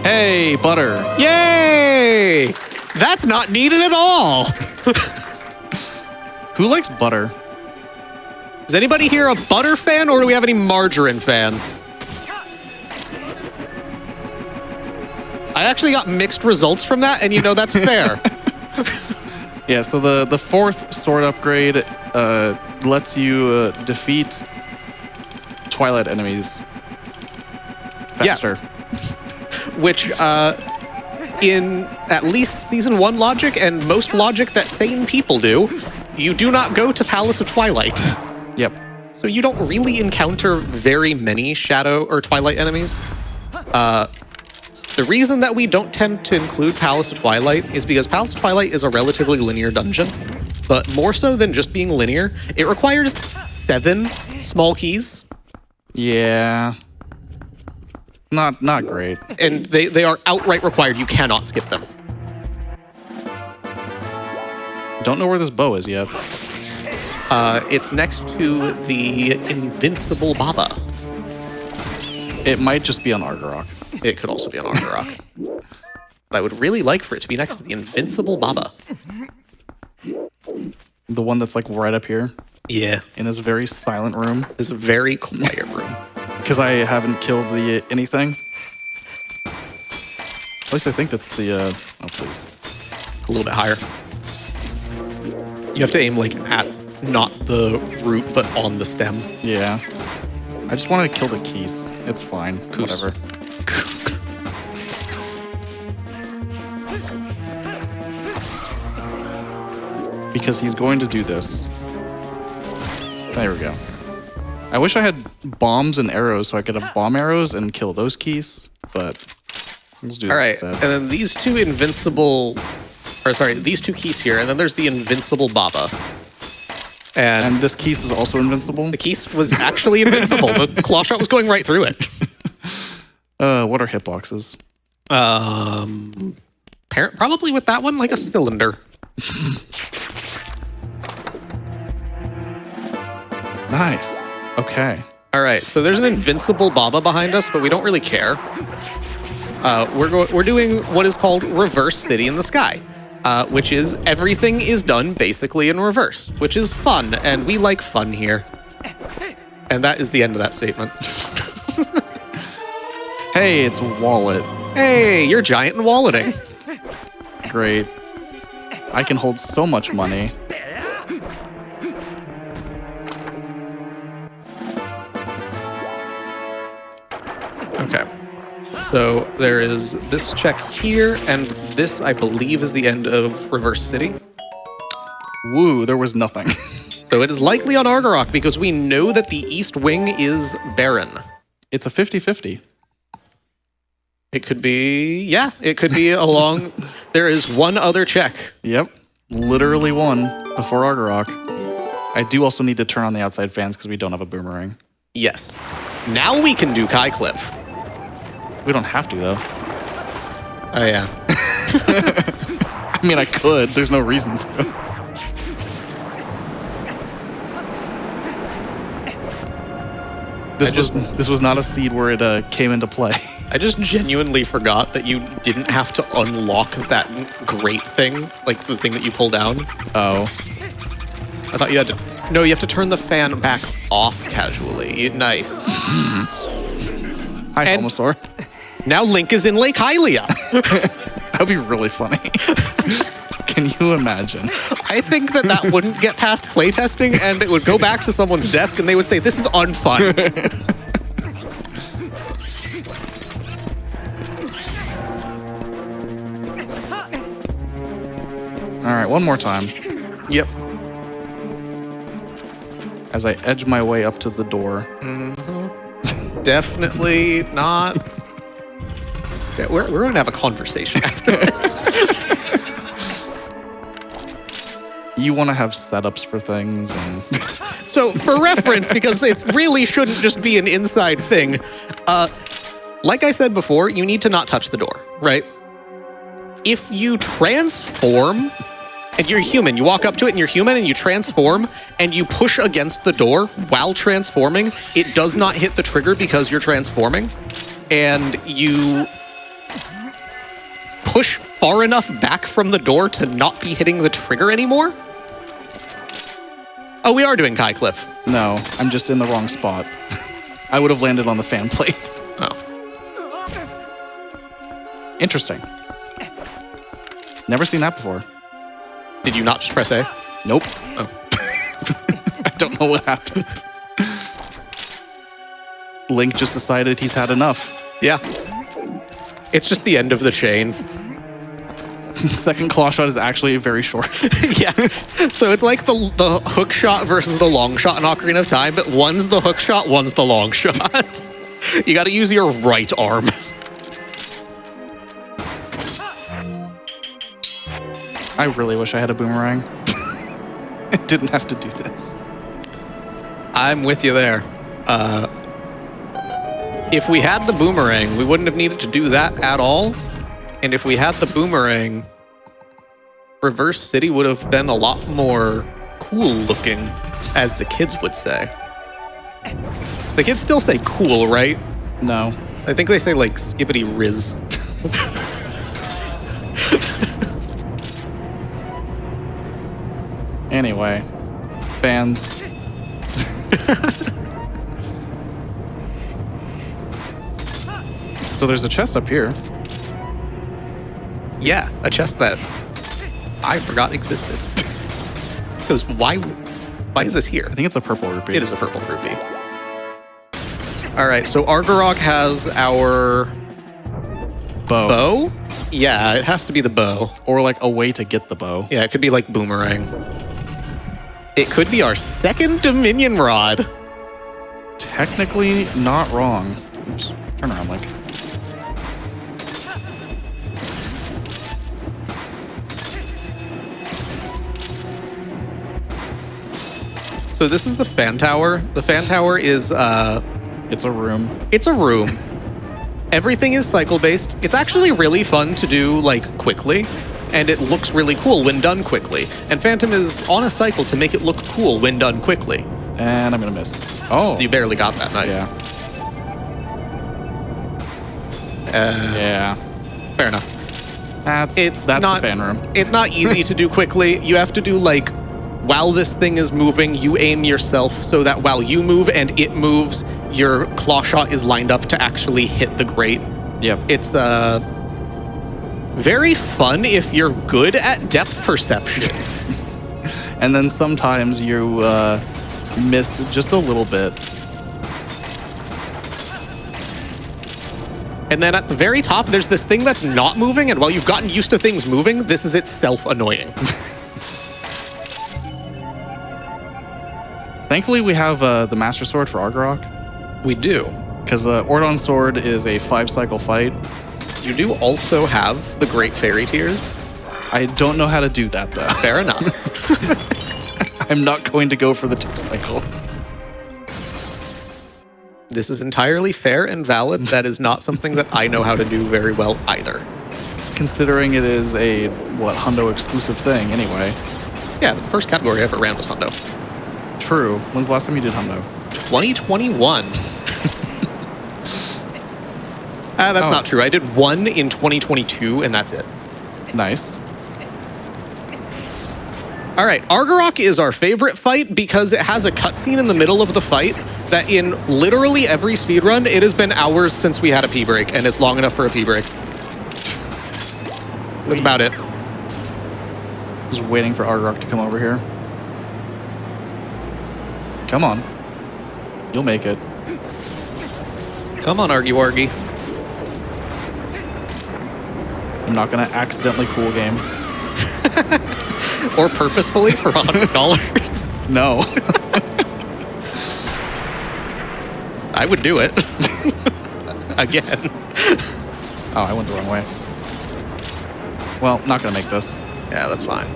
Hey, Butter. Yay! That's not needed at all. Who likes butter? Is anybody here a butter fan, or do we have any margarine fans? I actually got mixed results from that, and you know that's fair. Yeah, so the fourth sword upgrade lets you defeat Twilight enemies faster. Which, in at least Season 1 logic and most logic that sane people do, you do not go to Palace of Twilight. Yep. So you don't really encounter very many Shadow or Twilight enemies. The reason that we don't tend to include Palace of Twilight is because Palace of Twilight is a relatively linear dungeon, but more so than just being linear, it requires 7 small keys. Yeah. Not great. And they are outright required. You cannot skip them. Don't know where this bow is yet. It's next to the Invincible Baba. It might just be on Argarok. It could also be on Argarok. But I would really like for it to be next to the Invincible Baba. The one that's like right up here Yeah. in this very silent room. It's a very quiet room. Because I haven't killed the anything. At least I think that's the, oh please. A little bit higher. You have to aim like at not the root, but on the stem. Yeah. I just wanted to kill the keys. It's fine. Coos. Whatever. Because he's going to do this. There we go. I wish I had bombs and arrows so I could have bomb arrows and kill those keys, but let's do this All right, instead. and then these two these two keys here, and then there's the Invincible Baba. And And this keys is also invincible? the keys was actually invincible. The claw shot was going right through it. What are hitboxes? Probably with that one, like a cylinder. Nice. Okay. All right, so there's an Invincible Baba behind us, but we don't really care. We're doing what is called Reverse City in the Sky, which is everything is done basically in reverse, which is fun, and we like fun here. And that is the end of that statement. Hey, it's Wallet. Hey, you're giant and walleting. Great. I can hold so much money. Okay. So there is this check here, and this, I believe, is the end of Reverse City. Woo, there was nothing. So it is likely on Argarok because we know that the East Wing is barren. It's a 50-50. It could be, yeah, it could be along. There is one other check. Yep. Literally one before Argarok. I do also need to turn on the outside fans because we don't have a boomerang. Yes. Now we can do Kai Cliff. We don't have to, though. Oh, yeah. I mean, I could. There's no reason to. This was not a seed where it came into play. I just genuinely forgot that you didn't have to unlock that great thing, like the thing that you pull down. Oh. I thought you had to... No, you have to turn the fan back off casually. Nice. Hi, And- Bulbasaur. Now Link is in Lake Hylia. That'd be really funny. Can you imagine? I think that wouldn't get past playtesting, and it would go back to someone's desk, and they would say, "This is unfun." All right, one more time. Yep. As I edge my way up to the door. Definitely not. Yeah, we're going to have a conversation after this. You want to have setups for things and... So, for reference, because it really shouldn't just be an inside thing, like I said before, you need to not touch the door, right? If you transform, and you're human, you walk up to it and you're human and you transform, and you push against the door while transforming, it does not hit the trigger because you're transforming, and you push far enough back from the door to not be hitting the trigger anymore. Oh, we are doing Kai Cliff. No, I'm just in the wrong spot. I would have landed on the fan plate. Oh. Interesting. Never seen that before. Did you not just press A? Nope. Oh. I don't know what happened. Link just decided he's had enough. Yeah. It's just the end of the chain. The second claw shot is actually very short. Yeah. So it's like the hook shot versus the long shot in Ocarina of Time, but one's the hook shot, one's the long shot. You got to use your right arm. I really wish I had a boomerang. I didn't have to do this. I'm with you there. If we had the boomerang, we wouldn't have needed to do that at all. And if we had the boomerang, Reverse City would have been a lot more cool looking, as the kids would say. The kids still say cool, right? No. I think they say like skibbity riz. Anyway, fans. So there's a chest up here. Yeah, a chest that I forgot existed. Because why is this here? I think it's a purple rupee. It is a purple rupee. All right, so Argarok has our bow? Yeah, it has to be the bow. Or like a way to get the bow. Yeah, it could be like boomerang. It could be our second Dominion Rod. Technically not wrong. Oops, turn around, Link. So this is the fan tower. The fan tower is It's a room. it's a room. Everything is cycle-based. It's actually really fun to do like quickly, and it looks really cool when done quickly. And Phantom is on a cycle to make it look cool when done quickly. And I'm gonna miss. Oh. You barely got that. Nice. Yeah. Yeah. Fair enough. That's not the fan room. It's not easy to do quickly. You have to do like, while this thing is moving, you aim yourself so that while you move and it moves, your claw shot is lined up to actually hit the grate. Yep. It's very fun if you're good at depth perception. And then sometimes you miss just a little bit. And then at the very top, there's this thing that's not moving, and while you've gotten used to things moving, this is itself annoying. Thankfully, we have the Master Sword for Argarok. We do. Because the Ordon Sword is a 5-cycle fight. You do also have the Great Fairy Tears. I don't know how to do that, though. Fair enough. I'm not going to go for the 2-cycle. This is entirely fair and valid. That is not something that I know how to do very well either. Considering it is a, Hundo exclusive thing, anyway. Yeah, the first category I ever ran was Hundo. True. When's the last time you did Hundo? 2021. That's not true. I did one in 2022, and that's it. Nice. All right, Argarok is our favorite fight because it has a cutscene in the middle of the fight that in literally every speedrun, it has been hours since we had a pee break, and it's long enough for a pee break. That's about it. Just waiting for Argarok to come over here. Come on. You'll make it. Come on, Argy-Wargy. I'm not gonna accidentally cool game. Or purposefully for $100. No. I would do it. Again. Oh, I went the wrong way. Well, not gonna make this. Yeah, that's fine.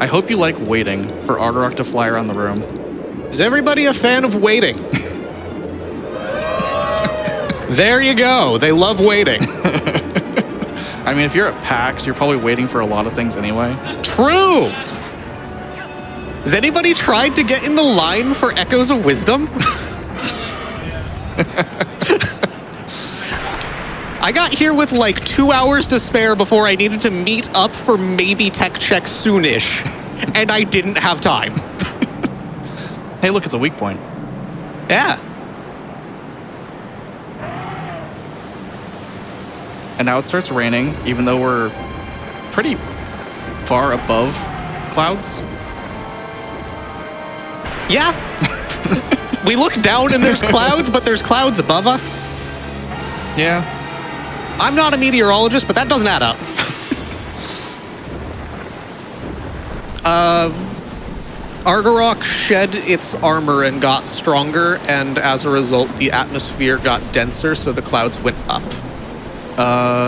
I hope you like waiting for Argarok to fly around the room. Is everybody a fan of waiting? There you go. They love waiting. I mean, if you're at PAX, you're probably waiting for a lot of things anyway. True. Has anybody tried to get in the line for Echoes of Wisdom? I got here with like 2 hours to spare before I needed to meet up for maybe tech check soonish, and I didn't have time. Hey, look, it's a weak point. Yeah. And now it starts raining, even though we're pretty far above clouds. Yeah. We look down and there's clouds, but there's clouds above us. Yeah. I'm not a meteorologist, but that doesn't add up. Argarok shed its armor and got stronger, and as a result, the atmosphere got denser, so the clouds went up.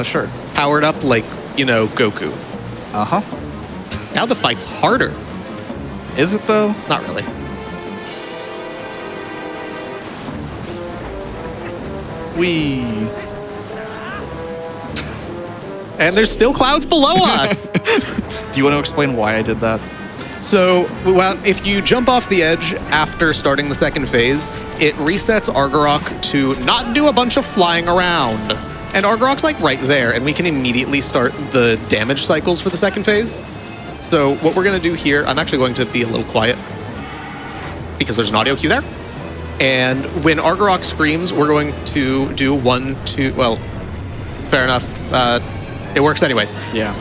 Sure. Powered up like, you know, Goku. Uh-huh. Now the fight's harder. Is it, though? Not really. Wee. And there's still clouds below us. Do you want to explain why I did that? So, well, if you jump off the edge after starting the second phase, it resets Argarok to not do a bunch of flying around. And Argarok's like right there, and we can immediately start the damage cycles for the second phase. So what we're going to do here, I'm actually going to be a little quiet because there's an audio cue there. And when Argarok screams, we're going to do 1, 2, well, fair enough. It works anyways. Yeah.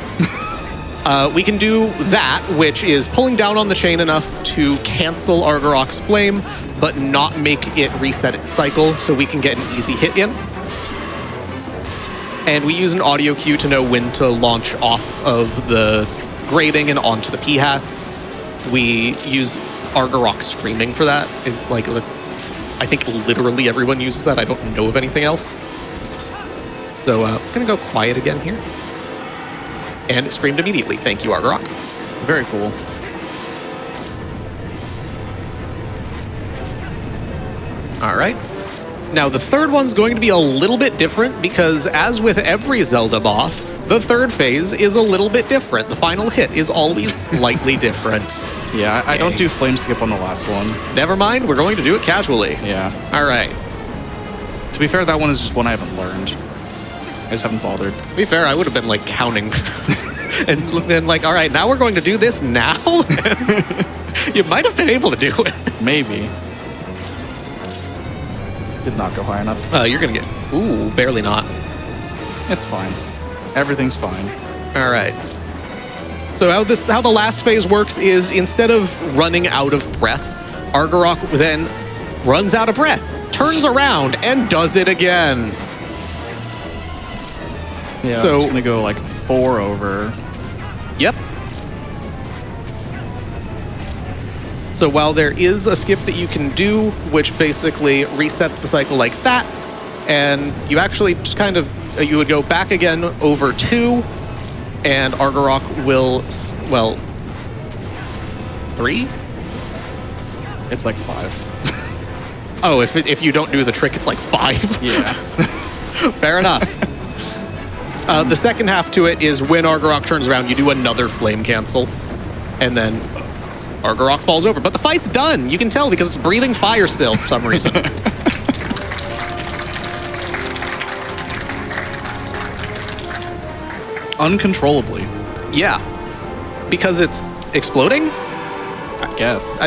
We can do that, which is pulling down on the chain enough to cancel Argarok's flame, but not make it reset its cycle, so we can get an easy hit in. And we use an audio cue to know when to launch off of the grating and onto the P-hats. We use Argarok screaming for that. It's like, I think literally everyone uses that. I don't know of anything else. So I'm gonna go quiet again here. And it screamed immediately. Thank you, Argarok. Very cool. All right. Now, the third one's going to be a little bit different because, as with every Zelda boss, the third phase is a little bit different. The final hit is always slightly different. Yeah, I don't do flame skip on the last one. Never mind, we're going to do it casually. Yeah. All right. To be fair, that one is just one I haven't learned. I just haven't bothered. To be fair, I would have been like counting and been like, all right, now we're going to do this now? You might have been able to do it. Maybe. Did not go high enough. You're going to get, ooh, barely not. It's fine. Everything's fine. All right. So how the last phase works is instead of running out of breath, Argarok then runs out of breath, turns around, and does it again. Yeah, So- I'm just gonna go like 4 over. Yep. So while there is a skip that you can do, which basically resets the cycle like that, and you actually just kind of, you would go back again over 2, and Argarok will, well, 3? It's like 5. Oh, if you don't do the trick, it's like 5. Yeah. Fair enough. The second half to it is when Argarok turns around, you do another flame cancel, and then Argarok falls over. But the fight's done. You can tell because it's breathing fire still for some reason. Uncontrollably. Yeah. Because it's exploding? I guess.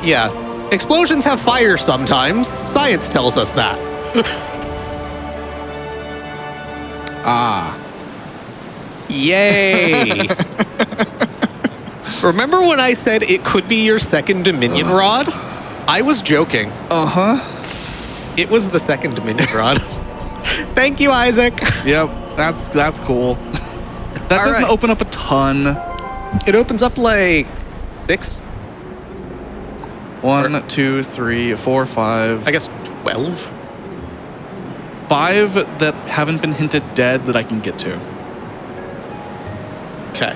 Yeah. Explosions have fire sometimes. Science tells us that. Yay! Remember when I said it could be your second Dominion Rod? I was joking. It was the second Dominion Rod. Thank you, Isaac. Yep, that's cool. That doesn't open up a ton. It opens up like 6? 1, 2, 3, 4, 5. I guess 12? 5 that haven't been hinted dead that I can get to. Okay.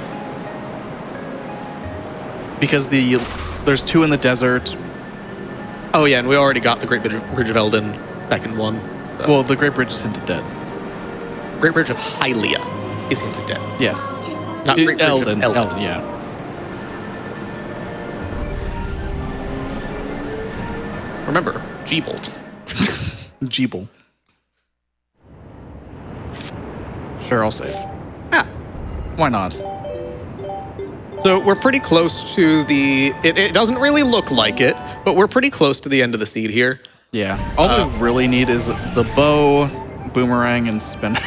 Because there's 2 in the desert. Oh yeah, and we already got the Great Bridge of Eldon, second one. So. Well, the Great Bridge is hinted dead. Great Bridge of Hylia is hinted dead. Yes. Not Great Bridge Eldon. of Eldon. Yeah. Remember, G-Bolt. Jeeble. Sure, I'll save. Yeah. Why not? So we're pretty close to the... It doesn't really look like it, but we're pretty close to the end of the seed here. Yeah. All we really need is the bow, boomerang, and spinner.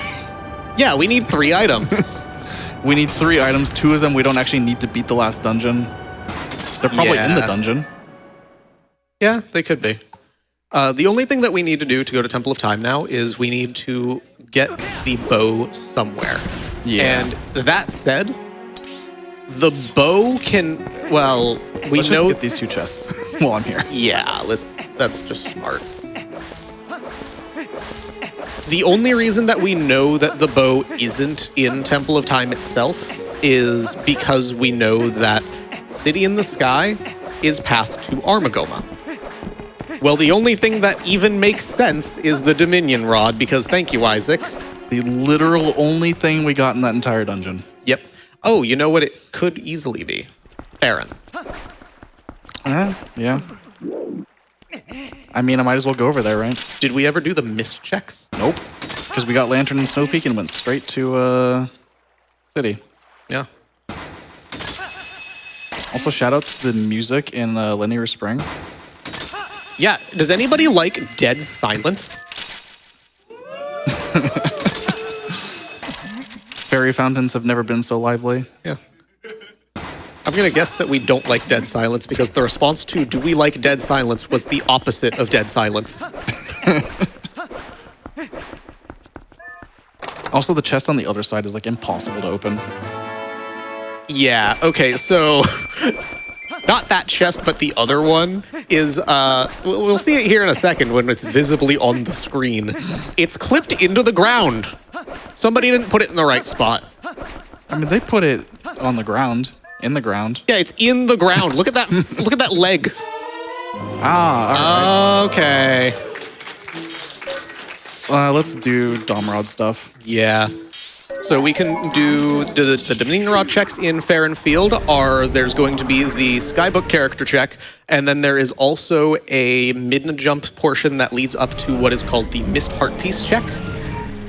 Yeah, we need 3 items. We need 3 items. 2 of them we don't actually need to beat the last dungeon. They're probably in the dungeon. Yeah, they could be. The only thing that we need to do to go to Temple of Time now is we need to get the bow somewhere. Yeah. And that said, the bow can, well, Let's just get these 2 chests while I'm here. Yeah, that's just smart. The only reason that we know that the bow isn't in Temple of Time itself is because we know that City in the Sky is path to Armagoma. Well, the only thing that even makes sense is the Dominion Rod, because thank you, Isaac. The literal only thing we got in that entire dungeon. Yep. Oh, you know what it could easily be? Baron. Yeah. I mean, I might as well go over there, right? Did we ever do the mist checks? Nope. Because we got Lantern and Snowpeak and went straight to City. Yeah. Also, shoutouts to the music in Linear Spring. Yeah, does anybody like Dead Silence? Fairy fountains have never been so lively. Yeah. I'm going to guess that we don't like Dead Silence because the response to do we like Dead Silence was the opposite of Dead Silence. Also, the chest on the other side is like impossible to open. Yeah, okay, so not that chest, but the other one is, we'll see it here in a second when it's visibly on the screen. It's clipped into the ground. Somebody didn't put it in the right spot. I mean, they put it on the ground, in the ground. Yeah, it's in the ground. Look at that, look at that leg. Ah, all right. Okay. Let's do Domrod stuff. Yeah. So we can do the Dominion Rod checks in Fair and Field there's going to be the Skybook character check, and then there is also a mid-jump portion that leads up to what is called the Mist Heart Piece check,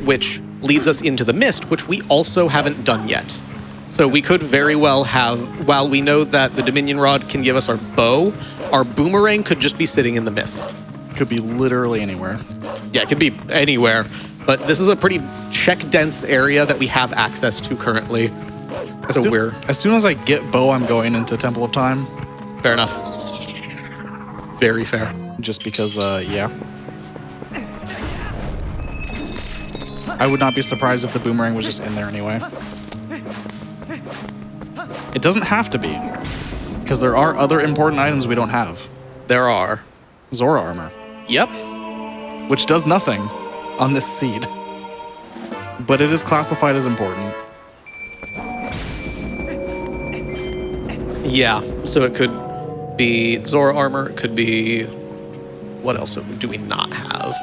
which leads us into the Mist, which we also haven't done yet. So we could very well have, while we know that the Dominion Rod can give us our bow, our boomerang could just be sitting in the mist. Could be literally anywhere. Yeah, it could be anywhere. But this is a pretty check-dense area that we have access to currently. As soon as I get bow, I'm going into Temple of Time. Fair enough. Very fair. Just because, yeah. I would not be surprised if the boomerang was just in there anyway. It doesn't have to be, because there are other important items we don't have. There are. Zora armor. Yep. Which does nothing on this seed. But it is classified as important. Yeah, so it could be Zora armor, it could be... What else do we not have?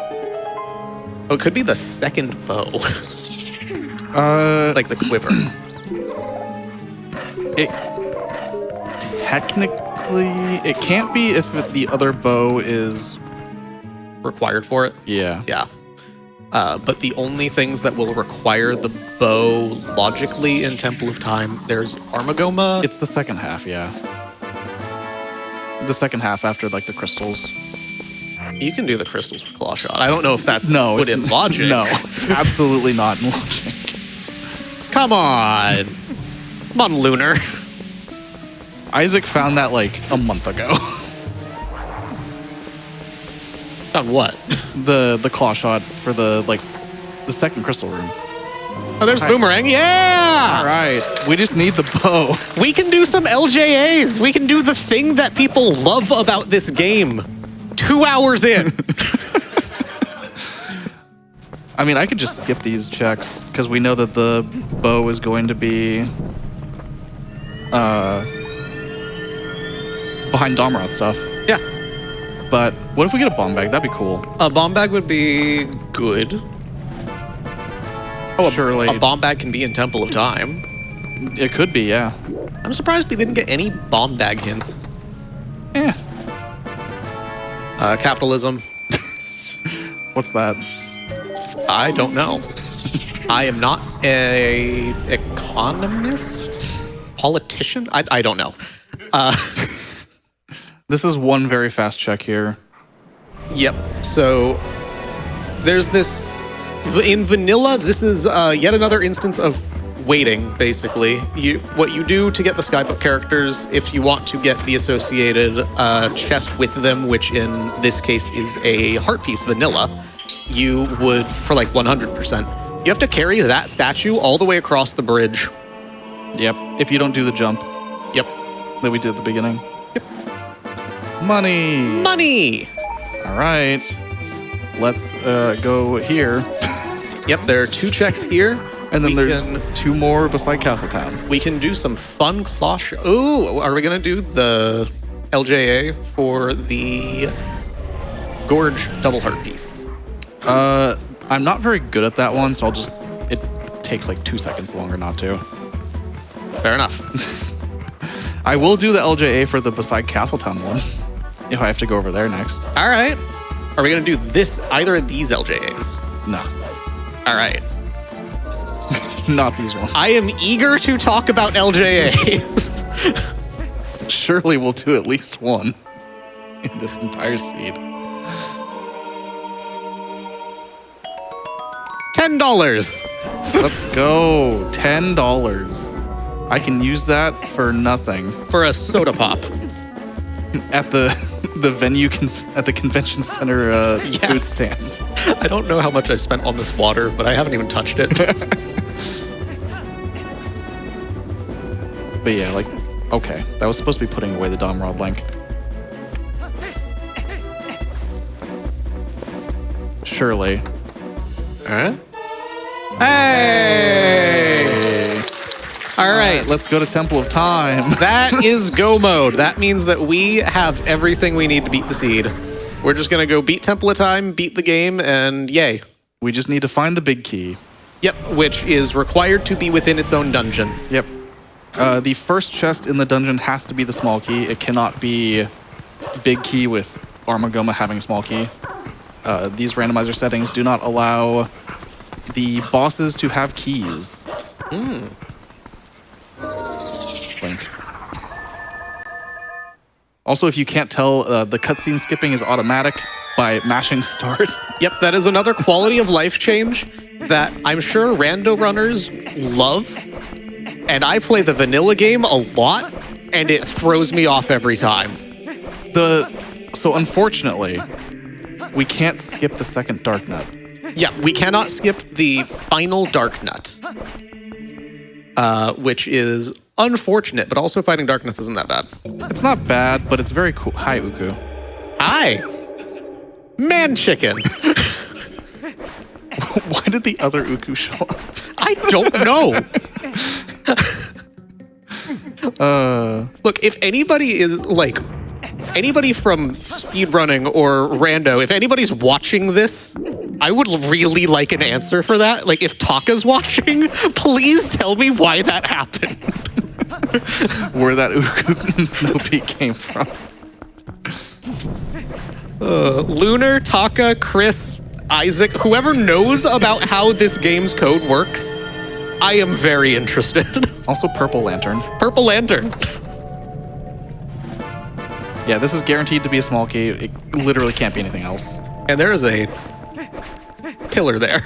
Oh, it could be the second bow. Like the quiver. It technically... It can't be if the other bow is... Required for it? Yeah. Yeah. But the only things that will require the bow logically in Temple of Time, there's Armagoma. It's the second half, yeah. The second half after like the crystals. You can do the crystals with Claw Shot. I don't know if that's No, put in logic. No, absolutely not in logic. Come on. Come on, Lunar. Isaac found that like a month ago. On what? The claw shot for the second crystal room. Oh, there's Hi. Boomerang. Yeah! All right, we just need the bow. We can do some LJAs. We can do the thing that people love about this game. 2 hours in. I mean, I could just skip these checks because we know that the bow is going to be behind Domrod stuff. Yeah. But what if we get a bomb bag? That'd be cool. A bomb bag would be good. Oh, Surely. A bomb bag can be in Temple of Time. It could be, yeah. I'm surprised we didn't get any bomb bag hints. Eh. Capitalism. What's that? I don't know. I am not a economist? Politician? I don't know. This is one very fast check here. Yep. So there's this in vanilla. This is yet another instance of waiting. Basically, what you do to get the Skybook characters, if you want to get the associated chest with them, which in this case is a heart piece vanilla, you would for like 100%. You have to carry that statue all the way across the bridge. Yep. If you don't do the jump Yep. that we did at the beginning. Yep. Money. Money. All right. Let's go here. Yep. There are 2 checks here. And then We there's can- 2 more beside Castletown. We can do some fun claw shot. Ooh, are we gonna do the LJA for the Gorge double heart piece? I'm not very good at that one, so I'll just... It takes like 2 seconds longer not to. Fair enough. I will do the LJA for the beside Castletown one, if I have to go over there next. All right. Are we gonna do this? Either of these LJAs? No, All right. not these ones. I am eager to talk about LJAs. Surely we'll do at least one in this entire seed. $10. Let's go. $10. I can use that for nothing For a soda pop. at the venue at the convention center food stand. I don't know how much I spent on this water, but I haven't even touched it. But yeah, like, okay, that was supposed to be putting away the Domrod link. Surely. Huh? Hey! All right. Let's go to Temple of Time. That is go mode. That means that we have everything we need to beat the seed. We're just going to go beat Temple of Time, beat the game, and yay. We just need to find the big key. Yep, which is required to be within its own dungeon. Yep. The first chest in the dungeon has to be the small key. It cannot be big key with Armagoma having small key. These randomizer settings do not allow the bosses to have keys. Link. Also, if you can't tell, the cutscene skipping is automatic by mashing start. Yep, that is another quality of life change that I'm sure rando runners love. And I play the vanilla game a lot, and it throws me off every time. So unfortunately, we can't skip the second Dark Nut. Yeah, we cannot skip the final Dark Nut, which is unfortunate, but also fighting Dark Nuts isn't that bad. It's not bad, but it's very cool. Hi, Uku. Hi! Man chicken! Why did the other Uku show up? I don't know! Look, if anybody is like, anybody from speedrunning or rando, if anybody's watching this, I would really like an answer for that. Like, if Taka's watching, please tell me why that happened. Where that Uku and Snowpeak came from. Lunar, Taka, Chris, Isaac, whoever knows about how this game's code works, I am very interested. Also, Purple Lantern. Purple Lantern. Yeah, this is guaranteed to be a small key. It literally can't be anything else. And there is a pillar there.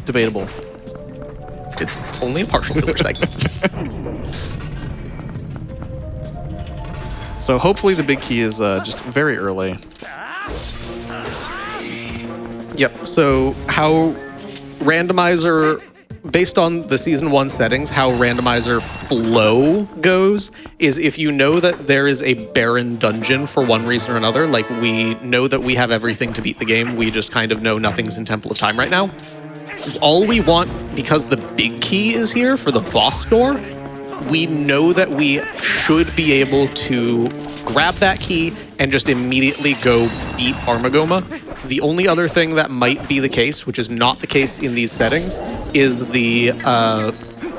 Debatable. It's only a partial pillar segment. So hopefully the big key is just very early. Yep. So how randomizer, based on the season 1 settings, how randomizer flow goes is if you know that there is a barren dungeon for one reason or another, like we know that we have everything to beat the game, we just kind of know nothing's in Temple of Time right now. All we want, because the big key is here for the boss door, we know that we should be able to grab that key and just immediately go beat Armagoma. The only other thing that might be the case, which is not the case in these settings, is the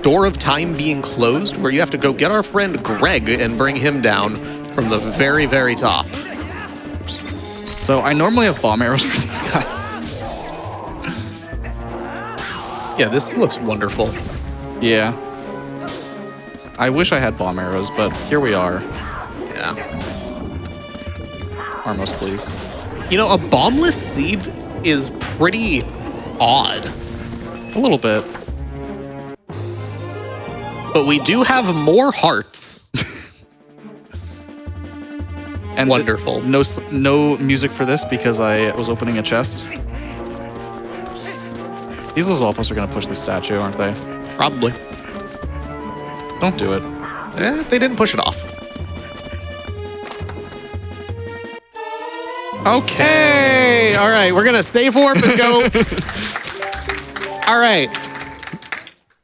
Door of Time being closed, where you have to go get our friend Greg and bring him down from the very, very top. So I normally have bomb arrows for these guys. Yeah, this looks wonderful. Yeah. I wish I had bomb arrows, but here we are. Yeah. Armos, please. You know, a bombless seed is pretty odd. A little bit. But we do have more hearts. And wonderful. No music for this because I was opening a chest. These Lizalfos are going to push the statue, aren't they? Probably. Don't do it. They didn't push it off. Okay. All right, we're going to save warp and go. All right.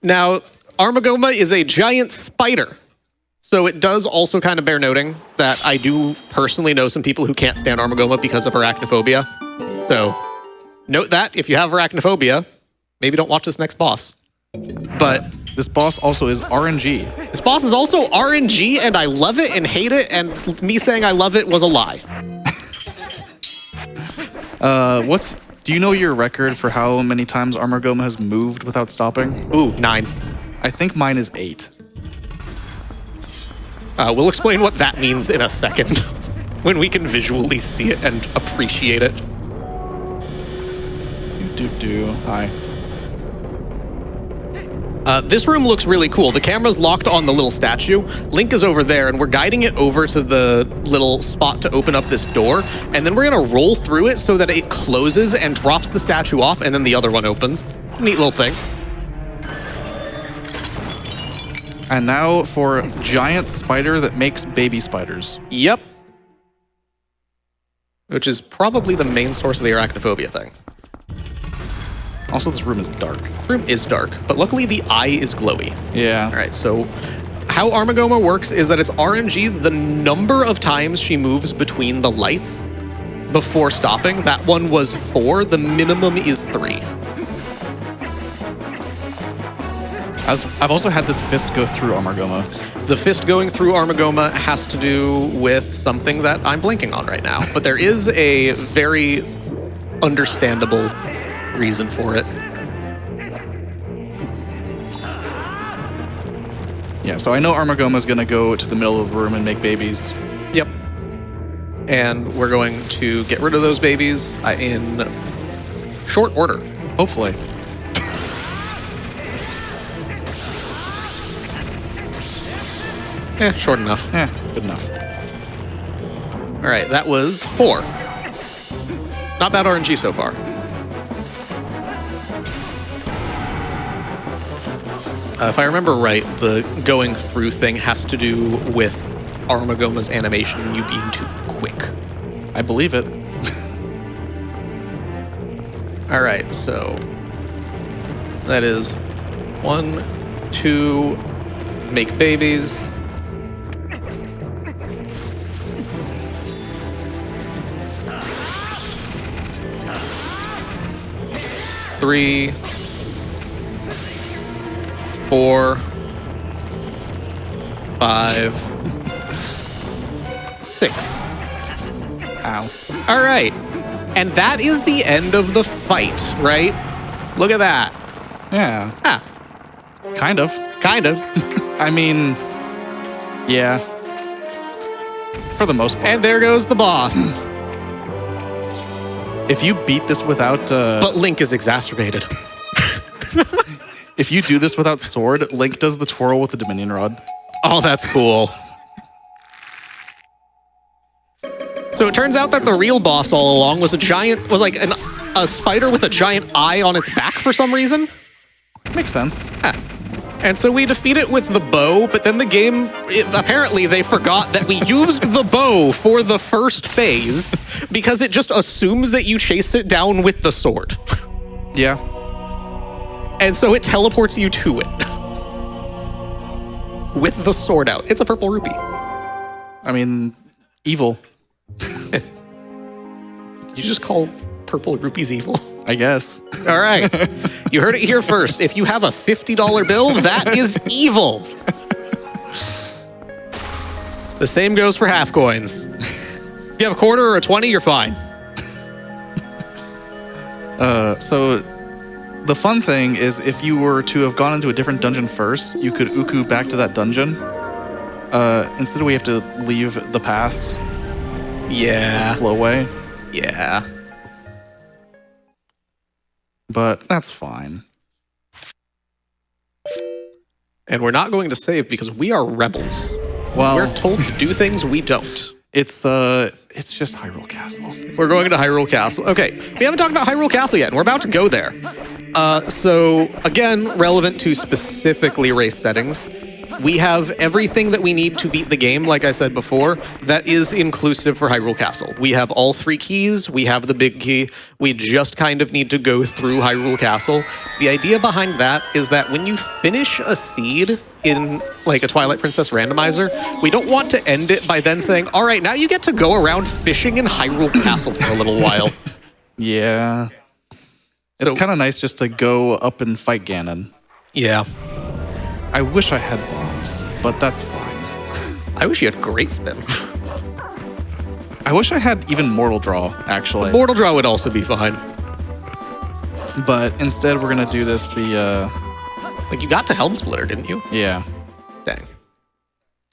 Now, Armagoma is a giant spider. So it does also kind of bear noting that I do personally know some people who can't stand Armagoma because of arachnophobia. So note that if you have arachnophobia, maybe don't watch this next boss. But this boss also is RNG. This boss is also RNG, and I love it and hate it, and me saying I love it was a lie. Do you know your record for how many times Armagoma has moved without stopping? Ooh, 9. I think mine is 8. We'll explain what that means in a second when we can visually see it and appreciate it. Hi. This room looks really cool. The camera's locked on the little statue. Link is over there, and we're guiding it over to the little spot to open up this door. And then we're going to roll through it so that it closes and drops the statue off, and then the other one opens. Neat little thing. And now for giant spider that makes baby spiders. Yep. Which is probably the main source of the arachnophobia thing. Also, this room is dark. This room is dark, but luckily the eye is glowy. Yeah. All right, so how Armagoma works is that it's RNG the number of times she moves between the lights before stopping. That one was 4. The minimum is 3. I've also had this fist go through Armagoma. The fist going through Armagoma has to do with something that I'm blanking on right now, but there is a very understandable reason for it. Yeah, so I know Armagoma's gonna go to the middle of the room and make babies. Yep. And we're going to get rid of those babies in short order. Hopefully. Short enough. Good enough. All right, that was 4. Not bad RNG so far. If I remember right, the going through thing has to do with Armagoma's animation and you being too quick. I believe it. All right, so that is 1, 2, make babies. 3, 4, 5, 6. Ow. All right. And that is the end of the fight, right? Look at that. Yeah. Ah, Kind of. kind of. I mean, yeah. For the most part. And there goes the boss. If you beat this without... But Link is exacerbated. If you do this without sword, Link does the twirl with the Dominion Rod. Oh, that's cool. So it turns out that the real boss all along was a spider with a giant eye on its back for some reason. Makes sense. Yeah. And so we defeat it with the bow, but then the game, apparently they forgot that we used the bow for the first phase because it just assumes that you chased it down with the sword. Yeah. And so it teleports you to it. With the sword out. It's a purple rupee. I mean, evil. You just call purple rupees evil? I guess. All right. You heard it here first. If you have a $50 bill, that is evil. The same goes for half coins. If you have a quarter or a 20, you're fine. So the fun thing is if you were to have gone into a different dungeon first, you could uku back to that dungeon. Instead, we have to leave the past. Yeah. Flow away. Yeah. But that's fine. And we're not going to save because we are rebels. Well, We're told to do things we don't. it's just Hyrule Castle. We're going to Hyrule Castle. Okay, we haven't talked about Hyrule Castle yet, and we're about to go there. So, again, relevant to specifically race settings, we have everything that we need to beat the game, like I said before, that is inclusive for Hyrule Castle. We have all 3 keys, we have the big key, we just kind of need to go through Hyrule Castle. The idea behind that is that when you finish a seed in like a Twilight Princess randomizer, we don't want to end it by then saying, all right, now you get to go around fishing in Hyrule Castle for a little while. Yeah. It's So- kind of nice just to go up and fight Ganon. Yeah. I wish I had bombs, but that's fine. I wish you had Great Spin. I wish I had even Mortal Draw, actually. Mortal Draw would also be fine. But instead, we're going to do this Like, you got to Helm Splitter, didn't you? yeah. Dang.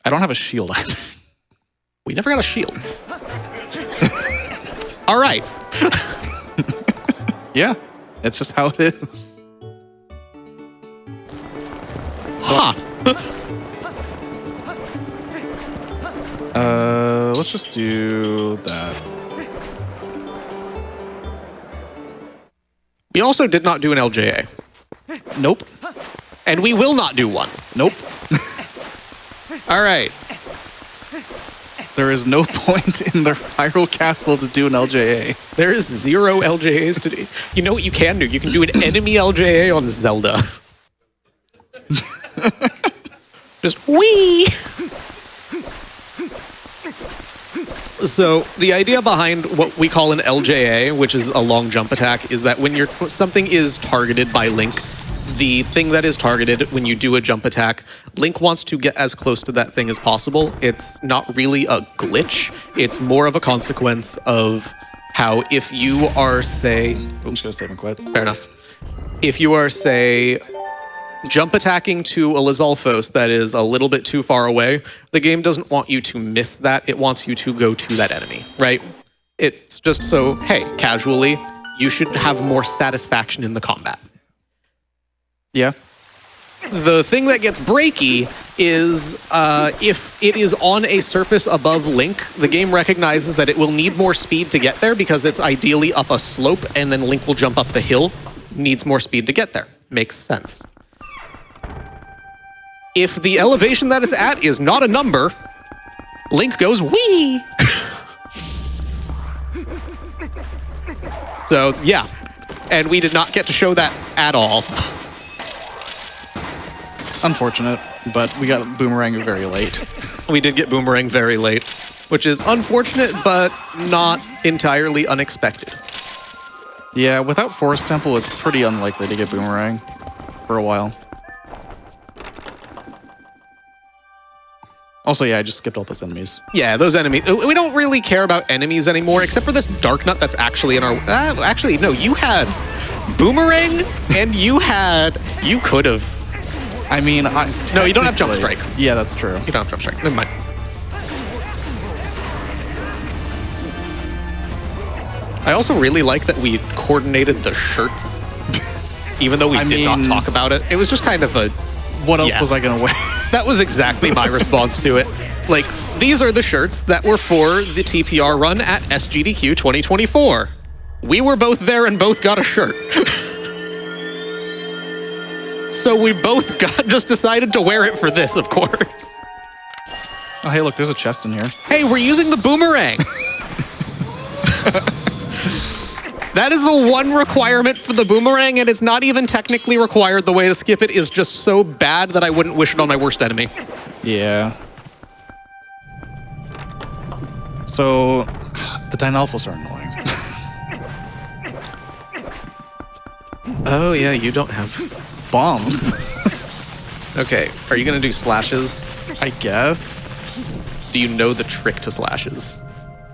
I don't have a shield either. We never got a shield. All right. Yeah, it's just how it is. Huh. Let's just do that. We also did not do an LJA. Nope. And we will not do one. Nope. All right. There is no point in the Hyrule Castle to do an LJA. There is 0 LJAs to do. You know what you can do? You can do an enemy LJA on Zelda. Just wee. So the idea behind what we call an LJA, which is a long jump attack, is that when something is targeted by Link, the thing that is targeted when you do a jump attack, Link wants to get as close to that thing as possible. It's not really a glitch. It's more of a consequence of how if you are, say... I'm just going to save and quit. Fair enough. If you are, say, jump attacking to a Lizalfos that is a little bit too far away, the game doesn't want you to miss that. It wants you to go to that enemy, right? It's just so, hey, casually, you should have more satisfaction in the combat. Yeah. The thing that gets breaky is if it is on a surface above Link, the game recognizes that it will need more speed to get there because it's ideally up a slope and then Link will jump up the hill. Needs more speed to get there. Makes sense. If the elevation that it's at is not a number, Link goes wee. So, yeah. And we did not get to show that at all. Unfortunate, but we got Boomerang very late. We did get Boomerang very late, which is unfortunate, but not entirely unexpected. Yeah, without Forest Temple, it's pretty unlikely to get Boomerang for a while. Also, yeah, I just skipped all those enemies. Yeah, those enemies. We don't really care about enemies anymore, except for this Dark Nut that's actually in our... actually, no, you had Boomerang, and you could have... I mean, No, you don't have Jump technically- Strike. Yeah, that's true. You don't have Jump Strike. Never mind. I also really like that we coordinated the shirts, even though we did not talk about it. It was just kind of a... What else was I going to wear? That was exactly my response to it. Like, these are the shirts that were for the TPR run at SGDQ 2024. We were both there and both got a shirt. So we both just decided to wear it for this, of course. Oh, hey, look, there's a chest in here. Hey, we're using the boomerang. That is the one requirement for the boomerang, and it's not even technically required. The way to skip it is just so bad that I wouldn't wish it on my worst enemy. Yeah. So, the Dynalphos are annoying. Oh, yeah, you don't have bombs. Okay, are you going to do slashes? I guess. Do you know the trick to slashes?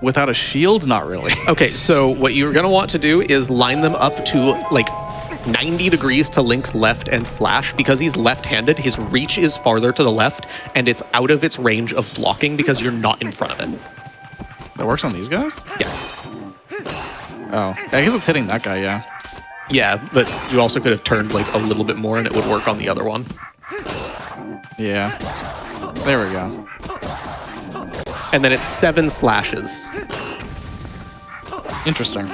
Without a shield? Not really. Okay, so what you're going to want to do is line them up to like 90 degrees to Link's left and slash. Because he's left-handed, his reach is farther to the left, and it's out of its range of blocking because you're not in front of it. That works on these guys? Yes. Oh, I guess it's hitting that guy, yeah. Yeah, but you also could have turned like a little bit more and it would work on the other one. Yeah. There we go. And then it's 7 slashes. Interesting.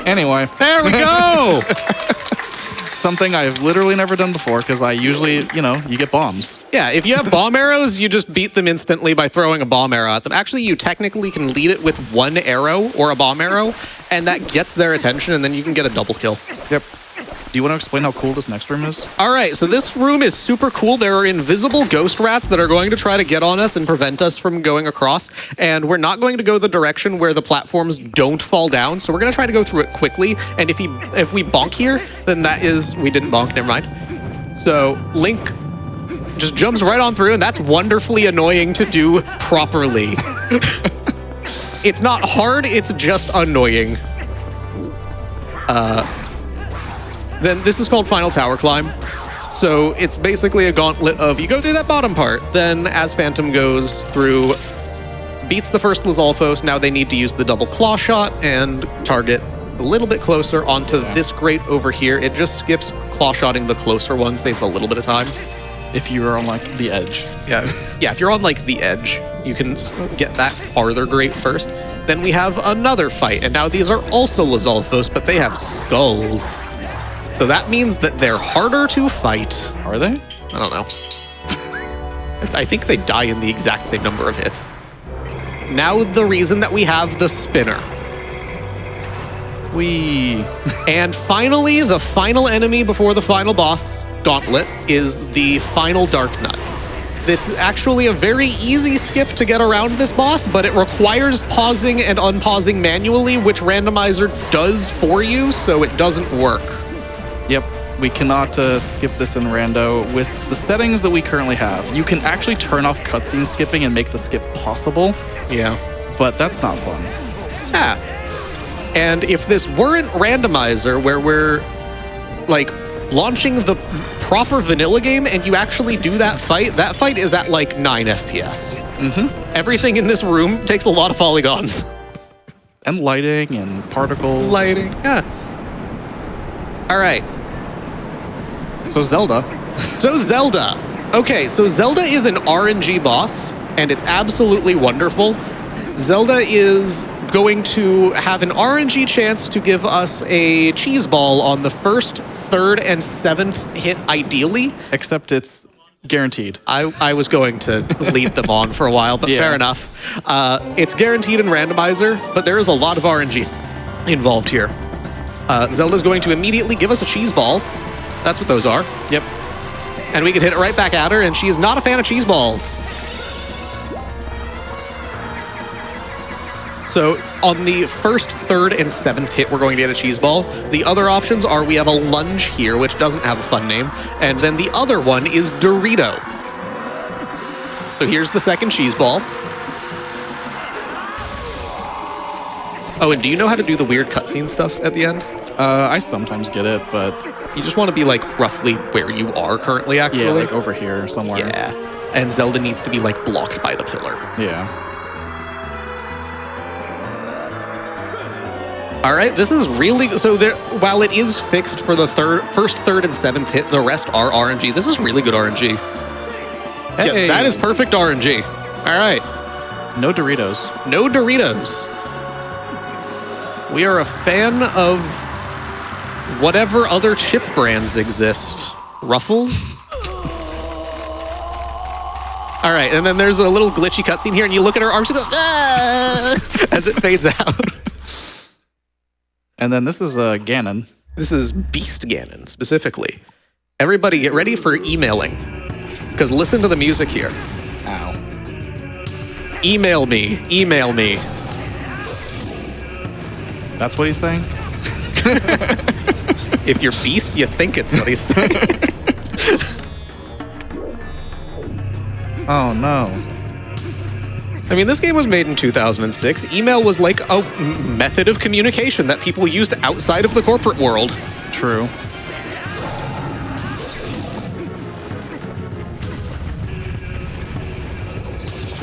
Anyway. There we go! Something I've literally never done before, because I usually, you get bombs. Yeah, if you have bomb arrows, you just beat them instantly by throwing a bomb arrow at them. Actually, you technically can lead it with 1 arrow or a bomb arrow, and that gets their attention, and then you can get a double kill. Yep. Do you want to explain how cool this next room is? All right, so this room is super cool. There are invisible ghost rats that are going to try to get on us and prevent us from going across. And we're not going to go the direction where the platforms don't fall down. So we're going to try to go through it quickly. And if we bonk here, then that is... We didn't bonk, never mind. So Link just jumps right on through, and that's wonderfully annoying to do properly. It's not hard, it's just annoying. Then this is called Final Tower Climb. So it's basically a gauntlet of you go through that bottom part, then as Phantom goes through, beats the first Lizalfos, now they need to use the double claw shot and target a little bit closer onto this grate over here. It just skips claw shotting the closer one, saves a little bit of time. If you are on like the edge. Yeah, if you're on like the edge, you can get that farther grate first. Then we have another fight, and now these are also Lizalfos, but they have skulls. So that means that they're harder to fight. Are they? I don't know. I think they die in the exact same number of hits. Now the reason that we have the spinner. And finally, the final enemy before the final boss, Gauntlet, is the final Dark Nut. It's actually a very easy skip to get around this boss, but it requires pausing and unpausing manually, which Randomizer does for you, so it doesn't work. Yep, we cannot skip this in Rando with the settings that we currently have. You can actually turn off cutscene skipping and make the skip possible. Yeah. But that's not fun. Yeah. And if this weren't Randomizer, where we're, like, launching the proper vanilla game and you actually do that fight is at, like, 9 FPS. Mm-hmm. Everything in this room takes a lot of polygons. And lighting and particles. Lighting, yeah. All right. So Zelda. Okay, so Zelda is an RNG boss, and it's absolutely wonderful. Zelda is going to have an RNG chance to give us a cheese ball on the first, third, and 7th hit, ideally. Except it's guaranteed. I was going to lead them on for a while, but fair enough. It's guaranteed in Randomizer, but there is a lot of RNG involved here. Zelda's going to immediately give us a cheese ball. That's what those are. Yep. And we can hit it right back at her, and she is not a fan of cheese balls. So on the first, third, and 7th hit, we're going to get a cheese ball. The other options are we have a lunge here, which doesn't have a fun name, and then the other one is Dorito. So here's the second cheese ball. Oh, and do you know how to do the weird cutscene stuff at the end? I sometimes get it, but... You just want to be, like, roughly where you are currently, actually? Yeah, like over here somewhere. Yeah. and Zelda needs to be like blocked by the pillar. Yeah. All right, this is really so. There, while it is fixed for the first, third, and seventh hit, the rest are RNG. This is really good RNG. Hey. Yeah, that is perfect RNG. All right, No Doritos. no Doritos. We are a fan of whatever other chip brands exist. Ruffles. All right, and then there's a little glitchy cutscene here, and you look at her arms and go, ah, as it fades out. And then this is Ganon. This is Beast Ganon, specifically. Everybody get ready for emailing. Because listen to the music here. Ow. Email me, email me. That's what he's saying? If you're Beast, you think it's what he's saying. Oh, no. I mean, this game was made in 2006. Email was like a method of communication that people used outside of the corporate world. True.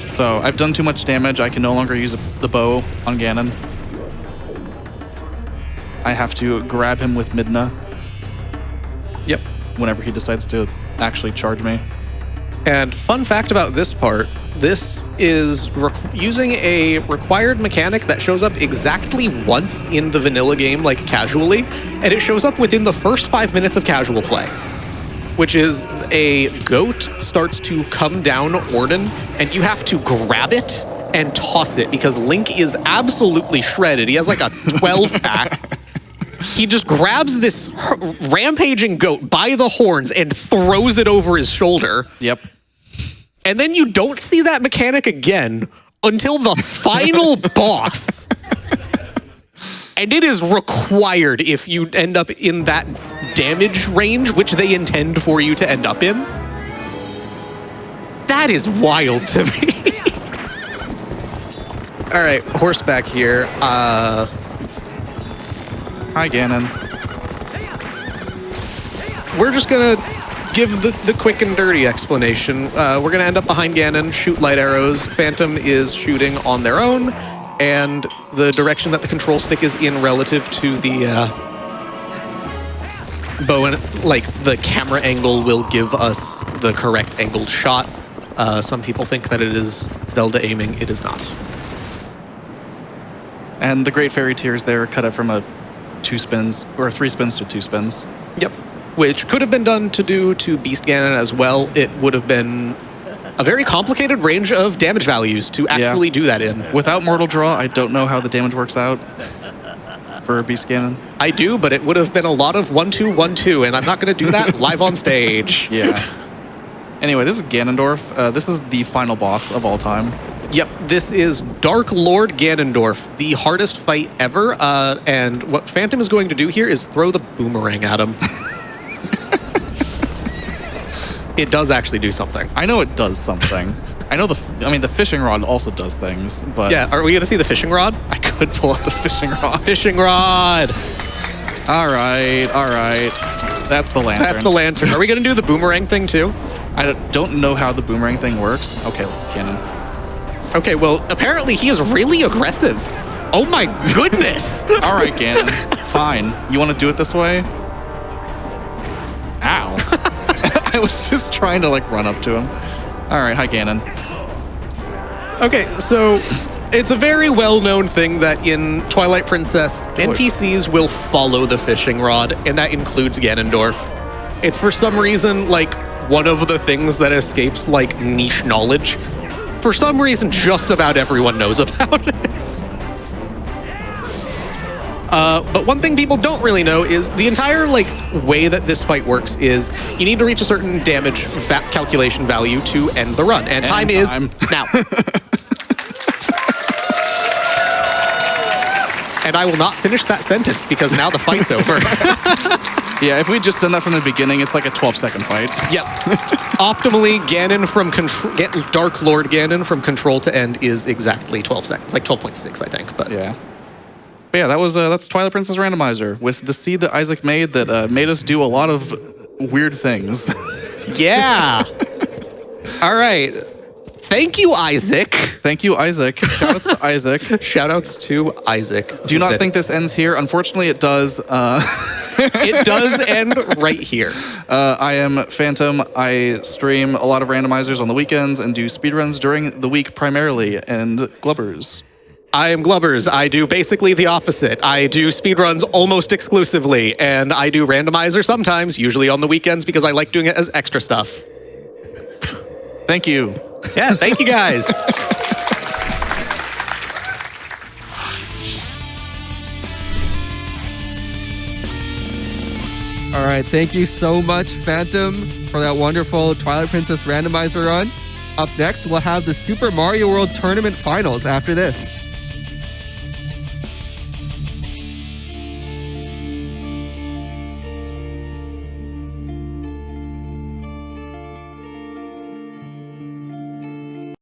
So, I've done too much damage. I can no longer use the bow on Ganon. I have to grab him with Midna. Yep. Whenever he decides to actually charge me. And fun fact about this part, this is using a required mechanic that shows up exactly once in the vanilla game, like casually, and it shows up within the first 5 minutes of casual play, which is a goat starts to come down Ordon, and you have to grab it and toss it because Link is absolutely shredded. He has like a 12-pack. He just grabs this rampaging goat by the horns and throws it over his shoulder. Yep. And then you don't see that mechanic again until the final boss. And it is required if you end up in that damage range, which they intend for you to end up in. That is wild to me. All right, horseback here. Hi, Ganon. We're just gonna give the quick and dirty explanation. We're gonna end up behind Ganon, shoot light arrows. Phantom is shooting on their own, and the direction that the control stick is in relative to the bow and like the camera angle will give us the correct angled shot. Some people think that it is Zelda aiming. It is not. And the Great Fairy Tears there cut it from a 2 spins, or 3 spins to 2 spins. Yep. Which could have been done to do to Beast Ganon as well. It would have been a very complicated range of damage values to actually do that in. Without Mortal Draw, I don't know how the damage works out for Beast Ganon. I do, but it would have been a lot of 1-2, 1-2, and I'm not going to do that live on stage. Yeah. Anyway, this is Ganondorf. This is the final boss of all time. Yep, this is Dark Lord Ganondorf, the hardest fight ever. And what Phantom is going to do here is throw the boomerang at him. It does actually do something. I know it does something. I know the fishing rod also does things, but... Yeah, are we going to see the fishing rod? I could pull out the fishing rod. Fishing rod! All right. That's the lantern. That's the lantern. Are we going to do the boomerang thing too? I don't know how the boomerang thing works. Okay, Ganon. Okay, well, apparently he is really aggressive. Oh my goodness! All right, Ganon. Fine. You want to do it this way? Ow. I was just trying to, like, run up to him. All right, hi, Ganon. Okay, so it's a very well-known thing that in Twilight Princess, NPCs will follow the fishing rod, and that includes Ganondorf. It's for some reason, like, one of the things that escapes, like, niche knowledge. For some reason, just about everyone knows about it. But one thing people don't really know is the entire like way that this fight works is you need to reach a certain damage calculation value to end the run, and time is now. And I will not finish that sentence because now the fight's over. Yeah, if we'd just done that from the beginning, it's like a 12-second fight. Yep. Optimally, Ganon from Dark Lord Ganon from control to end is exactly 12 seconds, like 12.6, I think. But yeah. But yeah, that's Twilight Princess Randomizer with the seed that Isaac made that made us do a lot of weird things. Yeah. All right. Thank you, Isaac. Thank you, Isaac. Shout outs to Isaac. Shout outs to Isaac. Do you not think this ends here? Unfortunately, it does. It does end right here. I am Phantom. I stream a lot of randomizers on the weekends and do speedruns during the week primarily, and Glubbers. I am Glubbers. I do basically the opposite. I do speedruns almost exclusively, and I do randomizer sometimes, usually on the weekends, because I like doing it as extra stuff. Thank you. Yeah, thank you guys. All right, thank you so much, Phantom, for that wonderful Twilight Princess randomizer run. Up next, we'll have the Super Mario World Tournament Finals after this.